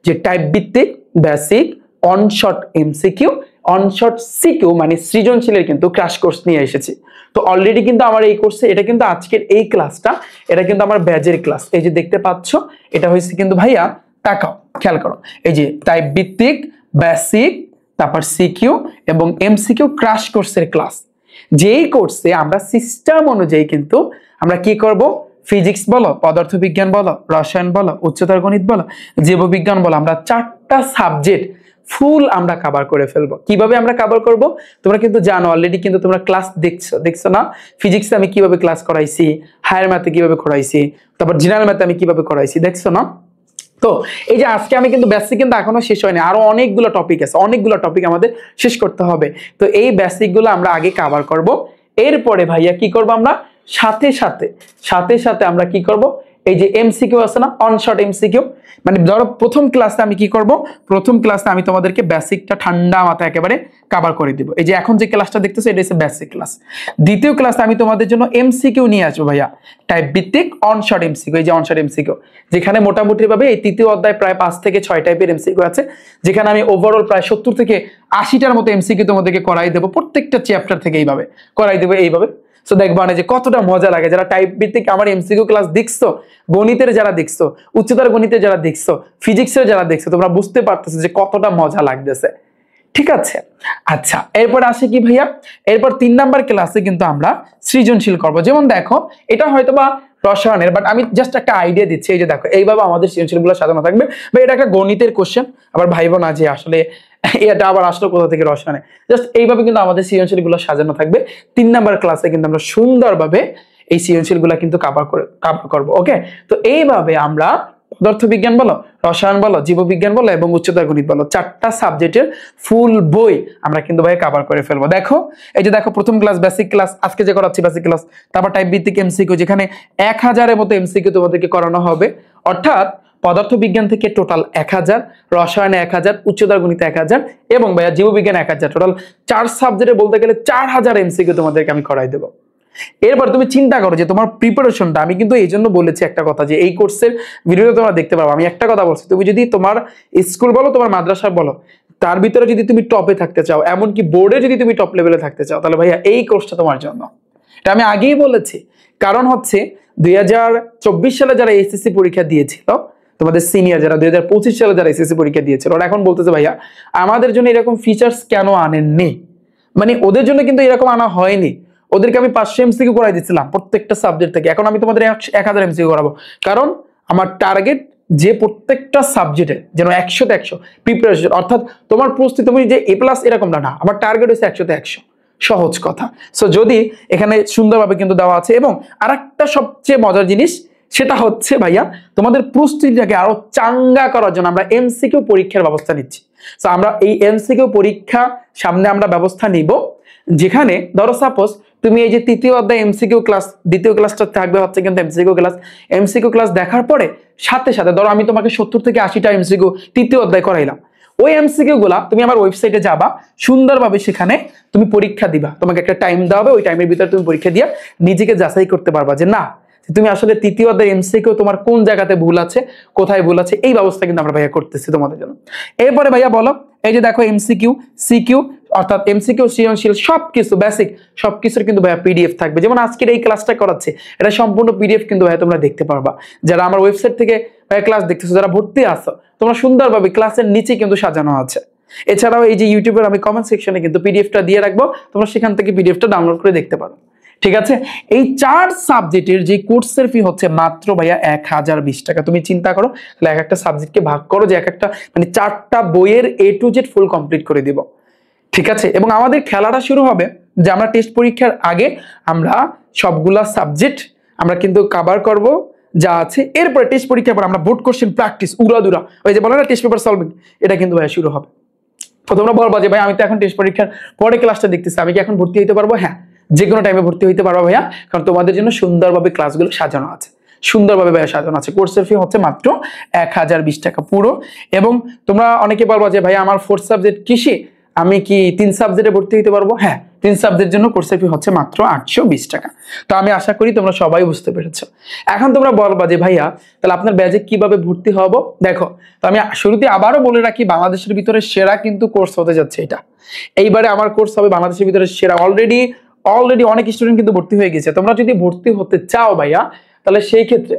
যে টাইপ ভিত্তিক বেসিক অনশট এমসিকিউ, অনশট সিকিউ মানে সৃজনশীলের কিন্তু ক্র্যাশ কোর্স নিয়ে এসেছি। তো অলরেডি কিন্তু আমার এই কোর্সে, এটা কিন্তু আজকের এই ক্লাসটা, এটা কিন্তু আমার ব্যাচের ক্লাস। এই যে দেখতে পাচ্ছ, এটা হয়েছে কিন্তু ভাইয়া, তাকাও খেয়াল করো, এই যে টাইপ ভিত্তিক, বেসিক, তারপর সিকিউ এবং এমসিকিউ ক্র্যাশ কোর্সের ক্লাস। যেই কোর্সে আমরা সিস্টেম অনুযায়ী কিন্তু আমরা কি করব, ফিজিক্স বলো, পদার্থবিজ্ঞান বলো, রসায়ন বলো, উচ্চতর গণিত বলো, জীববিজ্ঞান বলো, আমরা 4টা সাবজেক্ট ফুল আমরা কভার করে ফেলবো। কিভাবে আমরা কভার করব তোমরা কিন্তু জানো, অলরেডি কিন্তু তোমরা ক্লাস দেখছো না? ফিজিক্সে আমি কিভাবে ক্লাস করাইছি, হায়ার ম্যাথে কিভাবে করাইছি, তারপর জেনারেল ম্যাথে আমি কিভাবে করাইছি, দেখছো না? তো এই যে আজকে আমি কিন্তু বেসিক কিন্তু এখনো শেষ হয়নি, আরো অনেকগুলো টপিক আছে, অনেকগুলো টপিক আমাদের শেষ করতে হবে। তো এই বেসিক গুলো আমরা আগে কভার করব। এরপরে ভাইয়া কি করব, আমরা সাথে সাথে আমরা কি করব, এই যে এমসিকিউ আছে না, অনশট এমসিকিউ, মানে ধরো প্রথম ক্লাসে আমি কি করব, প্রথম ক্লাসে আমি তোমাদেরকে বেসিকটা ঠান্ডা মাথায় একেবারে কভার করে দিব। এই যে এখন যে ক্লাসটা দেখতেছো এটা হচ্ছে বেসিক ক্লাস। দ্বিতীয় ক্লাসে আমি তোমাদের জন্য এমসিকিউ নিয়ে আসবো ভাইয়া, টাইপ ভিত্তিক অনশট এমসিকিউ। এই যে অনশট এমসিকিউ, যেখানে মোটামুটি ভাবে এই তৃতীয় অধ্যায় প্রায় 5 থেকে 6 টাইপের এমসিকিউ আছে, যেখানে আমি ওভারঅল প্রায় 70 থেকে 80টার মতো এমসিকিউ তোমাদেরকে করাই দেবো, প্রত্যেকটা চ্যাপ্টার থেকে এইভাবে করাই দেবো এইভাবে। সো দেখবা না যে কতটা মজা লাগে, যারা টাইপ ভিত্তিক আমার এমসিকিউ ক্লাস দেখছো, গণিতের যারা দেখছো, উচ্চতর গণিতের যারা দেখছো, ফিজিক্সের যারা দেখছো, তোমরা বুঝতে পারতেছো যে কতটা মজা লাগতেছে। ঠিক আছে, আচ্ছা এরপর আসে কি ভাইয়া, এরপর 3 নাম্বার ক্লাসে কিন্তু আমরা সৃজনশীল করব। যেমন দেখো এটা হয়তোবা রসায়নের, বাট আমি জাস্ট একটা আইডিয়া দিচ্ছি। এই যে দেখো এইভাবে আমাদের সৃজনশীলগুলো সাজানো থাকবে, বা এটা একটা গণিতের কোশ্চেন, আবার ভাইবো না যে আসলে এটা আবার আসলো কোথা থেকে রসায়নে, জাস্ট এইভাবে কিন্তু আমাদের সৃজনশীলগুলো সাজানো থাকবে। 3 নাম্বার ক্লাসে কিন্তু আমরা সুন্দরভাবে এই সৃজনশীলগুলো কিন্তু কভার করবো। ওকে, তো এইভাবে আমরা পদার্থবিজ্ঞান বলো, রসায়ন বলো, জীববিজ্ঞান বলো এবং উচ্চতর গণিত বলো, 4টা সাবজেক্টের ফুল বই আমরা কিন্তু ভাই কভার করে ফেলবো। দেখো এই যে দেখো, প্রথম ক্লাস বেসিক ক্লাস, আজকে যে করাচ্ছি বেসিক ক্লাস, তারপর টাইপ ভিত্তিক এমসিকিউ, যেখানে 1000-এর মতো এমসিকিউ তোমাদেরকে করানো হবে। অর্থাৎ পদার্থবিজ্ঞান থেকে টোটাল 1000, রসায়নে 1000, উচ্চতর গণিতে 1000 এবং ভাইয়া জীববিজ্ঞান 1000, টোটাল 4 সাবজেক্টে বলতে গেলে 4000 এমসিকিউ তোমাদেরকে আমি করাই দেবো। এরপর তুমি চিন্তা করো যে তোমার প্রিপারেশনটা, আমি কিন্তু এই জন্য বলেছি একটা কথা যে এই কোর্সের ভিডিওটা তোমরা দেখতে পারো। আমি একটা কথা বলছি, তুমি যদি তোমার স্কুল বলো, তোমার মাদ্রাসা বলো, তার ভিতরে যদি তুমি টপে থাকতে চাও, এমনকি বোর্ডে যদি তুমি টপ লেভেলে থাকতে চাও, তাহলে ভাইয়া এই কোর্সটা তোমার জন্য। এটা আমি আগেই বলেছি, কারণ হচ্ছে 2024 সালে যারা এসএসসি পরীক্ষা দিয়েছিল, তোমাদের সিনিয়র যারা 2025 সালে যারা এসএসসি পরীক্ষা দিয়েছিল, ওরা এখন বলতেছে ভাইয়া আমাদের জন্য এরকম ফিচার্স কেন আনেননি। মানে ওদের জন্য কিন্তু এরকম আনা হয়নি, ওদেরকে আমি 500 এমসিকিউ করাই দিচ্ছিলাম প্রত্যেকটা সাবজেক্ট থেকে, এখন আমি তোমাদের 1000 এমসিকিউ করাবো। কারণ আমার টার্গেট যে প্রত্যেকটা সাবজেক্টে যেন 100-তে 100 প্রিপারেশন, অর্থাৎ তোমার প্রস্তুতি তুমি যে A+ এরকমটা না, আমার টার্গেট হচ্ছে 100-তে 100, সহজ কথা। সো যদি এখানে সুন্দরভাবে কিন্তু দেওয়া আছে। এবং আরেকটা সবচেয়ে মজার জিনিস, সেটা হচ্ছে ভাইয়া তোমাদের প্রস্তুতিটাকে আরো চাঙ্গা করার জন্য আমরা এমসিকিউ পরীক্ষার ব্যবস্থা নিচ্ছি। সো আমরা এই এমসিকিউ পরীক্ষা সামনে আমরা ব্যবস্থা নিব, যেখানে ধরো সাপোজ তুমি এই যে তৃতীয় অধ্যায় এমসিকিউ ক্লাস, দ্বিতীয় ক্লাসটা থাকবে হচ্ছে কিন্তু এমসিকিউ ক্লাস দেখার পরে সাথে সাথে ধরো আমি তোমাকে 70 থেকে 80টা এমসিকিউ তৃতীয় অধ্যায় করাইলাম, ওই এমসিকিউ গুলা তুমি আমার ওয়েবসাইটে যাবা, সুন্দরভাবে সেখানে তুমি পরীক্ষা দিবা, তোমাকে একটা টাইম দেওয়া হবে, ওই টাইমের ভিতরে তুমি পরীক্ষা দিয়ে নিজেকে যাচাই করতে পারবা যে না তুমি আসলে তৃতীয় অধ্যায় এমসিকিউ তোমার কোন জায়গাতে ভুল আছে, কোথায় ভুল আছে, এই ব্যবস্থা কিন্তু আমরা ভাইয়া করতেছি তোমাদের জন্য। এরপরে ভাইয়া বলো, এই যে দেখো এমসিকিউ, সিকিউ, অর্থাৎ এমসিকিউ, সৃজনশীল সবকিছু বেসিক সবকিছুর কিন্তু ভাইয়া পিডিএফ থাকবে। যেমন আজকের এই ক্লাসটা করাচ্ছে, এটা সম্পূর্ণ পিডিএফ কিন্তু ভাইয়া তোমরা দেখতে পারবা। যারা আমার ওয়েবসাইট থেকে ভাইয়া ক্লাস দেখতেছো, যারা ভর্তি আছো, তোমরা সুন্দরভাবে ক্লাসের নিচে কিন্তু সাজানো আছে। এছাড়াও এই যে ইউটিউবের আমি কমেন্ট সেকশনে কিন্তু পিডিএফটা দিয়ে রাখবো, তোমরা সেখান থেকে পিডিএফটা ডাউনলোড করে দেখতে পারো। ঠিক আছে, এই 4 সাবজেক্টের যে কোর্সের ফি হচ্ছে মাত্র ভাইয়া 1020 টাকা। তুমি চিন্তা করো, তাহলে এক একটা সাবজেক্টকে ভাগ করো, যে এক একটা মানে 4টা বইয়ের A to Z full complete করে দিব। ঠিক আছে, এবং আমাদের খেলাটা শুরু হবে যে আমরা টেস্ট পরীক্ষার আগে আমরা সবগুলা সাবজেক্ট আমরা কিন্তু কভার করব যা আছে। এরপরে টেস্ট পরীক্ষার পর আমরা বোর্ড কোশ্চেন প্র্যাকটিস উড়াদুরা, ওই যে বলে না টেস্ট পেপার সলভিং, এটা কিন্তু ভাইয়া শুরু হবে। তো তোমরা বলবা যে ভাই আমি তো এখন টেস্ট পরীক্ষার পরে ক্লাসটা দেখতেছি, আমি কি এখন ভর্তি হতে পারবো? হ্যাঁ, যে কোনো টাইমে ভর্তি হইতে পারবো ভাইয়া, কারণ তোমাদের জন্য সুন্দরভাবে ক্লাসগুলো সাজানো আছে, সুন্দরভাবে ভাইয়া সাজানো আছে। কোর্সের ফি হচ্ছে মাত্র 1020 টাকা পুরো। এবং তোমরা অনেকে বলবা যে ভাইয়া আমার 4th সাবজেক্ট কৃষি, আমি কি 3 সাবজেক্টে ভর্তি হতে পারবো? হ্যাঁ, 3 সাবজেক্টের জন্য কোর্সের ফি হচ্ছে মাত্র 820 টাকা। তো আমি আশা করি তোমরা সবাই বুঝতে পেরেছো। এখন তোমরা বলবা যে ভাইয়া তাহলে আপনার ব্যাচে কিভাবে ভর্তি হব? দেখো, তো আমি শুরুতে আবারও বলে রাখি, বাংলাদেশের ভিতরে সেরা কিন্তু কোর্স হতে যাচ্ছে এটা। এইবারে আমার কোর্স হবে বাংলাদেশের ভিতরে সেরা। অলরেডি অনেক স্টুডেন্ট কিন্তু ভর্তি হয়ে গেছে। তোমরা যদি ভর্তি হতে চাও ভাইয়া, তাহলে সেই ক্ষেত্রে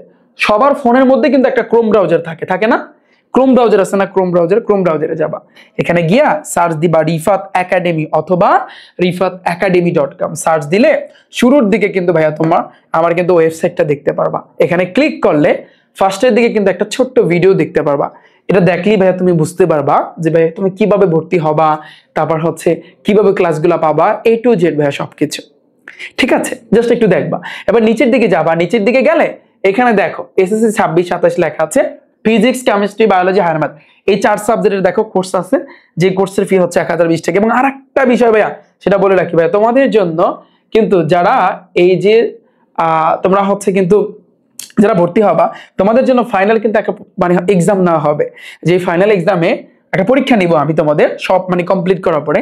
সবার ফোনের মধ্যে কিন্তু একটা ক্রোম ব্রাউজার থাকে না? ক্রোম ব্রাউজার আছে না? ক্রোম ব্রাউজারে যাবা, এখানে গিয়া সার্চ দিবা রিফাত একাডেমি অথবা rifatacademy.com সার্চ দিলে শুরুর দিকে কিন্তু ভাইয়া আমার কিন্তু ওয়েবসাইটটা দেখতে পারবা। এখানে ক্লিক করলে ফার্স্টের দিকে কিন্তু একটা ছোট্ট ভিডিও দেখতে পারবা। এটা দেখলেই ভাইয়া তুমি বুঝতে পারবা যে ভাইয়া তুমি কিভাবে ভর্তি হবা, তারপর হচ্ছে কিভাবে ক্লাসগুলো পাবা, A to Z ভাইয়া সবকিছু। ঠিক আছে, জাস্ট একটু দেখবা। এবার নিচের দিকে যাবা, নিচের দিকে গেলে এখানে দেখো SSC 26-27 লেখা আছে, physics, chemistry, biology, higher math, এই 4 সাবজেক্টের দেখো কোর্স আছে, যে কোর্সের ফি হচ্ছে 1020 টাকা। এবং আরেকটা বিষয় ভাইয়া, সেটা বলে রাখি ভাইয়া, তোমাদের জন্য কিন্তু যারা এই যে তোমরা হচ্ছে কিন্তু যারা ভর্তি হবা, তোমাদের জন্য ফাইনাল কিন্তু একটা মানে এক্সাম নেওয়া হবে। যে ফাইনাল এক্সামে একটা পরীক্ষা নিব আমি তোমাদের সব মানে কমপ্লিট করার পরে,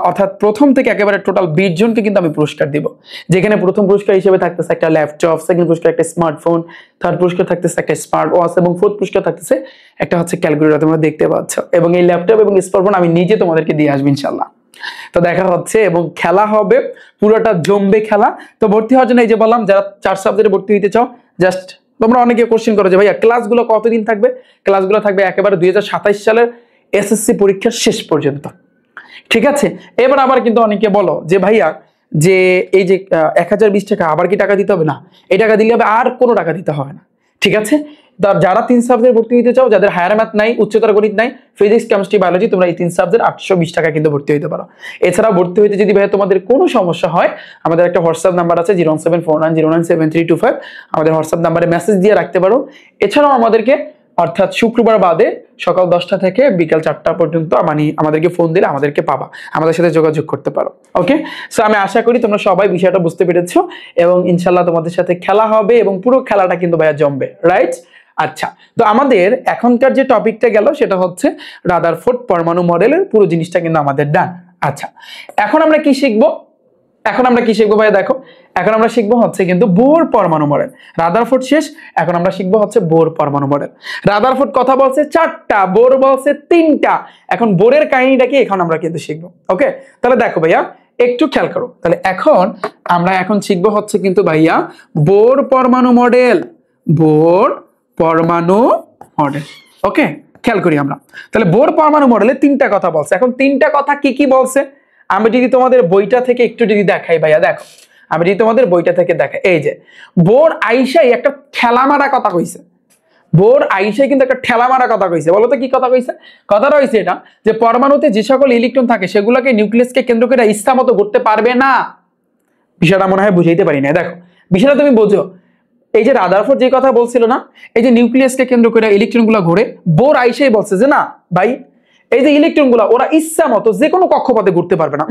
অর্থাৎ প্রথম থেকে একেবারে টোটাল 20 জনকে কিন্তু আমি পুরস্কার দিব। যেখানে প্রথম পুরস্কার হিসেবে থাকতেছে একটা ল্যাপটপ, সেকেন্ড পুরস্কার একটা স্মার্টফোন, থার্ড পুরস্কার থাকতেছে একটা স্মার্ট ওয়াচ এবং ফোর্থ পুরস্কার থাকতেছে একটা হচ্ছে ক্যালকুলেটর, তোমরা দেখতে পাচ্ছ। এবং এই ল্যাপটপ এবং স্মার্টফোন আমি নিজে তোমাদেরকে দিয়ে আসবো ইনশাল্লাহ। তো দেখা হচ্ছে, এবং খেলা হবে, পুরোটা জমবে খেলা। তো ভর্তি হওয়ার জন্য এই যে বললাম, যারা 4 সাবজেক্টে ভর্তি হইতে চাও, জাস্ট তোমরা অনেকে কোশ্চেন করো যে ভাইয়া ক্লাসগুলো কতদিন থাকবে? ক্লাসগুলো থাকবে একেবারে 2027 সালের এসএসসি পরীক্ষার শেষ পর্যন্ত। ঠিক আছে, এবার আবার কিন্তু অনেকে বলো যে ভাইয়া যে এই যে 1020 টাকা আবার কি টাকা দিতে হবে? না, এই টাকা দিলে হবে, আর কোনো টাকা দিতে হবে না। ঠিক আছে, যারা 3 সাবজেক্ট ভর্তি হতে চাও, যাদের হায়ার ম্যাথ নাই, উচ্চতর গণিত নাই, ফিজিক্স, কেমিস্ট্রি, বায়োলজি, তোমরা এই 3 সাবজেক্ট 820 টাকা কিন্তু ভর্তি হতে পারো। এছাড়া ভর্তি হইতে যদি ভাইয়া তোমাদের কোনো সমস্যা হয়, আমাদের একটা হোয়াটসঅ্যাপ নাম্বার আছে 01749097325, আমাদের হোয়াটসঅ্যাপ নাম্বারে মেসেজ দিয়ে রাখতে পারো। এছাড়াও আমাদেরকে অর্থাৎ শুক্রবার বাদে সকাল 10টা থেকে বিকাল 4টা পর্যন্ত আমাদেরকে ফোন দিলে আমাদেরকে পাবা, আমাদের সাথে যোগাযোগ করতে পারো। ওকে, সো আমি আশা করি তোমরা সবাই বিষয়টা বুঝতে পেরেছো এবং ইনশাল্লাহ তোমাদের সাথে খেলা হবে এবং পুরো খেলাটা কিন্তু ভাইয়া জমবে, রাইট? আচ্ছা, তো আমাদের এখনকার যে টপিকটা গেল সেটা হচ্ছে রাদারফোর্ড পরমাণু মডেলের পুরো জিনিসটা কিন্তু আমাদের ডান। আচ্ছা, এখন আমরা কি শিখবো? ভাইয়া দেখো, এখন আমরা শিখবো হচ্ছে কিন্তু বোর পরমাণু মডেল। রাদারফোর্ড শেষ, এখন আমরা শিখবো হচ্ছে বোর পরমাণু মডেল। রাদারফোর্ড কথা বলছে 4টা, বোর বলছে 3টা। এখন বোরের কাহিনীটা কি এখন আমরা কিন্তু শিখবো। ওকে, তাহলে দেখো ভাইয়া একটু খেয়াল করো। তাহলে আমরা শিখবো হচ্ছে কিন্তু ভাইয়া বোর পরমাণু মডেল। ওকে, খেয়াল করি আমরা। তাহলে বোর পরমাণু মডেলে 3টা কথা বলছে। এখন 3টা কথা কি কি বলছে আমি যদি তোমাদের বইটা থেকে একটু যদি দেখাই ভাইয়া, দেখো আমি যদি তোমাদের বইটা থেকে দেখাই, এই যে বোর আইসাই একটা ঠেলা মারা কথা কইছে। কিন্তু একটা ঠেলা মারা কথা কইছে। বলো তো কি কথা কইছে? কথাটা হইছে এটা যে পরমাণুতে যে সকল ইলেকট্রন থাকে সেগুলোকে নিউক্লিয়াসকে কেন্দ্র করে ইচ্ছা মতো ঘুরতে পারবে না। বিষয়টা মনে হয় বুঝাইতে পারি না। দেখো বিষয়টা তুমি বোঝো। এই যে রাদারফোর্ড যে কথা বলছিল না, এই যে নিউক্লিয়াসকে কেন্দ্র করে ইলেকট্রন গুলা ঘুরে, বোর আইসাই বলছে যে না ভাই, এই যে ইলেকট্রন গুলা ওরা ইচ্ছা মতো যে কোনো কক্ষপথে ঘুরতে পারবে না।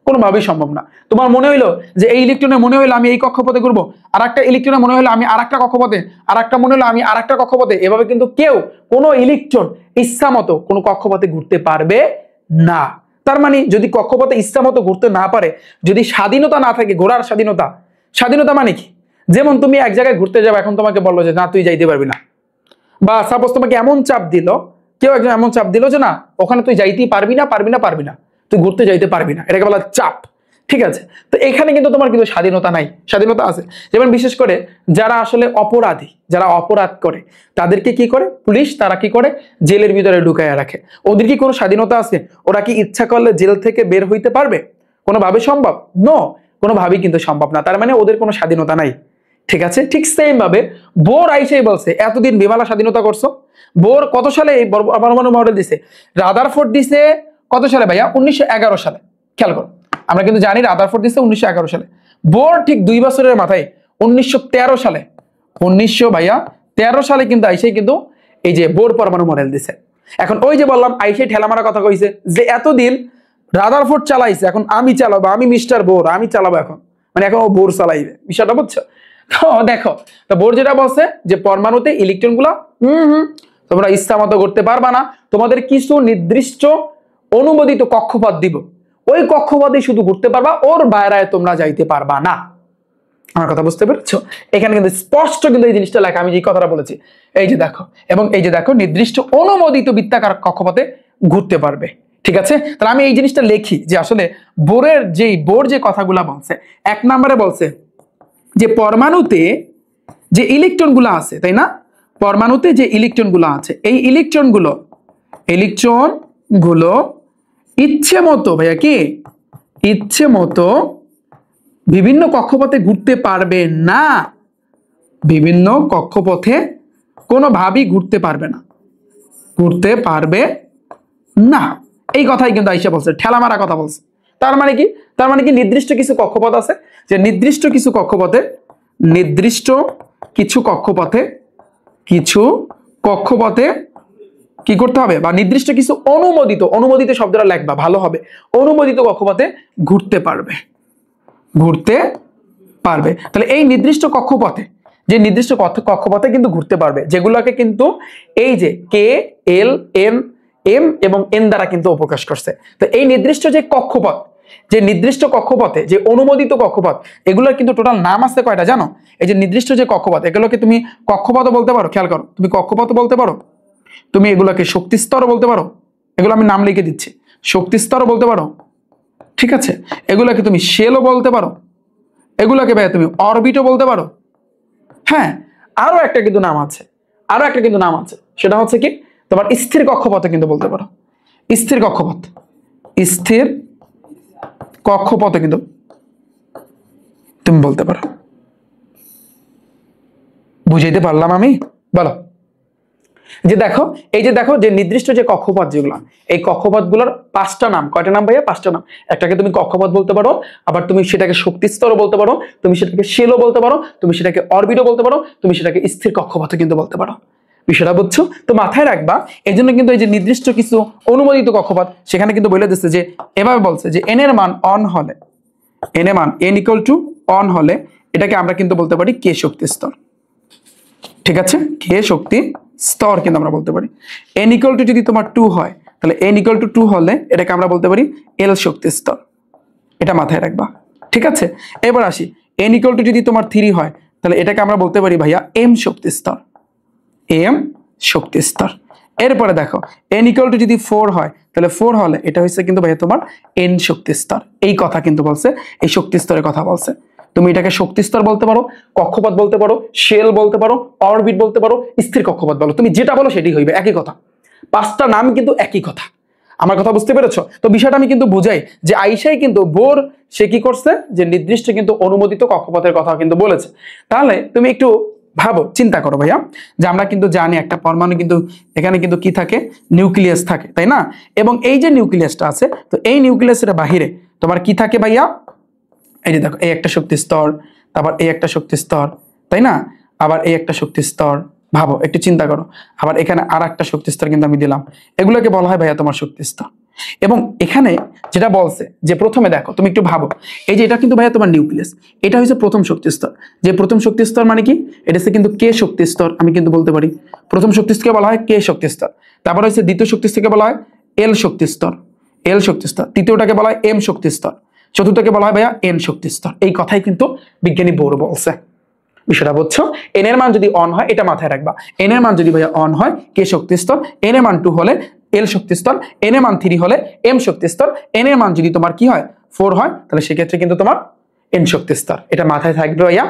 কোনোভাবেই সম্ভব না। তোমার মনে হইলো যে এই ইলেকট্রনের মনে হইলো আমি এই কক্ষপথে ঘুরবো, আর একটা ইলেকট্রনের মনে হইলো আমি আর একটা কক্ষপথে, আর একটা মনে হইলো আমি আর একটা কক্ষপথে, এভাবে কিন্তু কেউ কোনো ইলেকট্রন ইচ্ছা মতো কোনো কক্ষপথে ঘুরতে পারবে না। তার মানে যদি কক্ষপথে ইচ্ছা মতো ঘুরতে না পারে, যদি স্বাধীনতা না থাকে, ঘোরার স্বাধীনতা মানে কি? যেমন তুমি এক জায়গায় ঘুরতে যাবে, এখন তোমাকে বললো যে না তুই যাইতে পারবি না, বা সাপোজ তোমাকে এমন চাপ দিল, কেউ একজন এমন চাপ দিল যে না ওখানে তুই যাইতেই পারবি না, তুই ঘুরতে যাইতে পারবি না, এটাকে বলা চাপ। ঠিক আছে, তো এখানে কিন্তু তোমার কিন্তু স্বাধীনতা নাই। স্বাধীনতা আছে যেমন বিশেষ করে যারা আসলে অপরাধী, যারা অপরাধ করে তাদেরকে কি করে পুলিশ, তারা কি করে জেলের ভিতরে ঢুকাইয়া রাখে। ওদের কি কোনো স্বাধীনতা আছে? ওরা কি ইচ্ছা করলে জেল থেকে বের হইতে পারবে? কোনোভাবে সম্ভব? নো, কোনোভাবেই কিন্তু সম্ভব না। তার মানে ওদের কোনো স্বাধীনতা নাই। ঠিক আছে, ঠিক সেম ভাবে বোর আইসাই বলছে এতদিন বিমালা স্বাধীনতা করছো। বোর কত সালে এই পরমাণু মডেল দিছে? রাদারফোর্ড দিছে কত সালে ভাইয়া? 1911 সালে। খেয়াল করো, আমরা কিন্তু জানি রাদারফোর্ড দিছে 1911 সালে। বোর ঠিক 2 বছরের মাথায় 1913 সালে, 1913 সালে কিন্তু আইসাই কিন্তু এই যে বোর পরমাণু মডেল দিছে। এখন ওই যে বললাম আইসাই ঠেলা মারা কথা কইছে যে এতদিন রাদারফোর্ড চালাইছে, এখন আমি চালাবো, আমি মিস্টার বোর, আমি চালাবো এখন, মানে এখন ও বোর চালাইবে। বিষয়টা বুঝছো? তো দেখো, তো বোর যেটা বলছে যে পরমাণুতে ইলেকট্রন গুলা তোমরা ইচ্ছা মতো করতে পারবা না, তোমাদের কিছু নির্দিষ্ট অনুমোদিত কক্ষপথ দিব, ওই কক্ষপথে শুধু ঘুরতে পারবা, ওর বাইরে তোমরা যাইতে পারবা না। আমার কথা বুঝতে পেরেছো? এখানে কিন্তু স্পষ্ট কিন্তু এই জিনিসটা লেখা, আমি যে কথাটা বলেছি। এই যে দেখো, এবং এই যে দেখো, নির্দিষ্ট অনুমোদিত বৃত্তাকার কক্ষপথে ঘুরতে পারবে। ঠিক আছে, তাহলে আমি এই জিনিসটা লিখি যে আসলে বোর যে কথাগুলা বলছে, 1 নম্বরে বলছে যে পরমাণুতে যে ইলেকট্রনগুলো আছে, তাই না, পরমাণুতে যে ইলেকট্রনগুলো আছে, এই ইলেকট্রনগুলো ইচ্ছে মতো, ভাইয়া কি ইচ্ছে মতো বিভিন্ন কক্ষপথে ঘুরতে পারবে না, বিভিন্ন কক্ষপথে কোনোভাবেই ঘুরতে পারবে না। এই কথাই কিন্তু আইসা বলছে, ঠেলা মারা কথা বলছে। তার মানে কি নির্দিষ্ট কিছু কক্ষপথ আছে, যে নির্দিষ্ট কিছু কক্ষপথে কি করতে হবে, বা নির্দিষ্ট কিছু অনুমোদিত শব্দটা লেখবা ভালো হবে, অনুমোদিত কক্ষপথে ঘুরতে পারবে। তাহলে এই নির্দিষ্ট কক্ষপথে কিন্তু ঘুরতে পারবে, যেগুলোকে কিন্তু এই যে কে, এল, এম এবং এন দ্বারা কিন্তু প্রকাশ করছে। তো এই নির্দিষ্ট কক্ষপথে যে অনুমোদিত কক্ষপথ, এগুলোর কিন্তু টোটাল নাম আছে কয়টা জানো? এই যে নির্দিষ্ট যে কক্ষপথ, এগুলোকে তুমি কক্ষপথ বলতে পারো, খেয়াল করো, তুমি কক্ষপথ বলতে পারো, তুমি এগুলোকে শক্তিস্তর বলতে পারো, এগুলো আমি নাম লিখে দিচ্ছি, শক্তিস্তর বলতে পারো। ঠিক আছে, এগুলোকে তুমি শেলও বলতে পারো, এগুলোকে ভাইয়া তুমি অরবিটও বলতে পারো। হ্যাঁ, আরো একটা কিন্তু নাম আছে, সেটা হচ্ছে কি তোমার স্থির কক্ষপথ কিন্তু বলতে পারো, স্থির কক্ষপথ কিন্তু তুমি বলতে পারো। বুঝাইতে পারলাম আমি? বলো। এই যে দেখো যে নির্দিষ্ট যে কক্ষপথ যেগুলো, এই কক্ষপথগুলোর 5টা নাম, কয়টা নাম ভাইয়া? 5টা নাম। একটাকে তুমি কক্ষপথ বলতে পারো, আবার তুমি সেটাকে শক্তিস্তরও বলতে পারো, তুমি সেটাকে শেলও বলতে পারো, তুমি সেটাকে অরবিটও বলতে পারো, তুমি সেটাকে স্থির কক্ষপথ কিন্তু বলতে পারো। বিষয়টা বুঝছো? তো মাথায় রাখবা, এই জন্য কিন্তু এই যে নির্দিষ্ট কিছু অনুমোদিত কক্ষপথ, সেখানে কিন্তু বলে দিচ্ছে যে এভাবে বলছে যে এন এর মান অন হলে, অন হলে এটাকে আমরা কিন্তু বলতে পারি কে শক্তি স্তর। ঠিক আছে, কে শক্তি স্তর কিন্তু আমরা বলতে পারি। n = যদি তোমার 2 হয়, তাহলে n = 2 হলে এটাকে আমরা বলতে পারি এল শক্তি স্তর। এটা মাথায় রাখবা। ঠিক আছে, এবার আসি, n = যদি তোমার 3 হয়, তাহলে এটাকে আমরা বলতে পারি ভাইয়া m শক্তি স্তর। এরপরে দেখো, n = যদি 4 হয়, তাহলে 4 হলে এটা হচ্ছে কিন্তু ভাইয়া তোমার n শক্তি স্তর। এই কথা কিন্তু বলছে, এই শক্তি স্তরের কথা বলছে। তুমি এটাকে শক্তি স্তর বলতে পারো, কক্ষপথ বলতে পারো, শেল বলতে পারো, অরবিট বলতে পারো, স্থির কক্ষপথ বলো, তুমি যেটা বলো সেটাই হইবে, একই কথা। 5টা নাম কিন্তু একই কথা। আমার কথা বুঝতে পেরেছো? তো বিষয়টা আমি কিন্তু বুঝাই যে আইসাই কিন্তু বোর সে কি করছে, যে নির্দিষ্ট কিন্তু অনুমোদিত কক্ষপথের কথা কিন্তু বলেছে। তাহলে তুমি একটু ভাবো, চিন্তা করো ভাইয়া, যে আমরা কিন্তু জানি একটা পরমাণু কিন্তু এখানে কিন্তু কি থাকে, নিউক্লিয়াস থাকে, তাই না? এবং এই যে নিউক্লিয়াসটা আছে, তো এই নিউক্লিয়াসের বাহিরে তোমার কি থাকে ভাইয়া? এই যে দেখো, এই একটা শক্তি স্তর, তারপর এই একটা শক্তি স্তর, তাই না? আবার এই একটা শক্তি স্তর, ভাবো একটু চিন্তা করো, আবার এখানে আর একটা শক্তি স্তর কিন্তু আমি দিলাম, এগুলোকে বলা হয় ভাইয়া তোমার শক্তি স্তর। এবং এখানে যেটা বলছে যে প্রথমে দেখো, তুমি একটু ভাবো, এই যে এটা কিন্তু ভাইয়া তোমার নিউক্লিয়াস, এটা হচ্ছে প্রথম শক্তি স্তর। যে প্রথম শক্তি স্তর মানে কি, এটা হচ্ছে কিন্তু কে শক্তি স্তর, আমি কিন্তু বলতে পারি প্রথম শক্তি স্তরকে বলা হয় কে শক্তি স্তর। তারপর হচ্ছে দ্বিতীয় শক্তি স্তরকে বলা হয় এল শক্তি স্তর, তৃতীয়টাকে বলা হয় এম শক্তি স্তর, চতুর্থকে বলা হয় ভাইয়া এন শক্তি স্তর। এই কথাই কিন্তু বিজ্ঞানী বোর বলছে। বিষয়টা বুঝছো? এন এর মান যদি অন হয়, এটা মাথায় রাখবা, এন এর মান যদি ভাইয়া অন হয় কে শক্তি স্তর, এন এর মান 2 হলে এল শক্তি স্তর, এন এর মান 3 হলে এম শক্তি স্তর, এন এর মান যদি তোমার কি হয় 4 হয়, তাহলে সেক্ষেত্রে কিন্তু তোমার এন শক্তি স্তর। এটা মাথায় থাকবে ভাইয়া,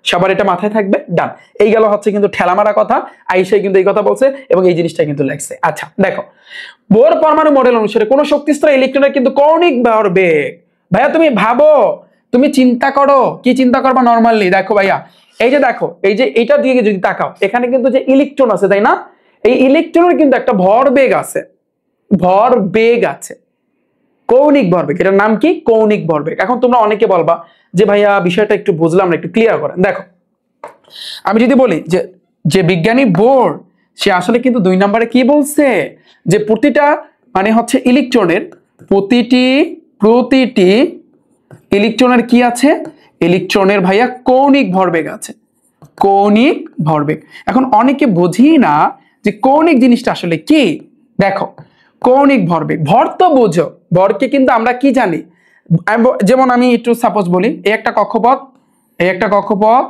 সবার এটা মাথায় থাকবে। ডান। এই গেল হচ্ছে কিন্তু ঠেলামারা কথা, আইসাই কিন্তু এই কথা বলছে এবং এই জিনিসটা কিন্তু লেখছে। আচ্ছা দেখো, বোর পরমাণু মডেল অনুসারে কোন শক্তি স্তর ইলেকট্রনের কিন্তু কৌণিক ভরবেগ। ভাইয়া তুমি ভাবো, তুমি চিন্তা করো, কি চিন্তা করবা নরমালি? দেখো ভাইয়া, এই যে দেখো, এই যে এইটা দিয়ে যদি তাকাও, এখানে কিন্তু যে ইলেকট্রন আছে, তাই না? এই ইলেকট্রনের কিন্তু একটা ভরবেগ আছে, কৌণিক ভরবেগ। এটার নাম কি? কৌণিক ভরবেগ। এখন তোমরা অনেকে বলবা যে ভাইয়া বিষয়টা একটু বুঝলাম না, একটু ক্লিয়ার করেন। দেখো, আমি যদি বলি যে বিজ্ঞানী বোর সে আসলে কিন্তু 2 নম্বরে কি বলছে, যে প্রতিটা মানে হচ্ছে ইলেকট্রনের প্রতিটি ইলেকট্রনের কি আছে, ইলেকট্রনের ভাইয়া কৌণিক ভরবেগ আছে, কৌণিক ভরবেগ। এখন অনেকে বুঝি না যে কৌণিক জিনিসটা আসলে কি। দেখো, কৌণিক ভরবেগ। ভর তো বোঝো, ভরকে কিন্তু আমরা কি জানি, যেমন আমি একটু সাপোজ বলি, এই একটা কক্ষপথ, এই একটা কক্ষপথ,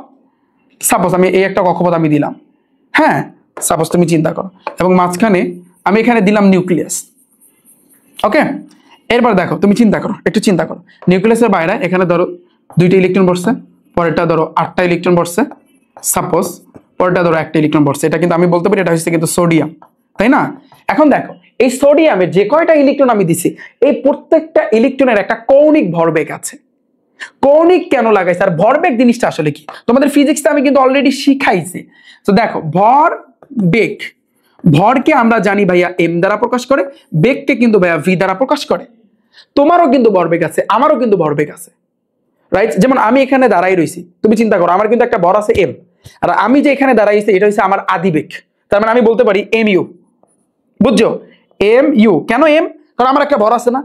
সাপোজ আমি এই একটা কক্ষপথ আমি দিলাম, হ্যাঁ সাপোজ তুমি চিন্তা করো, এবং মাঝখানে আমি এখানে দিলাম নিউক্লিয়াস। ওকে, এরপর দেখো তুমি চিন্তা করো, একটু চিন্তা করো, নিউক্লিয়াসের বাইরে এখানে ধরো 2টা ইলেকট্রন বসছে, পরেরটা ধরো 8টা ইলেকট্রন বসছে, সাপোজ পরেরটা ধরো 1টা ইলেকট্রন বসছে। এটা কিন্তু আমি বলতে পারি এটা হচ্ছে কিন্তু সোডিয়াম, তাই না? এখন দেখো এই সোডিয়ামে যে কয়টা ইলেকট্রন আমি দিছি, এই প্রত্যেকটা ইলেকট্রনের একটা কৌণিক ভরবেগ আছে। কৌণিক কেন লাগাইছে আর ভরবেগ জিনিসটা আসলে কি তোমাদের ফিজিক্সে আমি কিন্তু অলরেডি শিখাইছি। তো দেখো ভর বেগ, ভরকে আমরা জানি ভাইয়া এম দ্বারা প্রকাশ করে, বেগকে কিন্তু ভাইয়া ভি দ্বারা প্রকাশ করে। তোমারও কিন্তু ভরবেগ আছে, আমারও কিন্তু ভরবেগ আছে, রাইট? যেমন আমি এখানে দাঁড়াই রইছি, তুমি চিন্তা করো আমার কিন্তু একটা ভর আছে এম, আর আমি যে এখানে দাঁড়াইছি এটা হচ্ছে আমার আদিবেগ, তার মানে আমি বলতে পারি এম ইউ, বুঝছো? এম ইউ কেন এম? কারণ আমার একটা ভর আছে না,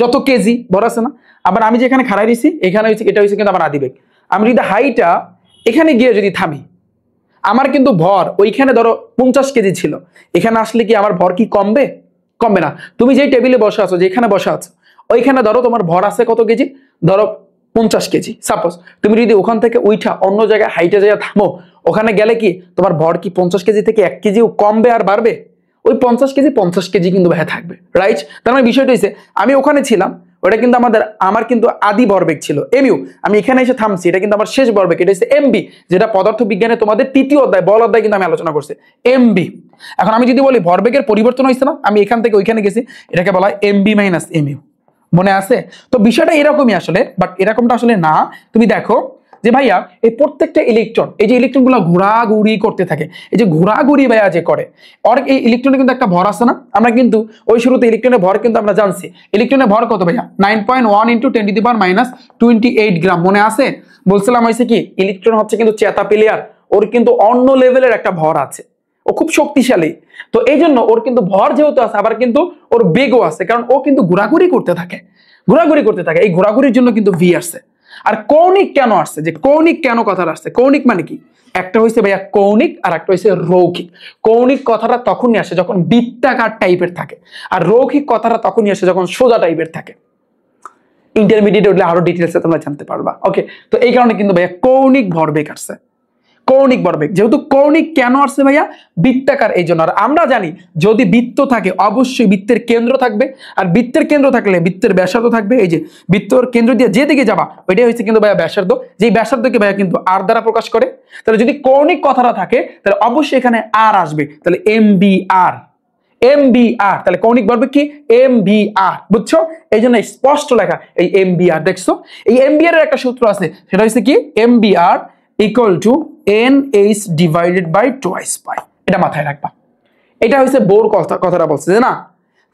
যত কেজি ভর আছে না। আবার আমি যেখানে খাড়াই দিছি এখানে হচ্ছে, এটা হচ্ছে কিন্তু আমার আদিবেগ। আমি যদি হাইটা এখানে গিয়ে যদি থামি, আমার কিন্তু ভর ওইখানে ধরো 50 কেজি ছিল, এখানে আসলে কি আমার ভর কি কমবে? কমবে না। তুমি যেই টেবিলে বসে আছো, যেখানে বসে আছো, ওইখানে ধরো তোমার ভর আছে কত কেজি, ধরো 50 কেজি সাপোজ। তুমি যদি ওখান থেকে উইঠা অন্য জায়গায় হাইটে যাইয়া থামো, ওখানে গেলে কি তোমার ভর কি 50 কেজি থেকে 1 কেজিও কমবে আর বাড়বে? ওই 50 কেজি কিন্তু ভাইয়া থাকবে, রাইট? তার মানে বিষয়টা হচ্ছে আমি ওখানে ছিলাম, ওটা কিন্তু আমার কিন্তু আদি ভরবেগ ছিল এমইউ, আমি এখানে এসে থামছি, এটা কিন্তু আমার শেষ ভরবেগ, এটা হচ্ছে এমবি, যেটা পদার্থ বিজ্ঞানে তোমাদের 3য় অধ্যায় বল অধ্যায় কিন্তু আমি আলোচনা করছি এমবি। এখন আমি যদি বলি ভরবেগের পরিবর্তন হয়েছে না, আমি এখান থেকে ওইখানে গেছি, এটাকে বলা হয় এমবি মাইনাস এমইউ। মনে আছে? তো বিষয়টা এরকমই আসলে, বাট এরকমটা আসলে না। তুমি দেখো যে ভাইয়া এই প্রত্যেকটা ইলেকট্রন, এই যে ইলেকট্রন গুলো ঘোরাঘুরি করতে থাকে, এই যে ঘোরাঘুরি ভাইয়া যে করে, আর এই ইলেকট্রনে কিন্তু একটা ভর আছে না, আমরা কিন্তু ওই শুরুতে ইলেকট্রনের ভর কিন্তু আমরা জানছি, ইলেকট্রনের ভর কত ভাইয়া? 9.1 × 10⁻⁻28 গ্রাম। মনে আছে? বলছিলাম হয়েছে কি ইলেকট্রন হচ্ছে কিন্তু চেতা প্লেয়ার, ওর কিন্তু অন্য লেভেলের একটা ভর আছে, ও খুব শক্তিশালী। তো এই জন্য ওর কিন্তু ভর যেহেতু আছে, আবার কিন্তু ওর বেগও আছে, কারণ ও কিন্তু ঘোরাঘুরি করতে থাকে, ঘোরাঘুরি করতে থাকে। এই ঘোরাঘুরির জন্য কিন্তু ভি আসছে। আর কৌণিক কেন আসছে, যে কৌণিক কেন কথাটা আসছে? কৌণিক মানে কি? একটা হইছে ভাইয়া কৌণিক, আর একটা হইছে রৈখিক। কৌণিক কথাটা তখনই আসে যখন বৃত্তাকার টাইপের থাকে, আর রৈখিক কথাটা তখনই আসে যখন সোজা টাইপের থাকে। ইন্টারমিডিয়েট উঠলে আরো ডিটেলসে তোমরা জানতে পারবা। ওকে, তো এই কারণে কিন্তু ভাইয়া কৌণিক ভরবেগ আসছে, কৌণিক ভরবেগ। যেহেতু কৌণিক কেন আসছে ভাইয়া? বৃত্তাকার, এই জন্য। আর আমরা জানি যদি বৃত্ত থাকে অবশ্যই বৃত্তের কেন্দ্র থাকবে, আর বৃত্তের কেন্দ্র থাকলে বৃত্তের ব্যাসার্ধ থাকবে। এই যে বৃত্তর কেন্দ্র দিয়ে যেদিকে যাবা ওইটাই হচ্ছে কিন্তু ভাইয়া ব্যাসার্ধ, যেই ব্যাসার্ধকে ভাইয়া কিন্তু আর দ্বারা প্রকাশ করে। তাহলে যদি কৌণিক কথাটা থাকে তাহলে অবশ্যই এখানে আর আসবে, তাহলে এম বি আর, এম বি আর, তাহলে কৌণিক ভরবেগ কি? এম বি আর, বুঝছো? এই জন্য স্পষ্ট লেখা এই এম বি আর। দেখছো এই এম বি আর এর একটা সূত্র আছে, সেটা হচ্ছে কি M B R equal to NH divided by 2π। এটা মাথায় রাখবা। এটা হচ্ছে বোর কথাটা বলছে যে না,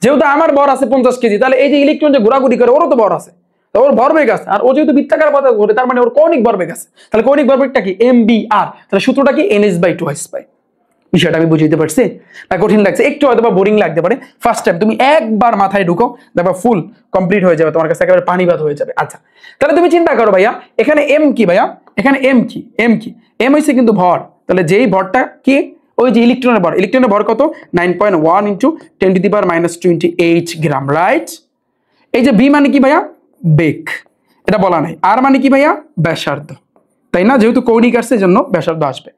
যেহেতু আমার ভর আছে 50 কেজি, তাহলে এই যে ইলেকট্রন যে ঘোরাঘুরি করে ওরও তো ভর আছে, ওর ভরবেগ আছে, আর ও যেহেতু বৃত্তাকার পথে ঘোরে তার মানে ওর কৌণিক ভরবেগ আছে। তাহলে কৌণিক ভরবেগটা কি? MBR। তাহলে সূত্রটা কি? NH/2π। বিষয়টা আমি বুঝিয়ে দিতে পারছি না? কঠিন লাগছে একটু, হয়তো বা বোরিং লাগতে পারে ফার্স্ট টাইম, তুমি একবার মাথায় ঢুকো, দেখবা ফুল কমপ্লিট হয়ে যাবে, তোমার কাছে একেবারে পানিবাদ হয়ে যাবে। আচ্ছা, তাহলে তুমি চিন্তা করো ভাইয়া এখানে এম কি ভাইয়া? এখানে এম কি? এম কি? এম হচ্ছে কিন্তু ভর। তাহলে যেই ভরটা কি? ওই যে ইলেকট্রনের ভর, ইলেকট্রনের ভর কত? 9.1 × 10⁻⁻28 গ্রাম, রাইট? এই যে বি মানে কি ভাইয়া? বেগ, এটা বলা নাই। আর মানে কি ভাইয়া? ব্যাসার্ধ, তাই না? যেহেতু কৌণিক আসছে জন্য ব্যাসার্ধ আসবে।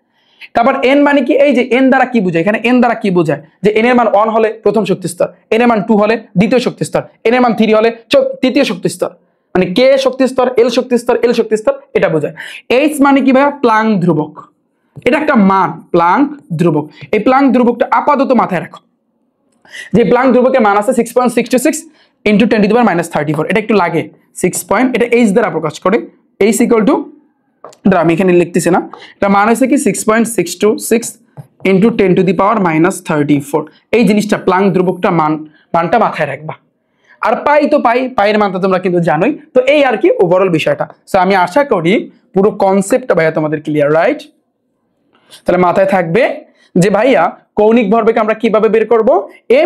তারপর এন মানে কি? এই যে এন দ্বারা কি বোঝায়? এখানে এন দ্বারা কি বোঝায়? যে এন এর মান 1 হলে প্রথম শক্তি স্তর, এন এর মান 2 হলে দ্বিতীয় শক্তি স্তর, এন এর মান 3 হলে তৃতীয় শক্তি স্তর, মানে কে শক্তি স্তর, এল শক্তি স্তর, এল শক্তি স্তর, এটা বোঝায়। এইচ মানে কি ভাইয়া? প্লাঙ্ক ধ্রুবক, এটা একটা মান, প্লাঙ্ক ধ্রুবক। এই প্লাঙ্ক ধ্রুবকটা আপাতত মাথায় রাখো, যে প্লাঙ্ক ধ্রুবকের মান আছে 6.66 × 10⁻⁻34। এটা একটু লাগে 6 এটা এইচ দ্বারা প্রকাশ করে, এইচ ইকুয়াল টু, আমি এখানে লিখতেছি না, এটা মান হচ্ছে কি 6.626 × 10⁻⁻34। এই জিনিসটা প্লাঙ্ক ধ্রুবকটা মানটা মাথায় রাখবা। আর পাই তো পাইয়ের মানটা তোমরা কিন্তু জানোই। তো এই আর কি ওভারঅল বিষয়টা। সো আমি আশা করি পুরো কনসেপ্টটা ভাইয়া তোমাদের ক্লিয়ার, রাইট? তাহলে মাথায় থাকবে যে ভাইয়া কৌণিক ভরবেগ আমরা কিভাবে বের করব?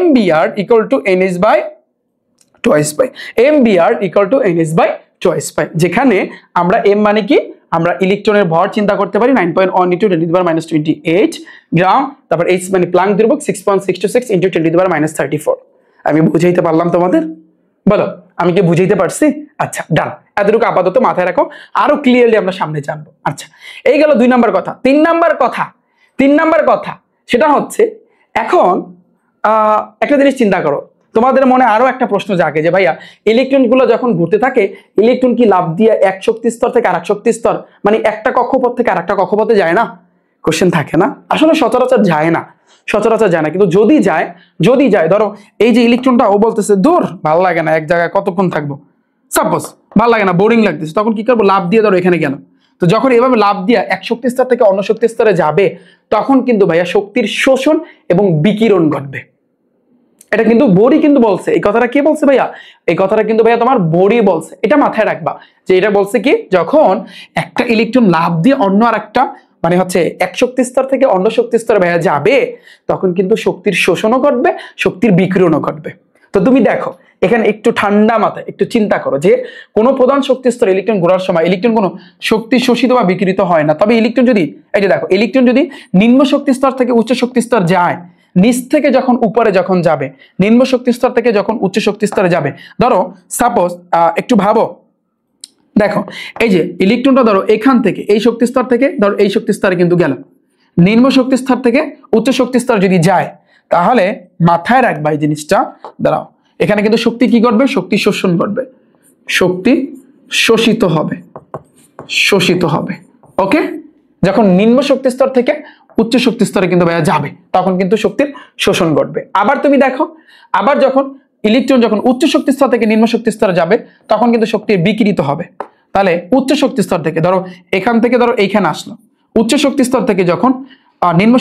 MBR = NH/2π, MBR = NH/2π, যেখানে আমরা m মানে কি? আমরা ইলেকট্রনের ভর চিন্তা করতে পারি 9.1 × 10⁻⁻28 গ্রাম, তারপর h মানে প্লাঙ্ক ধ্রুবক 6.626 × 10⁻⁻34। আমি বুঝাইতে পারলাম তোমাদের? বলো, আমি কি বুঝাইতে পারছি? আচ্ছা, ডান। এতটুকু আপাতত মাথায় রাখো, আরো ক্লিয়ারলি আমরা সামনে জানবো। আচ্ছা, এই গেল 2 নাম্বার কথা। 3 নাম্বার কথা সেটা হচ্ছে, এখন একটা জিনিস চিন্তা করো, তোমাদের মনে আরো একটা প্রশ্ন জাগে যে ভাইয়া ইলেকট্রন গুলো যখন ঘুরতে থাকে, ইলেকট্রন কি লাফ দিয়ে এক শক্তি স্তর থেকে আরেক শক্তি স্তর, মানে একটা কক্ষপথ থেকে আরেকটা কক্ষপথে যায় না? কোশ্চেন থাকে না? আসলে সচরাচর যায় না, কিন্তু যদি যায় ধরো এই যে ইলেকট্রনটা, ও বলতেছে দূর ভালো লাগে না, এক জায়গায় কতক্ষণ থাকবো, সাপোজ ভালো লাগে না, বোরিং লাগতেছে, তখন কি করবো, লাফ দিয়ে ধরো এখানে গেল। তো যখন এভাবে লাফ দিয়ে এক শক্তি স্তর থেকে অন্য শক্তি স্তরে যাবে, তখন কিন্তু ভাইয়া শক্তির শোষণ এবং বিকিরণ ঘটবে। এটা কিন্তু বোরি কিন্তু বলছে, এই কথাটা কে বলছে ভাইয়া? এই কথাটা কিন্তু ভাইয়া তোমার বোরি বলছে। এটা মাথায় রাখবা যে এটা বলছে কি, যখন একটা ইলেকট্রন লাফ দিয়ে অন্য আর একটা, মানে হচ্ছে এক শক্তি স্তর থেকে অন্য শক্তি স্তরে ভাইয়া যাবে, তখন কিন্তু শক্তির শোষণও ঘটবে, শক্তির বিকিরণও ঘটবে। তো তুমি দেখো এখানে একটু ঠান্ডা মাথায় একটু চিন্তা করো যে কোনো প্রধান শক্তি স্তরে ইলেকট্রন ঘোরার সময় ইলেকট্রন কোনো শক্তি শোষিত বা বিকিরিত হয় না। তবে ইলেকট্রন যদি, এই যে দেখো, ইলেকট্রন যদি নিম্ন শক্তি স্তর থেকে উচ্চ শক্তি স্তর যায়, নিচ থেকে যখন উপরে যখন যাবে, নিম্ন শক্তি স্তর থেকে যখন উচ্চ শক্তি স্তরে যাবে, ধরো সাপোজ একটু ভাবো, দেখো এই যে ইলেকট্রনটা ধরো এখান থেকে এই শক্তি স্তর থেকে ধরো এই শক্তি স্তরে কিন্তু গেল, নিম্ন শক্তি স্তর থেকে উচ্চ শক্তি স্তর যদি যায়, তাহলে মাথায় রাখবা এই জিনিসটা। দাঁড়াও, এখানে কিন্তু শক্তি কি করবে, শক্তি শোষণ করবে, শক্তি শোষিত হবে। ওকে, যখন নিম্ন শক্তি স্তর থেকে উচ্চ শক্তি স্তরে কিন্তু ভাইয়া যাবে, তখন কিন্তু শক্তির শোষণ ঘটবে। আবার তুমি দেখো, আবার যখন ইলেকট্রন যখন উচ্চ শক্তি স্তর থেকে নিম্ন শক্তি স্তরে যাবে, তখন কিন্তু শক্তির বিকিরিত হবে। তাহলে উচ্চ শক্তি স্তর থেকে ধরো এখান থেকে ধরো এইখানে আসলো, উচ্চ শক্তি স্তর থেকে যখন নিম্ন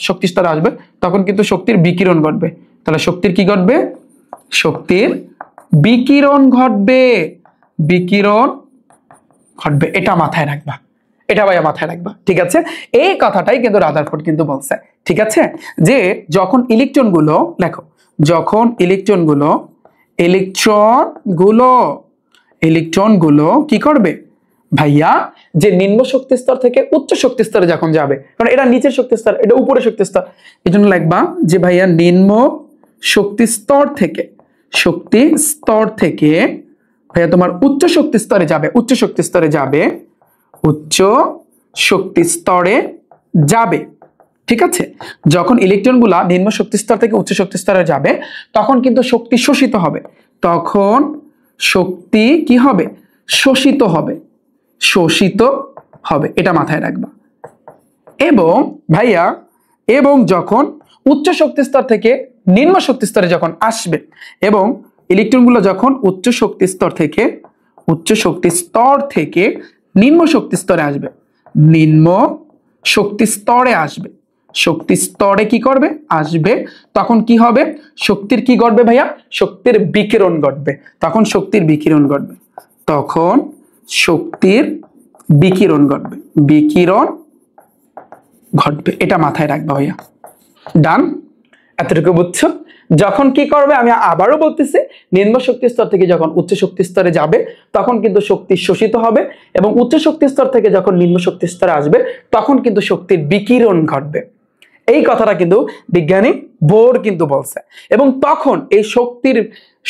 শক্তি স্তরে আসবে, তখন কিন্তু শক্তির বিকিরণ ঘটবে। তাহলে শক্তির কি ঘটবে, শক্তির বিকিরণ ঘটবে, এটা মাথায় রাখবা, এটা ভাইয়া মাথায় রাখবা। ঠিক আছে, এই কথাটাই কিন্তু রাদারফোর্ড কিন্তু বলছে। ঠিক আছে, যে যখন ইলেকট্রন গুলো, দেখো যখন ইলেকট্রন গুলো কি করবে ভাইয়া, যে নিম্ন শক্তি স্তর থেকে উচ্চ শক্তি স্তরে যখন যাবে, কারণ এটা নিচের শক্তি স্তর, এটা উপরের শক্তি স্তর, এই জন্য লিখবা যে ভাইয়া নিম্ন শক্তি স্তর থেকে ভাইয়া তোমার উচ্চ শক্তি স্তরে যাবে, ঠিক আছে, যখন ইলেকট্রন গুলা নিম্ন শক্তি স্তর থেকে উচ্চ শক্তি স্তরে যাবে, তখন কিন্তু শক্তি শোষিত হবে, তখন শক্তি কি হবে, শোষিত হবে, এটা মাথায় রাখবা। এবং ভাইয়া, এবং যখন উচ্চ শক্তি স্তর থেকে নিম্ন শক্তি স্তরে যখন আসবে, এবং ইলেকট্রন গুলো যখন উচ্চ শক্তি স্তর থেকে নিম্ন শক্তি স্তরে আসবে, শক্তি স্তরে কি করবে, আসবে, তখন কি হবে, শক্তির কি ঘটবে ভাইয়া, শক্তির বিকিরণ ঘটবে, তখন শক্তির বিকিরণ ঘটবে, এটা মাথায় রাখবা ভাইয়া। ডান, এতটুকু বুঝছো? যখন কি করবে, আমি আবারও বলতেছি, নিম্ন শক্তি স্তর থেকে যখন উচ্চ শক্তি স্তরে যাবে, তখন কিন্তু শক্তি শোষিত হবে, এবং উচ্চ শক্তি স্তর থেকে যখন নিম্ন শক্তি স্তরে আসবে, তখন কিন্তু শক্তির বিকিরণ ঘটবে। এই কথাটা কিন্তু বিজ্ঞানী বোর কিন্তু বলছে। এবং তখন এই শক্তির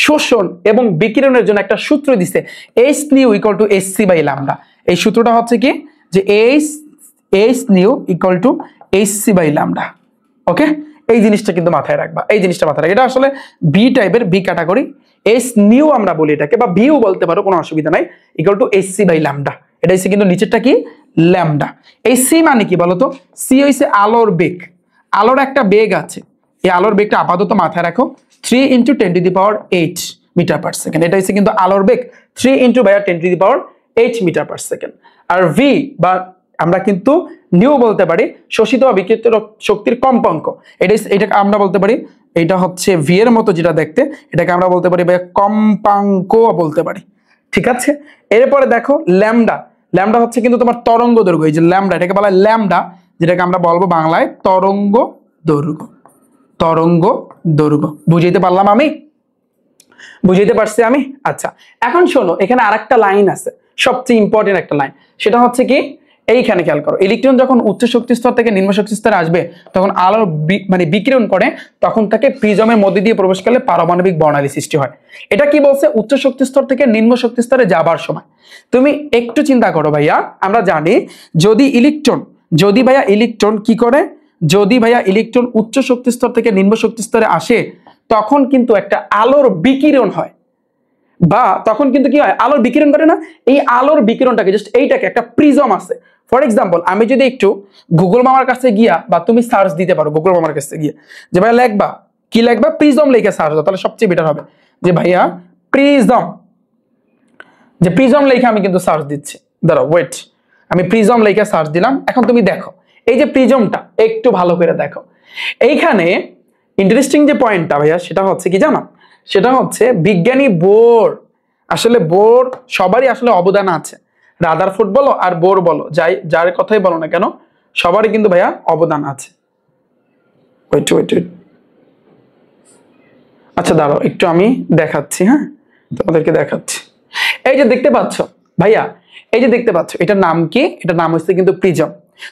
শোষণ এবং বিকিরণের জন্য একটা সূত্র দিছে, H nu = hc/λ। এই সূত্রটা হচ্ছে কি, যে H nu = hc/λ। ওকে, এই জিনিসটা কিন্তু মাথায় রাখবা, এটা আসলে বি টাইপের, বি ক্যাটাগরি, H nu আমরা বলি এটাকে, বা ভিউ বলতে পারো, কোনো অসুবিধা নাই, =hc/λ। এটা হচ্ছে কিন্তু নিচেরটা কি, ল্যামডা। এই সি মানে কি বলতো, সি হইছে আলোর বেগ, আলোর একটা বেগ আছে, এই আলোর বেগটা আপাতত মাথায় রাখো, 3 × 10⁸ মিটার/সেকেন্ড। এটা হচ্ছে কিন্তু আলোর বেগ, 3 × 10⁸ মিটার/সেকেন্ড। আর ভি বা আমরা কিন্তু নিউ বলতে পারি শোষিত বা বিকিরিত শক্তির কম্পাঙ্ক, এটাকে আমরা বলতে পারি, এটা হচ্ছে ভি এর মতো যেটা দেখতে, এটাকে আমরা বলতে পারি ভাই কম্পাঙ্ক বলতে পারি। ঠিক আছে, এরপরে দেখো ল্যামডা হচ্ছে কিন্তু তোমার তরঙ্গ দৈর্ঘ্য। এই যে ল্যামডা, এটাকে বলা হয় ল্যামডা, যেটাকে আমরা বলবো বাংলায় তরঙ্গ দৈর্ঘ্য। বুঝাইতে পারলাম আমি? বুঝাইতে পারছি আমি? আচ্ছা, এখন শোনো, এখানে আরেকটা লাইন আছে, সবচেয়ে ইম্পর্টেন্ট একটা লাইন, সেটা হচ্ছে কি, এইখানে খেয়াল করো, ইলেকট্রন যখন উচ্চ শক্তি স্তর থেকে নিম্ন শক্তি স্তরে আসবে তখন আলোর মানে বিকিরণ করে, তখন তাকে প্রিজমের মধ্যে দিয়ে প্রবেশ করলে পারমাণবিক বর্ণালী সৃষ্টি হয়। এটা কি বলছে? উচ্চ শক্তি স্তর থেকে নিম্ন শক্তি স্তরে যাবার সময়। তুমি একটু চিন্তা করো ভাইয়া, আমরা জানি যদি ভাইয়া ইলেকট্রন কি করে, যদি ভাইয়া ইলেকট্রন উচ্চ শক্তি স্তর থেকে নিম্ন শক্তি স্তরে আসে তখন কিন্তু একটা আলোর বিকিরণ হয়, বা তখন কিন্তু কি হয়, আলোর বিকিরণ করে না। এই আলোর বিকিরণটাকে জাস্ট এইটাকে একটা প্রিজম আছে। ফর এক্সাম্পল, আমি যদি একটু গুগল মামার কাছে গিয়া, বা তুমি সার্চ দিতে পারো গুগল মামার কাছে গিয়ে যে ভাইয়া লেখবা কি, লেখবা প্রিজম লিখে সার্চ দাও, তাহলে সবচেয়ে বেটার হবে। যে ভাইয়া প্রিজম, যে প্রিজম লিখে আমি কিন্তু সার্চ দিচ্ছি, দাঁড়াও ওয়েট, আমি প্রিজম লিখে সার্চ দিলাম। এখন তুমি দেখো এই যে প্রিজমটা, একটু ভালো করে দেখো। এইখানে ইন্টারেস্টিং যে পয়েন্টটা ভাইয়া, সেটা হচ্ছে কি জানো, সেটা হচ্ছে বিজ্ঞানী বোর, আসলে বোর সবারই আসলে অবদান আছে। রাদারফোর্ড বলো আর বোর বলো, যার কথাই বলো না কেন, সবারই কিন্তু ভাইয়া অবদান আছে। ওয়েট ওয়েট ওয়েট, আচ্ছা দাঁড়াও একটু আমি দেখাচ্ছি, হ্যাঁ তোমাদেরকে দেখাচ্ছি। এই যে দেখতে পাচ্ছ ভাইয়া, এই যে দেখতে পাচ্ছ, এটার নাম কি? এটার নাম হচ্ছে কিন্তু প্রিজম।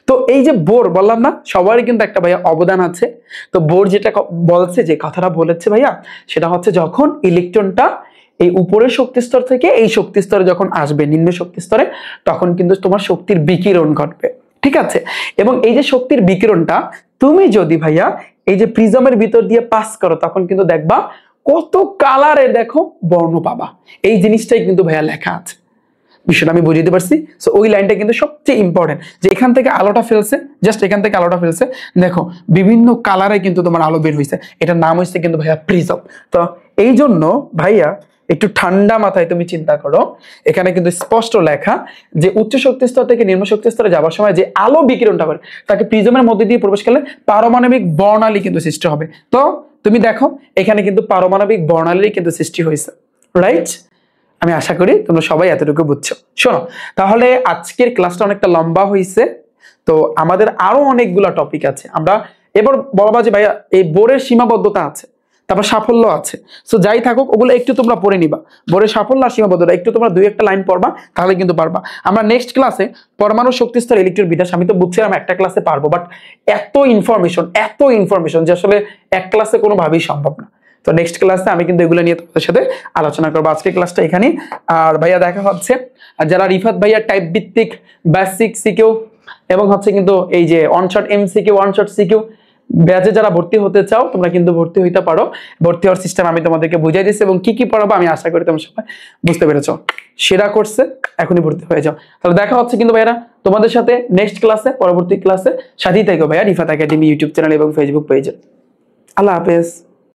তো এই যে বোর বললাম না, সবারই কিন্তু একটা ভাইয়া অবদান আছে। তো বোর যেটা বলছে, যে কথাটা বলেছে ভাইয়া, সেটা হচ্ছে যখন ইলেকট্রনটা এই উপরের শক্তি স্তর থেকে এই শক্তি স্তরে যখন আসবে নিম্ন শক্তি স্তরে, তখন কিন্তু তোমার শক্তির বিকিরণ ঘটবে, ঠিক আছে। এবং এই যে শক্তির বিকিরণটা তুমি যদি ভাইয়া এই যে প্রিজমের ভিতর দিয়ে পাস করো, তখন কিন্তু দেখবা কত কালারের দেখো বর্ণ পাবা। এই জিনিসটাই কিন্তু ভাইয়া লেখা আছে, বিষয়টা আমি বুঝতে পারছি। সো ওই লাইনটা কিন্তু সবচেয়ে ইম্পর্টেন্ট, যে এখান থেকে আলোটা ফেলছে, জাস্ট এখান থেকে আলোটা ফেলছে, দেখো বিভিন্ন কালারে কিন্তু তোমার আলো বের হয়েছে, এটার নাম হচ্ছে কিন্তু ভাইয়া প্রিজম। তো এই জন্য ভাইয়া একটু ঠান্ডা মাথায় তুমি চিন্তা করো, এখানে কিন্তু স্পষ্ট লেখা যে উচ্চ শক্তি স্তর থেকে নিম্ন শক্তি স্তরে যাবার সময় যে আলো বিকিরণটা করে, তাকে প্রিজমের মধ্যে দিয়ে প্রবেশ করলে পারমাণবিক বর্ণালী কিন্তু সৃষ্টি হবে। তো তুমি দেখো এখানে কিন্তু পারমাণবিক বর্ণালী কিন্তু সৃষ্টি হয়েছে, রাইট? আমি আশা করি তোমরা সবাই এতটুকু বুঝছো। শোনো, তাহলে আজকের ক্লাসটা অনেকটা লম্বা হয়েছে, তো আমাদের আরো অনেকগুলা টপিক আছে। আমরা এবার বলবা যে ভাইয়া এই বোর্ডের সীমাবদ্ধতা আছে, তারপর সাফল্য আছে। সো যাই থাকুক ওগুলো একটু তোমরা পড়ে নিবা, বোর্ডের সাফল্য আর সীমাবদ্ধতা একটু তোমরা দুই একটা লাইন পড়বা, তাহলে কিন্তু পারবা। আমরা নেক্সট ক্লাসে পরমাণু শক্তি স্তর ইলেকট্রন বিন্যাস, আমি তো বুঝছিলাম একটা ক্লাসে পারবো, বাট এত ইনফরমেশন যে আসলে এক ক্লাসে কোনোভাবেই সম্ভব না। তো নেক্সট ক্লাসে আমি কিন্তু এগুলো নিয়ে তোমাদের সাথে আলোচনা করবো। আজকের ক্লাসটা এখানেই। আর ভাইয়া দেখা হচ্ছে, আর যারা রিফাত ভাইয়া টাইপ ভিত্তিক বেসিক সিকিউ এবং হচ্ছে কিন্তু এই যে one shot MCQ one shot CQ ব্যাচে যারা ভর্তি হতে চাও, তোমরা কিন্তু ভর্তি হইতে পারো। ভর্তি হওয়ার সিস্টেম আমি তোমাদেরকে বুঝাই দিচ্ছি, এবং কি কি পড়াবো আমি আশা করি তোমরা সবাই বুঝতে পেরেছো। সেরা কোর্সে এখনই ভর্তি হয়ে যাও। তাহলে দেখা হচ্ছে কিন্তু ভাইয়ারা তোমাদের সাথে নেক্সট ক্লাসে, পরবর্তী ক্লাসে। সাথেই থাকো ভাইয়া রিফাত একাডেমি ইউটিউব চ্যানেল এবং ফেসবুক পেজে। আল্লাহ হাফেজ।